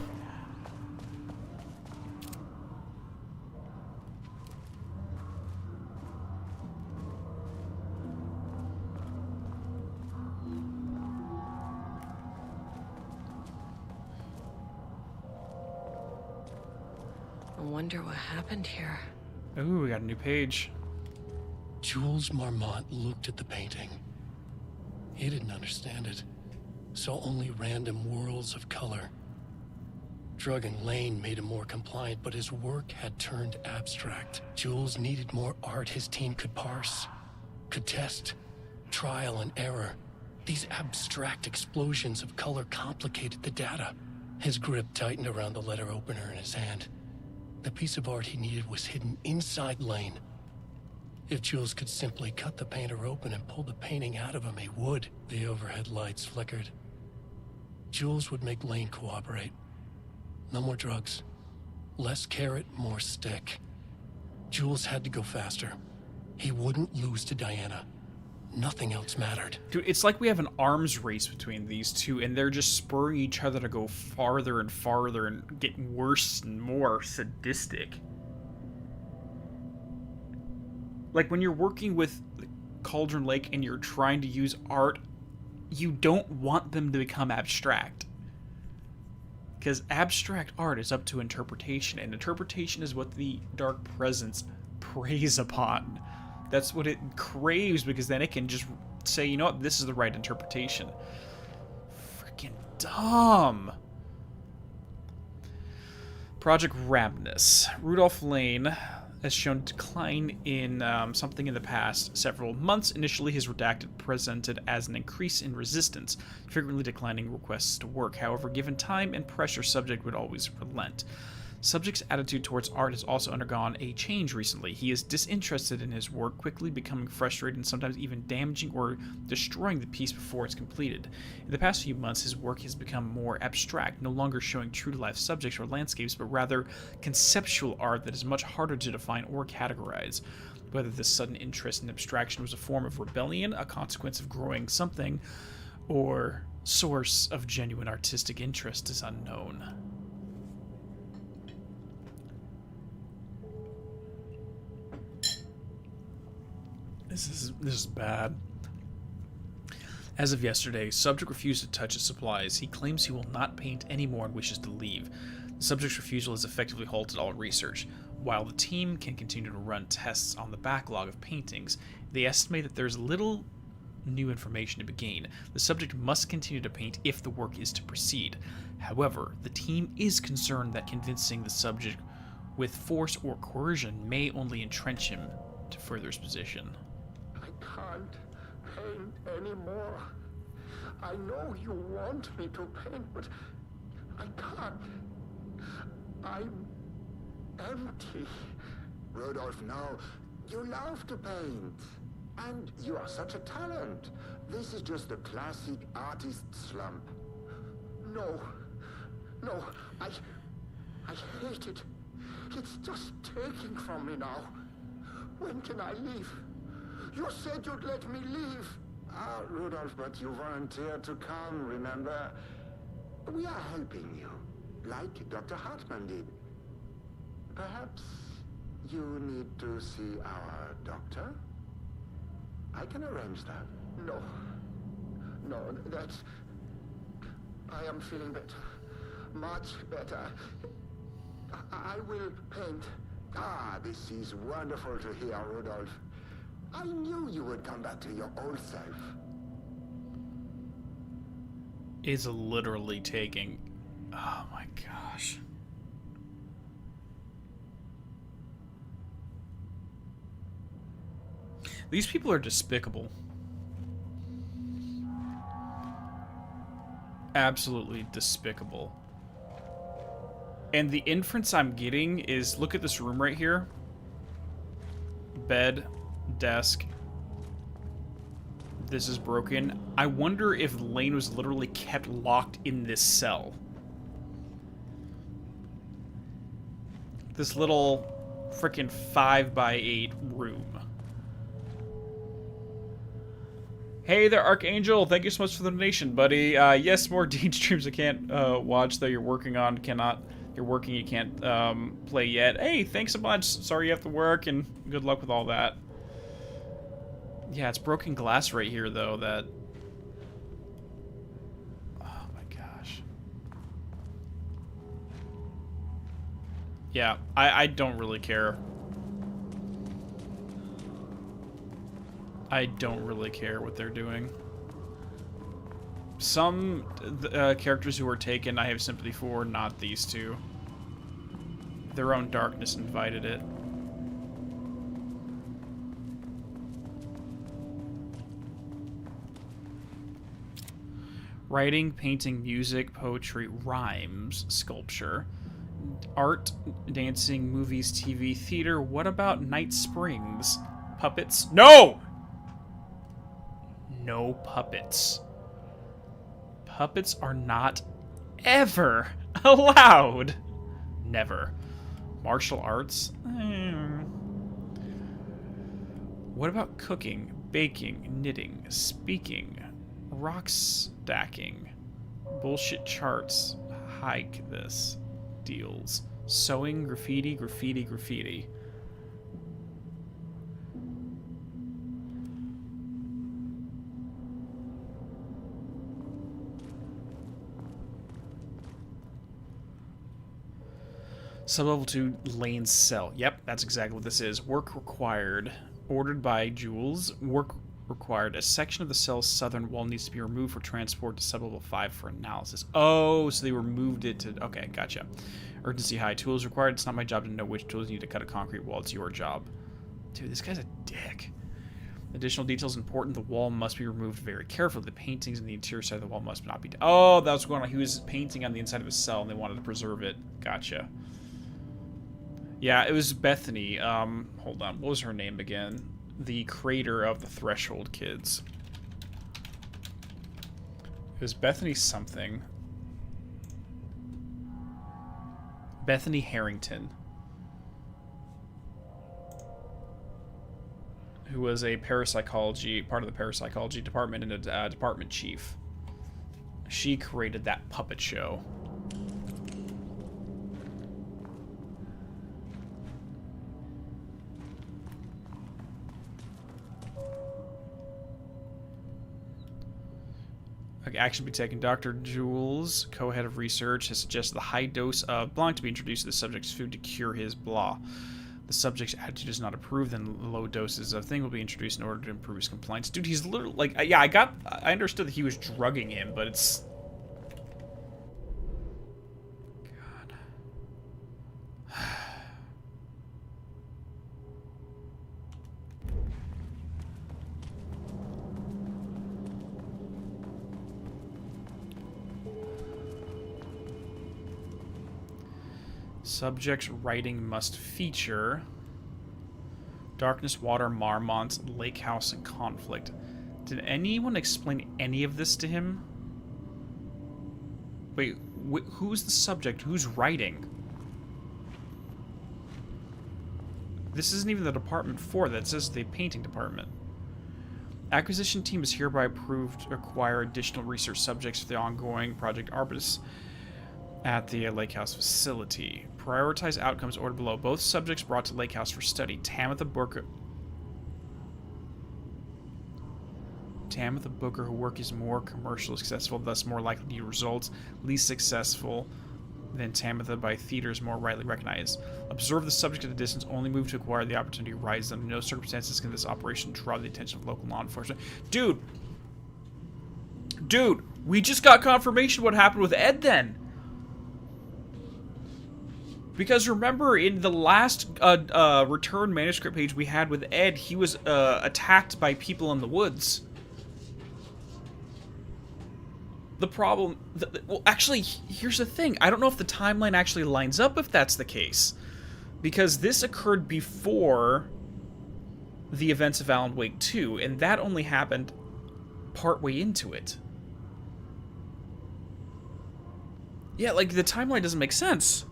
I wonder what happened here. Ooh, we got a new page. Jules Marmont looked at the painting. He didn't understand it. Saw only random whirls of color. Drugging Lane made him more compliant, but his work had turned abstract. Jules needed more art his team could parse, could test, trial and error. These abstract explosions of color complicated the data. His grip tightened around the letter opener in his hand. The piece of art he needed was hidden inside Lane. If Jules could simply cut the painter open and pull the painting out of him, he would. The overhead lights flickered. Jules would make Lane cooperate. No more drugs. Less carrot, more stick. Jules had to go faster. He wouldn't lose to Diana. Nothing else mattered. Dude, it's like we have an arms race between these two, and they're just spurring each other to go farther and farther and get worse and more sadistic. Like, when you're working with Cauldron Lake and you're trying to use art, you don't want them to become abstract. Because abstract art is up to interpretation, and interpretation is what the Dark Presence preys upon. That's what it craves, because then it can just say, you know what, this is the right interpretation. Freaking dumb. Project Ramnus. Rudolph Lane has shown decline in something in the past several months. Initially, his redacted presented as an increase in resistance, frequently declining requests to work. However, given time and pressure, subject would always relent. Subject's attitude towards art has also undergone a change recently. He is disinterested in his work, quickly becoming frustrated and sometimes even damaging or destroying the piece before it's completed. In the past few months, his work has become more abstract, no longer showing true-to-life subjects or landscapes, but rather conceptual art that is much harder to define or categorize. Whether this sudden interest in abstraction was a form of rebellion, a consequence of growing something, or source of genuine artistic interest is unknown. This is bad. As of yesterday, subject refused to touch his supplies. He claims he will not paint anymore and wishes to leave. The subject's refusal has effectively halted all research. While the team can continue to run tests on the backlog of paintings, they estimate that there's little new information to be gained. The subject must continue to paint if the work is to proceed. However, the team is concerned that convincing the subject with force or coercion may only entrench him to further his position. Can't paint anymore. I know you want me to paint, but I can't. I'm empty. Rudolph, now, you love to paint. And you are such a talent. This is just a classic artist slump. No, I hate it. It's just taking from me now. When can I leave? You said you'd let me leave. Ah, Rudolph, but you volunteered to come, remember? We are helping you, like Dr. Hartman did. Perhaps you need to see our doctor? I can arrange that. No, that's... I am feeling better. Much better. I will paint. Ah, this is wonderful to hear, Rudolph. I knew you would come back to your old self. It's literally taking... Oh my gosh. These people are despicable. Absolutely despicable. And the inference I'm getting is, look at this room right here. Bed, desk. This is broken. I wonder if Lane was literally kept locked in this cell. this little freaking 5x8 room. Hey there, Archangel. Thank you so much for the donation, buddy. Yes, more Dean streams I can't watch, though you're working on. You're working, you can't play yet. Hey, thanks so much. Sorry you have to work, and good luck with all that. Yeah, it's broken glass right here, though, that... Oh, my gosh. Yeah, I don't really care. I don't really care what they're doing. Some characters who were taken I have sympathy for, not these two. Their own darkness invited it. Writing, painting, music, poetry, rhymes, sculpture, art, dancing, movies, TV, theater. What about Night Springs? Puppets? No! No puppets. Puppets are not ever allowed. Never. Martial arts? What about cooking, baking, knitting, speaking, rock stacking, bullshit charts, hike this, deals, sewing, graffiti, graffiti, graffiti. Sublevel 2 lane cell. Yep, that's exactly what this is. Work required. Ordered by Jules. Work required. A section of the cell's southern wall needs to be removed for transport to sublevel 5 for analysis. Oh, so they removed it to... Okay, gotcha. Urgency high. Tools required. It's not my job to know which tools you need to cut a concrete wall. It's your job. Dude, this guy's a dick. Additional details important. The wall must be removed very carefully. The paintings in the interior side of the wall must not be... Oh, that was going on. He was painting on the inside of his cell and they wanted to preserve it. Gotcha. Yeah, it was Bethany. Hold on. What was her name again? The creator of the Threshold Kids. It was Bethany something. Bethany Harrington. Who was a parapsychology, part of the parapsychology department and a department chief. She created that puppet show. Action be taken. Dr. Jules, co-head of research, has suggested the high dose of blanc to be introduced to the subject's food to cure his blah. The subject's attitude is not approved, then low doses of thing will be introduced in order to improve his compliance. Dude, he's literally like, yeah, I understood that he was drugging him, but it's... God. Subject's writing must feature darkness, water, marmots, lake house, and conflict. Did anyone explain any of this to him? Wait, who's the subject? Who's writing? This isn't even the Department 4. That says the painting department. Acquisition team is hereby approved to acquire additional research subjects for the ongoing Project Arbus at the Lake House facility. Prioritize outcomes ordered below. Both subjects brought to Lake House for study. Tamitha Booker, whose work is more commercially successful, thus more likely to yield results. Least successful than Tamitha by theaters more rightly recognized. Observe the subject at a distance. Only move to acquire the opportunity arises. Under no circumstances can this operation draw the attention of local law enforcement. Dude, we just got confirmation what happened with Ed then. Because remember, in the last return manuscript page we had with Ed, he was attacked by people in the woods. The problem... well, actually, here's the thing. I don't know if the timeline actually lines up if that's the case. Because this occurred before the events of Alan Wake 2, and that only happened partway into it. Yeah, like, the timeline doesn't make sense.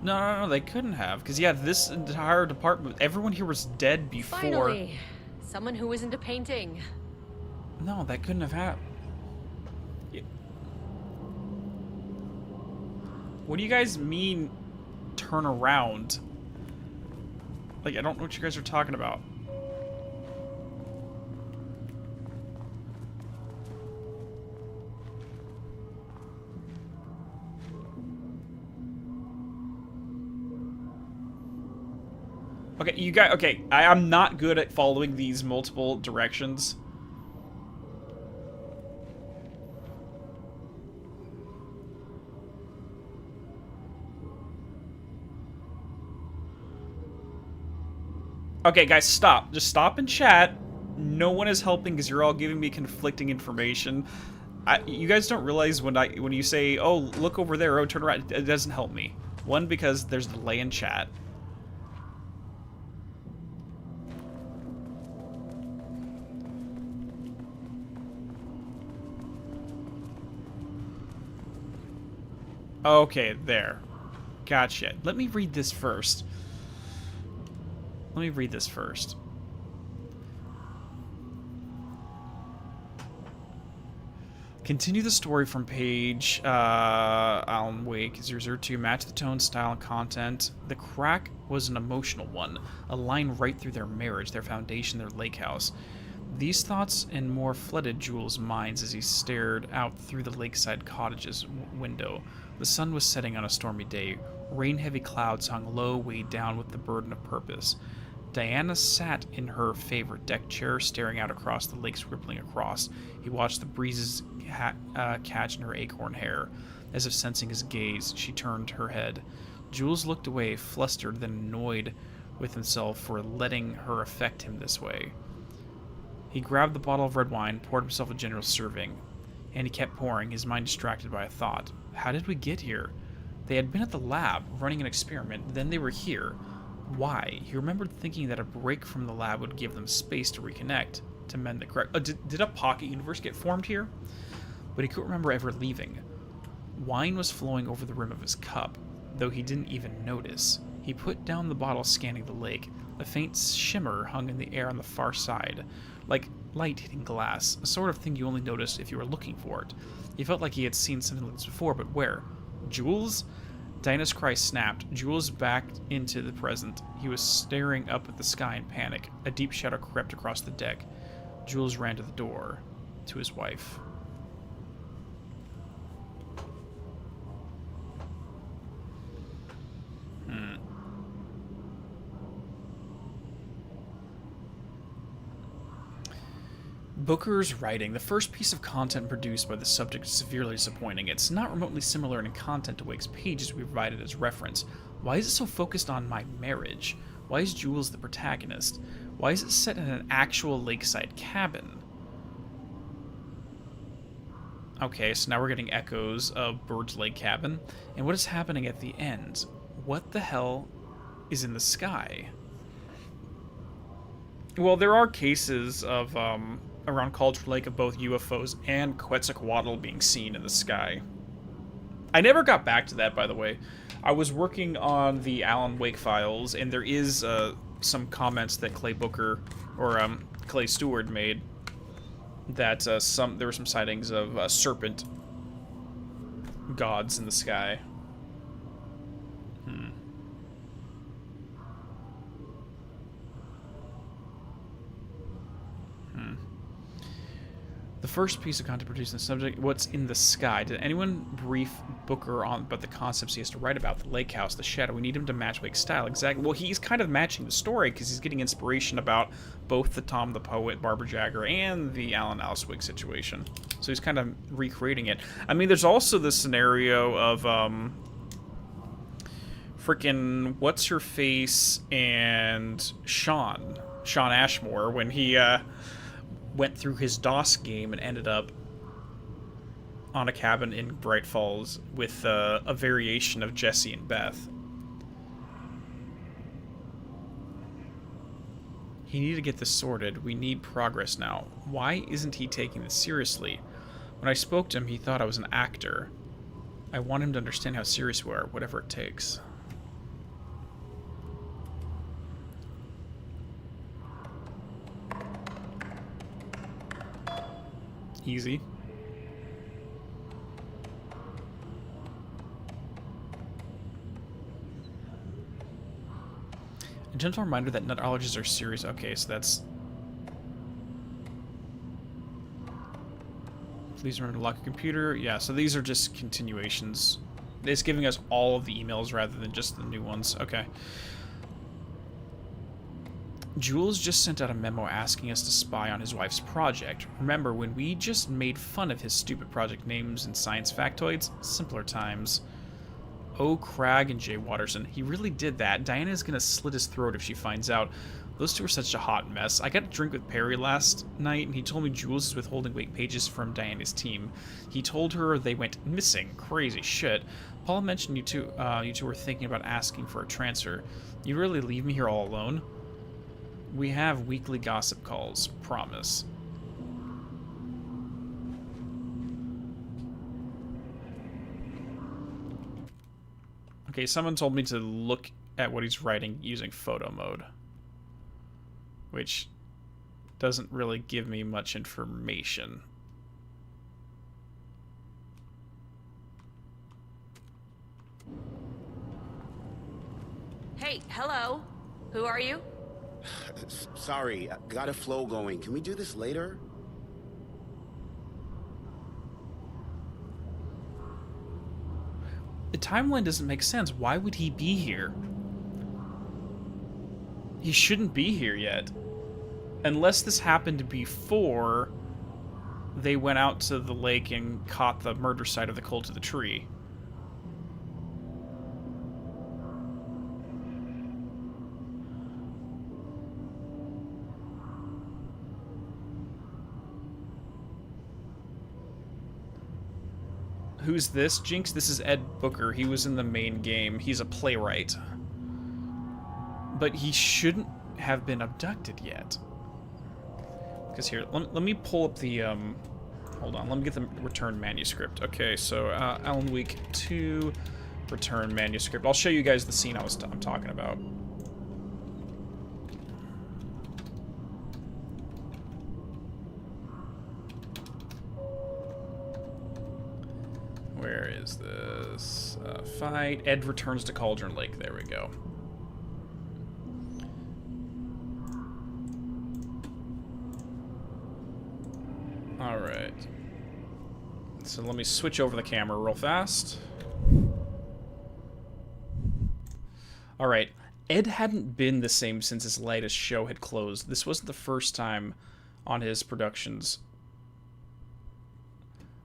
No, no, no, they couldn't have. Because, yeah, this entire department, everyone here was dead before. Finally, someone who isn't a painting. No, that couldn't have happened. What do you guys mean, turn around? Like, I don't know what you guys are talking about. Okay, you guys, okay, I'm not good at following these multiple directions. Okay, guys, stop. Just stop and chat. No one is helping because you're all giving me conflicting information. You guys don't realize when you say, "Oh, look over there," "Oh, turn around," it doesn't help me. One, because there's a delay in chat. Okay, there. Gotcha. Let me read this first. Let me read this first. Continue the story from page Alan Wake 002. Match the tone, style, and content. The crack was an emotional one. A line right through their marriage, their foundation, their lake house. These thoughts and more flooded Jules' minds as he stared out through the lakeside cottage's window. The sun was setting on a stormy day. Rain-heavy clouds hung low, weighed down with the burden of purpose. Diana sat in her favorite deck chair, staring out across the lakes rippling across. He watched the breezes catch in her acorn hair. As if sensing his gaze, she turned her head. Jules looked away, flustered, then annoyed with himself for letting her affect him this way. He grabbed the bottle of red wine, poured himself a generous serving, and he kept pouring, his mind distracted by a thought. How did we get here? They had been at the lab, running an experiment, then they were here. Why? He remembered thinking that a break from the lab would give them space to reconnect, to mend the crack. Did a pocket universe get formed here? But he couldn't remember ever leaving. Wine was flowing over the rim of his cup, though he didn't even notice. He put down the bottle, scanning the lake. A faint shimmer hung in the air on the far side, like light hitting glass, a sort of thing you only noticed if you were looking for it. He felt like he had seen something like this before, but where? Jules? Diana's cry snapped. Jules backed into the present. He was staring up at the sky in panic. A deep shadow crept across the deck. Jules ran to the door, to his wife. Booker's writing. The first piece of content produced by the subject is severely disappointing. It's not remotely similar in content to Wake's pages we provided as reference. Why is it so focused on my marriage? Why is Jules the protagonist? Why is it set in an actual lakeside cabin? Okay, so now we're getting echoes of Bird's Lake Cabin. And what is happening at the end? What the hell is in the sky? Well, there are cases of, around Culture Lake of both UFOs and Quetzalcoatl being seen in the sky. I never got back to that, by the way. I was working on the Alan Wake files, and there is some comments that Clay Booker, or Clay Stewart made, that there were some sightings of serpent gods in the sky. The first piece of content produced in the subject, what's in the sky? Did anyone brief Booker on about the concepts he has to write about? The lake house, the shadow. We need him to match Wake's style. Exactly. Well, he's kind of matching the story because he's getting inspiration about both the Tom the Poet, Barbara Jagger, and the Alan Alice Wake situation. So he's kind of recreating it. I mean, there's also this scenario of freaking what's-her-face and Sean Ashmore when he went through his DOS game and ended up on a cabin in Bright Falls with a variation of Jesse and Beth. He needed to get this sorted. We need progress now. Why isn't he taking this seriously? When I spoke to him, he thought I was an actor. I want him to understand how serious we are, whatever it takes. Easy. A gentle reminder that nut allergies are serious. Okay, so that's... Please remember to lock your computer. Yeah, so these are just continuations. It's giving us all of the emails rather than just the new ones. Okay. Jules just sent out a memo asking us to spy on his wife's project. Remember when we just made fun of his stupid project names and science factoids? Simpler times. Oh, Cragg and Jay Watterson. He really did that. Diana's gonna slit his throat if she finds out. Those two are such a hot mess. I got a drink with Perry last night, and he told me Jules is withholding weight pages from Diana's team. He told her they went missing. Crazy shit. Paul mentioned you two were thinking about asking for a transfer. You really leave me here all alone? We have weekly gossip calls. Promise. Okay, someone told me to look at what he's writing using photo mode, which doesn't really give me much information. Hey, hello. Who are you? Sorry, got a flow going. Can we do this later? The timeline doesn't make sense. Why would he be here? He shouldn't be here yet. Unless this happened before they went out to the lake and caught the murder site of the cult of the tree. Who's this, Jinx? This is Ed Booker. He was in the main game. He's a playwright. But he shouldn't have been abducted yet. Because here, let me pull up the, hold on, let me get the return manuscript. Okay, so, Alan Week 2, return manuscript. I'll show you guys the scene I'm talking about. Where is this? Fight. Ed returns to Cauldron Lake. There we go. Alright. So let me switch over the camera real fast. Alright. Ed hadn't been the same since his latest show had closed. This wasn't the first time on his productions.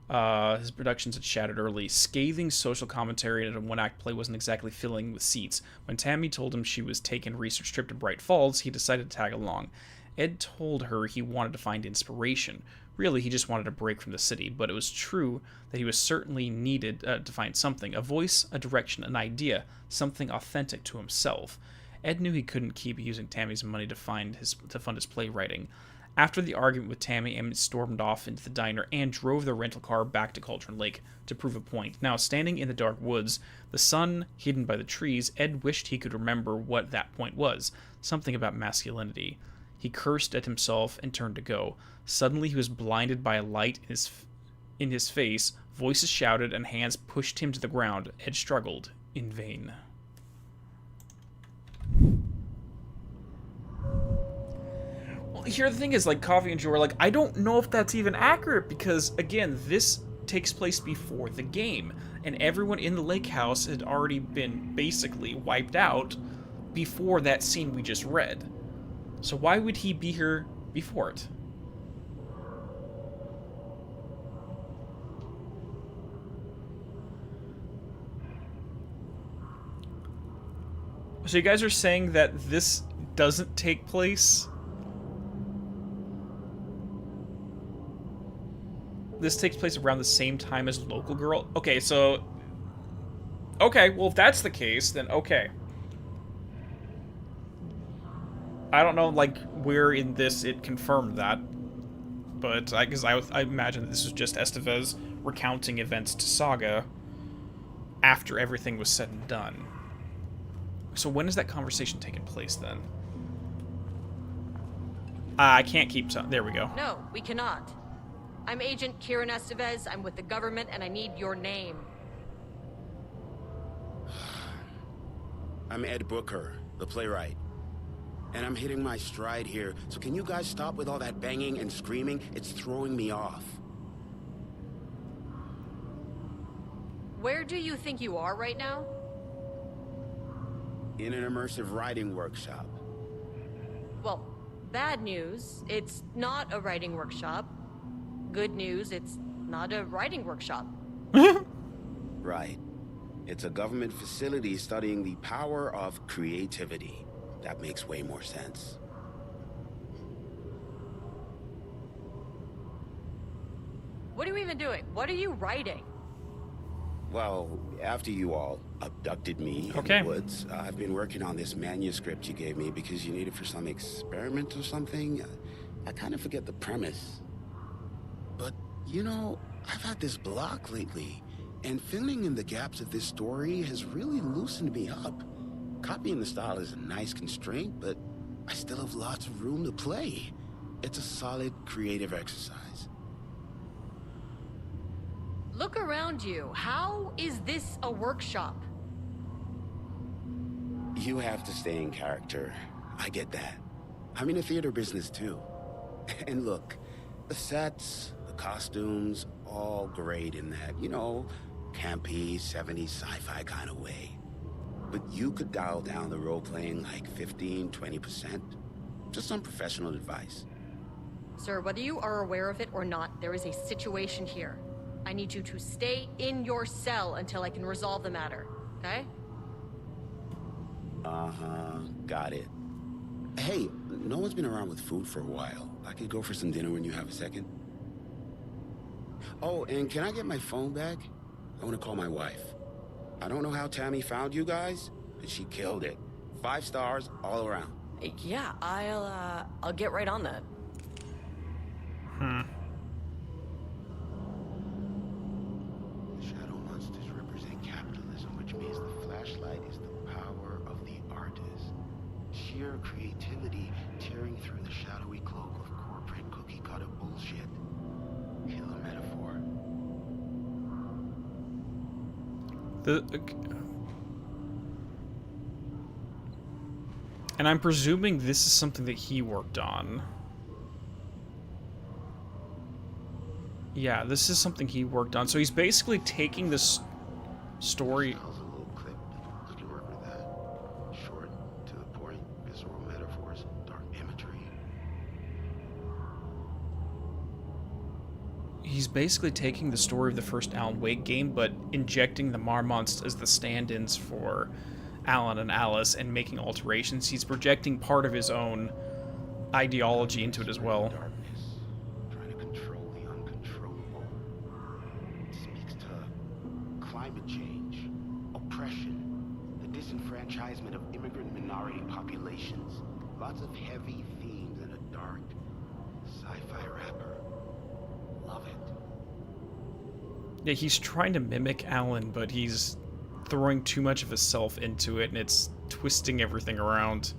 His productions had shattered early. Scathing social commentary and a one-act play wasn't exactly filling with seats. When Tammy told him she was taking a research trip to Bright Falls, he decided to tag along. Ed told her he wanted to find inspiration. Really, he just wanted a break from the city, but it was true that he was certainly needed to find something. A voice, a direction, an idea, something authentic to himself. Ed knew he couldn't keep using Tammy's money to fund his playwriting. After the argument with Tammy, Emmett stormed off into the diner and drove the rental car back to Cauldron Lake to prove a point. Now, standing in the dark woods, the sun hidden by the trees, Ed wished he could remember what that point was. Something about masculinity. He cursed at himself and turned to go. Suddenly, he was blinded by a light in his face. Voices shouted and hands pushed him to the ground. Ed struggled in vain. Here the thing is, like, Coffee and Joe are like, I don't know if that's even accurate because, again, this takes place before the game, and everyone in the lake house had already been basically wiped out before that scene we just read. So why would he be here before it? So you guys are saying that this doesn't take place? This takes place around the same time as Local Girl? Okay, so... Okay, well, if that's the case, then okay. I don't know, like, where in this it confirmed that. But, because I imagine that this was just Estevez recounting events to Saga after everything was said and done. So when is that conversation taking place, then? I can't keep... There we go. No, we cannot. I'm Agent Kieran Estevez. I'm with the government, and I need your name. I'm Ed Booker, the playwright. And I'm hitting my stride here, so can you guys stop with all that banging and screaming? It's throwing me off. Where do you think you are right now? In an immersive writing workshop. Well, bad news, it's not a writing workshop. Good news, it's not a writing workshop. Right. It's a government facility studying the power of creativity. That makes way more sense. What are you even doing? What are you writing? Well, after you all abducted me in the woods, I've been working on this manuscript you gave me because you need it for some experiment or something. I kind of forget the premise. But, you know, I've had this block lately, and filling in the gaps of this story has really loosened me up. Copying the style is a nice constraint, but I still have lots of room to play. It's a solid creative exercise. Look around you. How is this a workshop? You have to stay in character. I get that. I'm in the theater business too. And look, the sets, the costumes, all great in that, you know, campy, 70s sci-fi kind of way. But you could dial down the role-playing like 15, 20%. Just some professional advice. Sir, whether you are aware of it or not, there is a situation here. I need you to stay in your cell until I can resolve the matter, okay? Uh-huh, got it. Hey, no one's been around with food for a while. I could go for some dinner when you have a second. Oh, and can I get my phone back? I want to call my wife. I don't know how Tammy found you guys, but she killed it. 5 stars all around. Yeah, I'll get right on that. Shadow monsters represent capitalism, which means the flashlight is the power of the artist. Sheer creativity tearing through the shadowy cloak of corporate cookie-cutter bullshit. Killer metaphor. And I'm presuming this is something that he worked on. Yeah, this is something he worked on. So he's basically taking this story. Short, to the point, visceral metaphors, dark imagery. He's basically taking the story of the first Alan Wake game, but injecting the Marmonts as the stand-ins for Alan and Alice and making alterations. He's projecting part of his own ideology into it as well. Trying to control the uncontrollable. It speaks to climate change, oppression, the disenfranchisement of immigrant minority populations. Lots of heavy themes in a dark sci-fi wrapper. Love it. Yeah, he's trying to mimic Alan, but he's throwing too much of himself into it, and it's twisting everything around.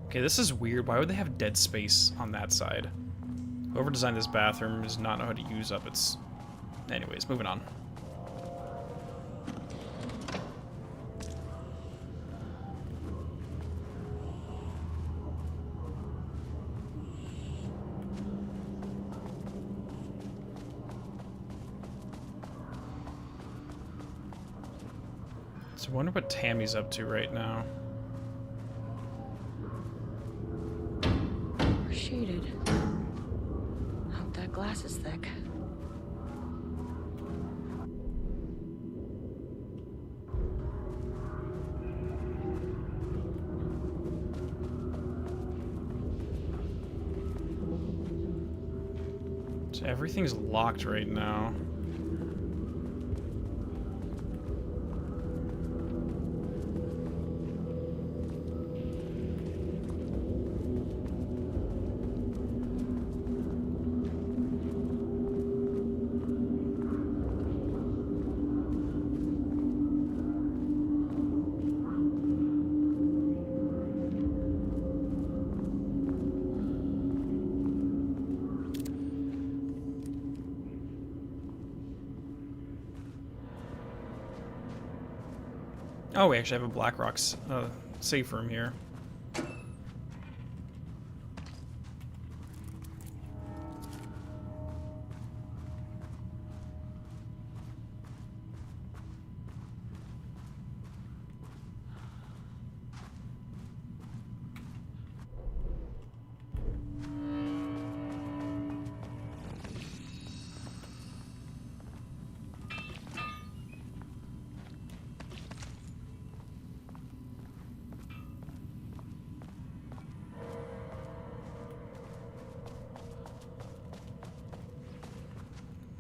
Okay, this is weird. Why would they have dead space on that side? Whoever designed this bathroom does not know how to use up its... Anyways, moving on. So I wonder what Tammy's up to right now. Shaded. Hope that glass is thick. So everything's locked right now. Oh, we actually have a Blackrock's safe room here.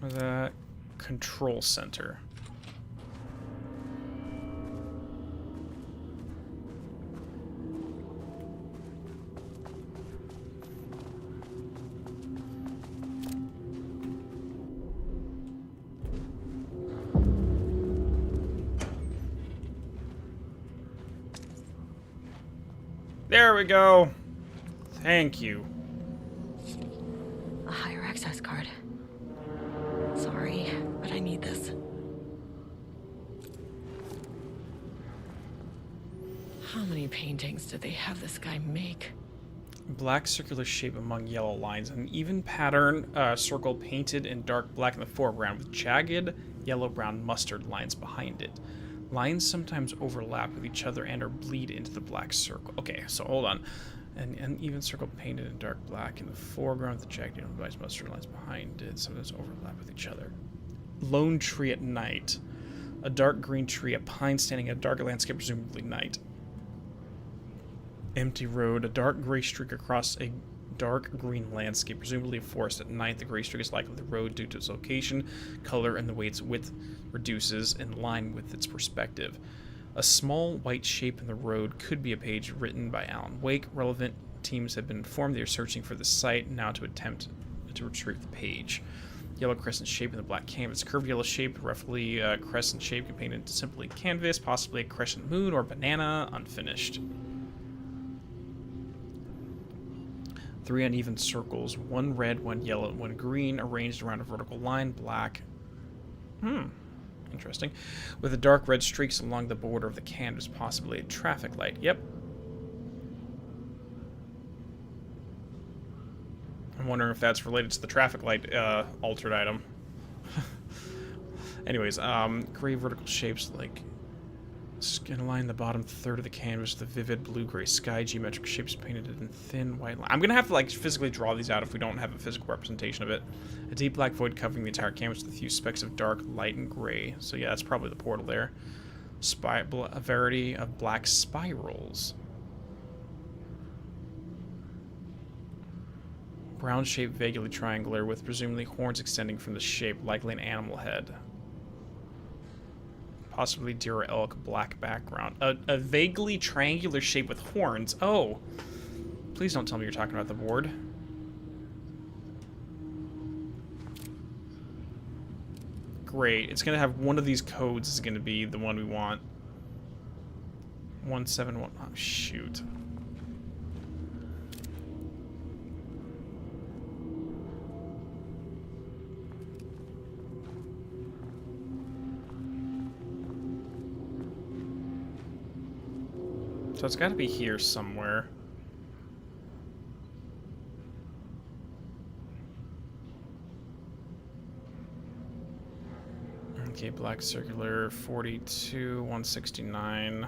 The control center. There we go. Thank you. A higher access card. Sorry, but I need this. How many paintings did they have this guy make? Black circular shape among yellow lines, an even pattern circle painted in dark black in the foreground with jagged yellow-brown mustard lines behind it. Lines sometimes overlap with each other and or bleed into the black circle. Okay, so hold on. An uneven circle painted in dark black in the foreground with the jagged yellow mustard lines behind it sometimes overlap with each other. Lone tree at night. A dark green tree, a pine standing in a dark landscape, presumably night. Empty road, a dark gray streak across a dark green landscape, presumably a forest at night. The gray streak is likely the road due to its location, color, and the way its width reduces in line with its perspective. A small white shape in the road could be a page written by Alan Wake. Relevant teams have been informed they are searching for the site now to attempt to retrieve the page. Yellow crescent shape in the black canvas. Curved yellow shape, roughly crescent shape, can painted simply canvas, possibly a crescent moon or banana, unfinished. 3 uneven circles, 1 red, 1 yellow, and 1 green, arranged around a vertical line, black. Interesting. With the dark red streaks along the border of the canvas, possibly a traffic light. Yep. I'm wondering if that's related to the traffic light altered item. Anyways, gray vertical shapes like skin line the bottom third of the canvas, the vivid blue-gray sky, geometric shapes painted in thin white line. I'm gonna have to like physically draw these out if we don't have a physical representation of it. A deep black void covering the entire canvas with a few specks of dark light and gray. So yeah, that's probably the portal there. A variety of black spirals. Brown shape, vaguely triangular, with presumably horns extending from the shape, likely an animal head. Possibly deer or elk, black background. A vaguely triangular shape with horns. Oh. Please don't tell me you're talking about the board. Great. It's going to have one of these codes is going to be the one we want. 171. Oh, shoot. So it's got to be here somewhere. Okay, black circular, 42, 169.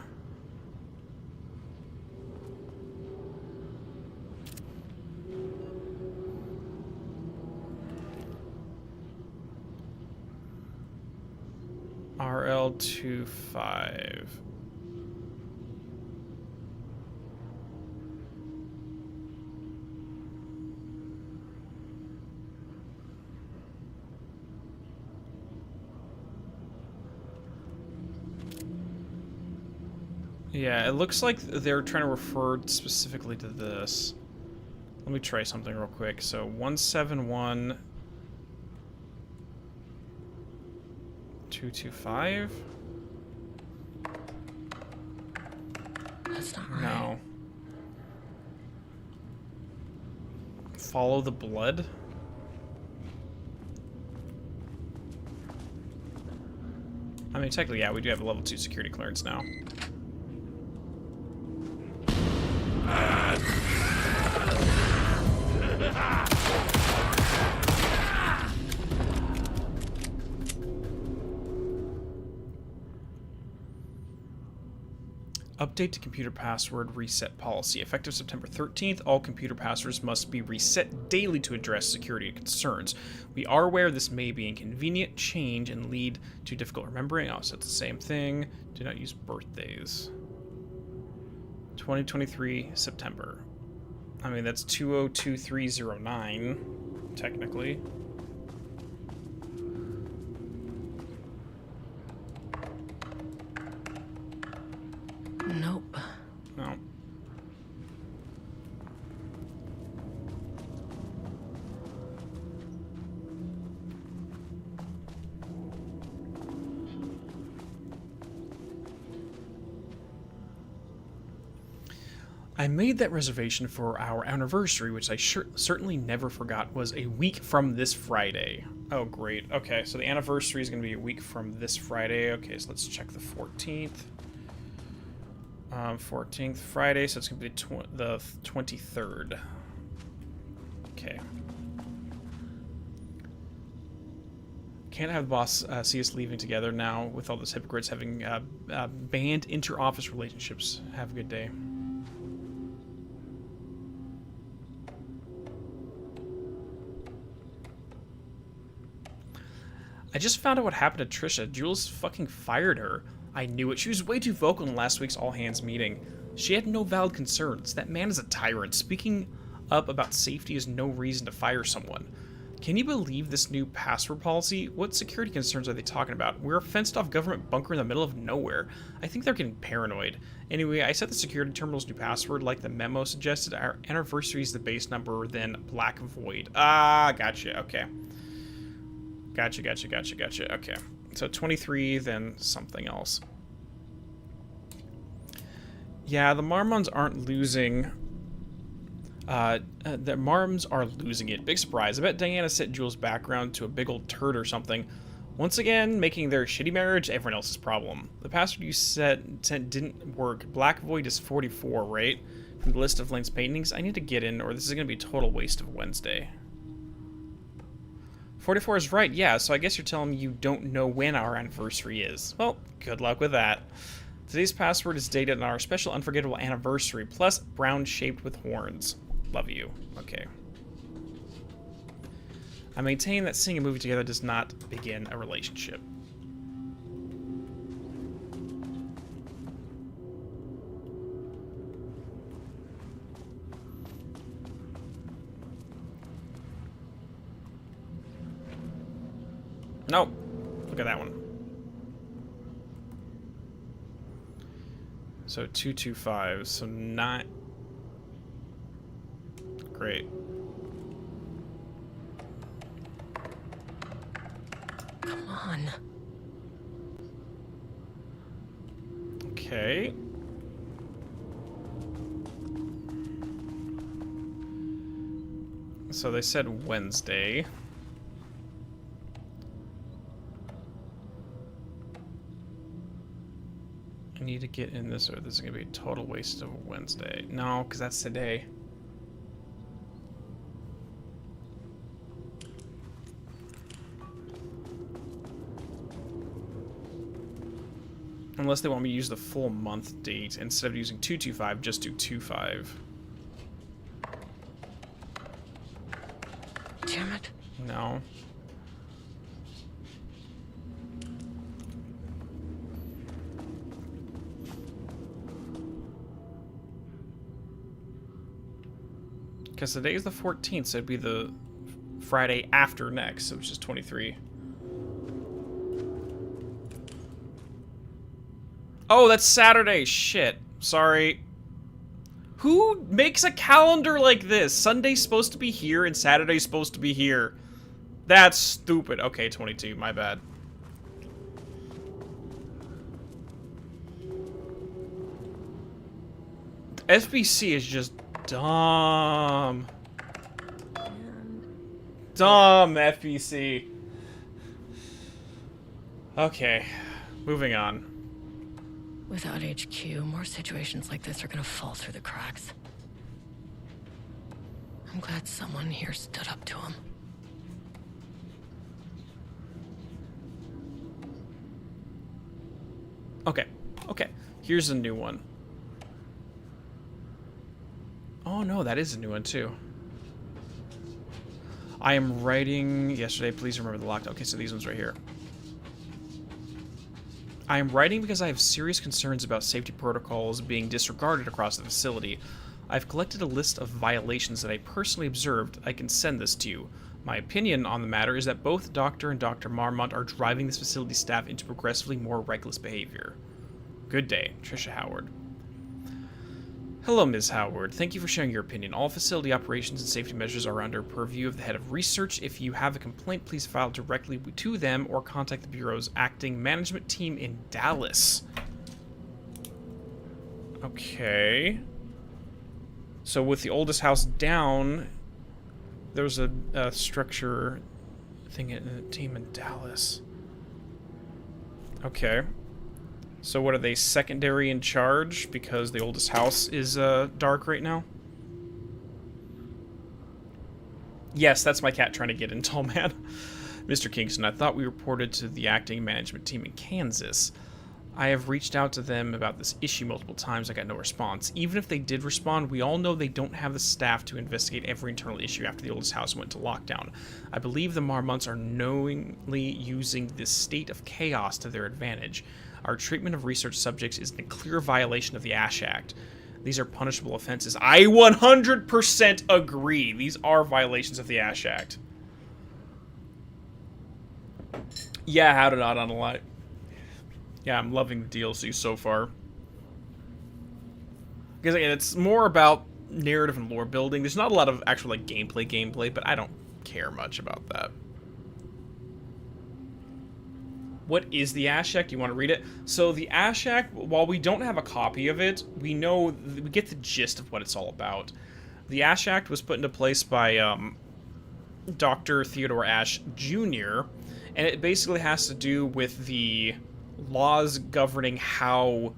RL25. Yeah, it looks like they're trying to refer specifically to this. Let me try something real quick. So 171 225. That's not right. No. Follow the blood. I mean, technically, yeah, we do have a level 2 security clearance now. Update to computer password reset policy. Effective September 13th, all computer passwords must be reset daily to address security concerns. We are aware this may be inconvenient change and lead to difficult remembering. Oh, so it's the same thing. Do not use birthdays. 2023 September. I mean, that's 202309, technically. Nope. No. I made that reservation for our anniversary, which I certainly never forgot was a week from this Friday. Oh, great. Okay, so the anniversary is going to be a week from this Friday. Okay, so let's check the 14th. 14th Friday, so it's going to be the 23rd. Okay. Can't have the boss see us leaving together now with all those hypocrites having banned inter-office relationships. Have a good day. I just found out what happened to Trisha. Jules fucking fired her. I knew it. She was way too vocal in last week's all-hands meeting. She had no valid concerns. That man is a tyrant. Speaking up about safety is no reason to fire someone. Can you believe this new password policy? What security concerns are they talking about? We're a fenced-off government bunker in the middle of nowhere. I think they're getting paranoid. Anyway, I set the security terminal's new password like the memo suggested. Our anniversary is the base number, then Black Void. Ah, gotcha. Okay. Gotcha. Okay. So 23, then something else. Yeah, the Marmons aren't losing. The Marms are losing it. Big surprise. I bet Diana set Jules' background to a big old turd or something. Once again, making their shitty marriage everyone else's problem. The password you sent didn't work. Black Void is 44, right? From the list of Lane's paintings. I need to get in, or this is going to be a total waste of Wednesday. 44 is right, yeah, so I guess you're telling me you don't know when our anniversary is. Well, good luck with that. Today's password is dated on our special unforgettable anniversary, plus brown-shaped with horns. Love you. Okay. I maintain that seeing a movie together does not begin a relationship. Nope. Look at that one. So 225. So not great. Come on. Okay. So they said Wednesday. I need to get in this, or this is going to be a total waste of a Wednesday. No, because that's today. Unless they want me to use the full month date. Instead of using 225, just do 25. Damn it. No. Because today is the 14th, so it'd be the Friday after next, which is 23. Oh, that's Saturday. Shit. Sorry. Who makes a calendar like this? Sunday's supposed to be here and Saturday's supposed to be here. That's stupid. Okay, 22. My bad. FBC is just dumb. Dumb FBC. Okay. moving on. Without HQ, more situations like this are gonna fall through the cracks. I'm glad someone here stood up to him. Okay, okay. Here's a new one. Oh no, that is a new one too. I am writing yesterday. Please remember the lockdown. Okay, so these ones right here. I am writing because I have serious concerns about safety protocols being disregarded across the facility. I've collected a list of violations that I personally observed. I can send this to you. My opinion on the matter is that both Dr. and Dr. Marmont are driving this facility staff into progressively more reckless behavior. Good day, Trisha Howard. Hello, Ms. Howard. Thank you for sharing your opinion. All facility operations and safety measures are under purview of the head of research. If you have a complaint, please file directly to them or contact the Bureau's acting management team in Dallas. Okay. So with the oldest house down, there's a structure thing in a team in Dallas. Okay. So what are they, secondary in charge because the oldest house is dark right now? Yes, that's my cat trying to get in, tall man. Mr. Kingston, I thought we reported to the acting management team in Kansas. I have reached out to them about this issue multiple times. I got no response. Even if they did respond, we all know they don't have the staff to investigate every internal issue after the oldest house went to lockdown. I believe the Marmonts are knowingly using this state of chaos to their advantage. Our treatment of research subjects is in a clear violation of the Ash Act. These are punishable offenses. I 100% agree. These are violations of the Ash Act. Yeah, how to not unlike. Yeah, I'm loving the DLC so far. Because again, it's more about narrative and lore building. There's not a lot of actual like gameplay, but I don't care much about that. What is the Ash Act? You want to read it? So the Ash Act, while we don't have a copy of it, we get the gist of what it's all about. The Ash Act was put into place by Dr. Theodore Ashe Jr., and it basically has to do with the laws governing how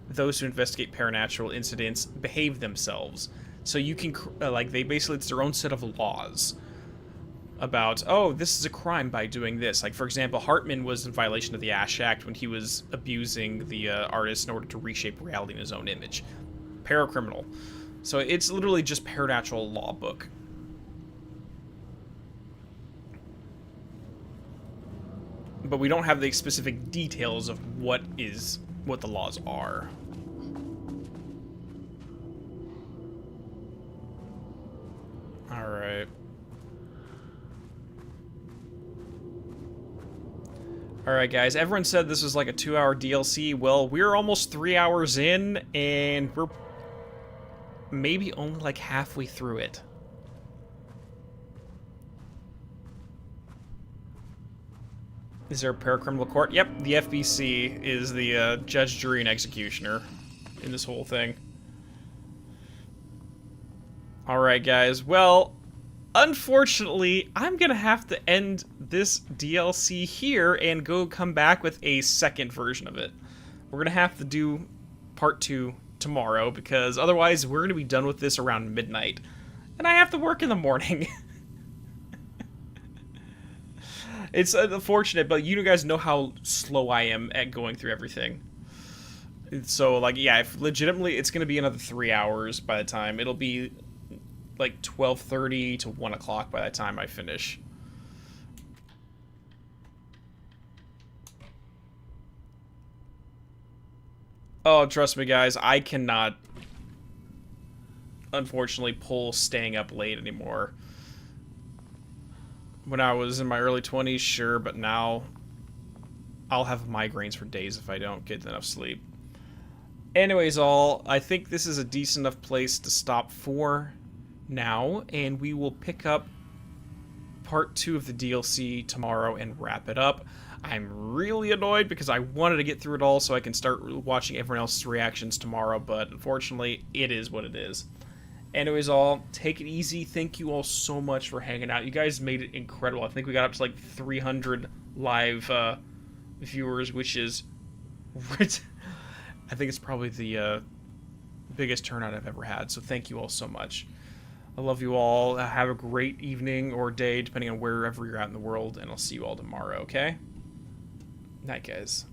those who investigate paranormal incidents behave themselves. So you can, it's their own set of laws about, oh, this is a crime by doing this. Like, for example, Hartman was in violation of the Ash Act when he was abusing the artist in order to reshape reality in his own image. Paracriminal. So it's literally just paranormal law book. But we don't have the specific details of what the laws are. Alright. Alright, guys. Everyone said this was like a 2-hour DLC. Well, we're almost 3 hours in, and we're maybe only like halfway through it. Is there a paracriminal court? Yep, the FBC is the judge, jury, and executioner in this whole thing. Alright, guys. Well, unfortunately, I'm gonna have to end this DLC here and come back with a second version of it. We're gonna have to do part 2 tomorrow, because otherwise we're gonna be done with this around midnight. And I have to work in the morning. It's unfortunate, but you guys know how slow I am at going through everything. So, like, yeah, if legitimately, it's going to be another 3 hours by the time. It'll be, like, 12:30 to 1 o'clock by the time I finish. Oh, trust me, guys, I cannot, unfortunately, pull staying up late anymore. When I was in my early 20s, sure, but now I'll have migraines for days if I don't get enough sleep. Anyways, I think this is a decent enough place to stop for now, and we will pick up part 2 of the DLC tomorrow and wrap it up. I'm really annoyed because I wanted to get through it all so I can start watching everyone else's reactions tomorrow, but unfortunately, it is what it is. Anyways, take it easy. Thank you all so much for hanging out. You guys made it incredible. I think we got up to like 300 live viewers, which is I think it's probably the biggest turnout I've ever had. So thank you all so much. I love you all. Have a great evening or day, depending on wherever you're at in the world, and I'll see you all tomorrow, okay? Night, guys.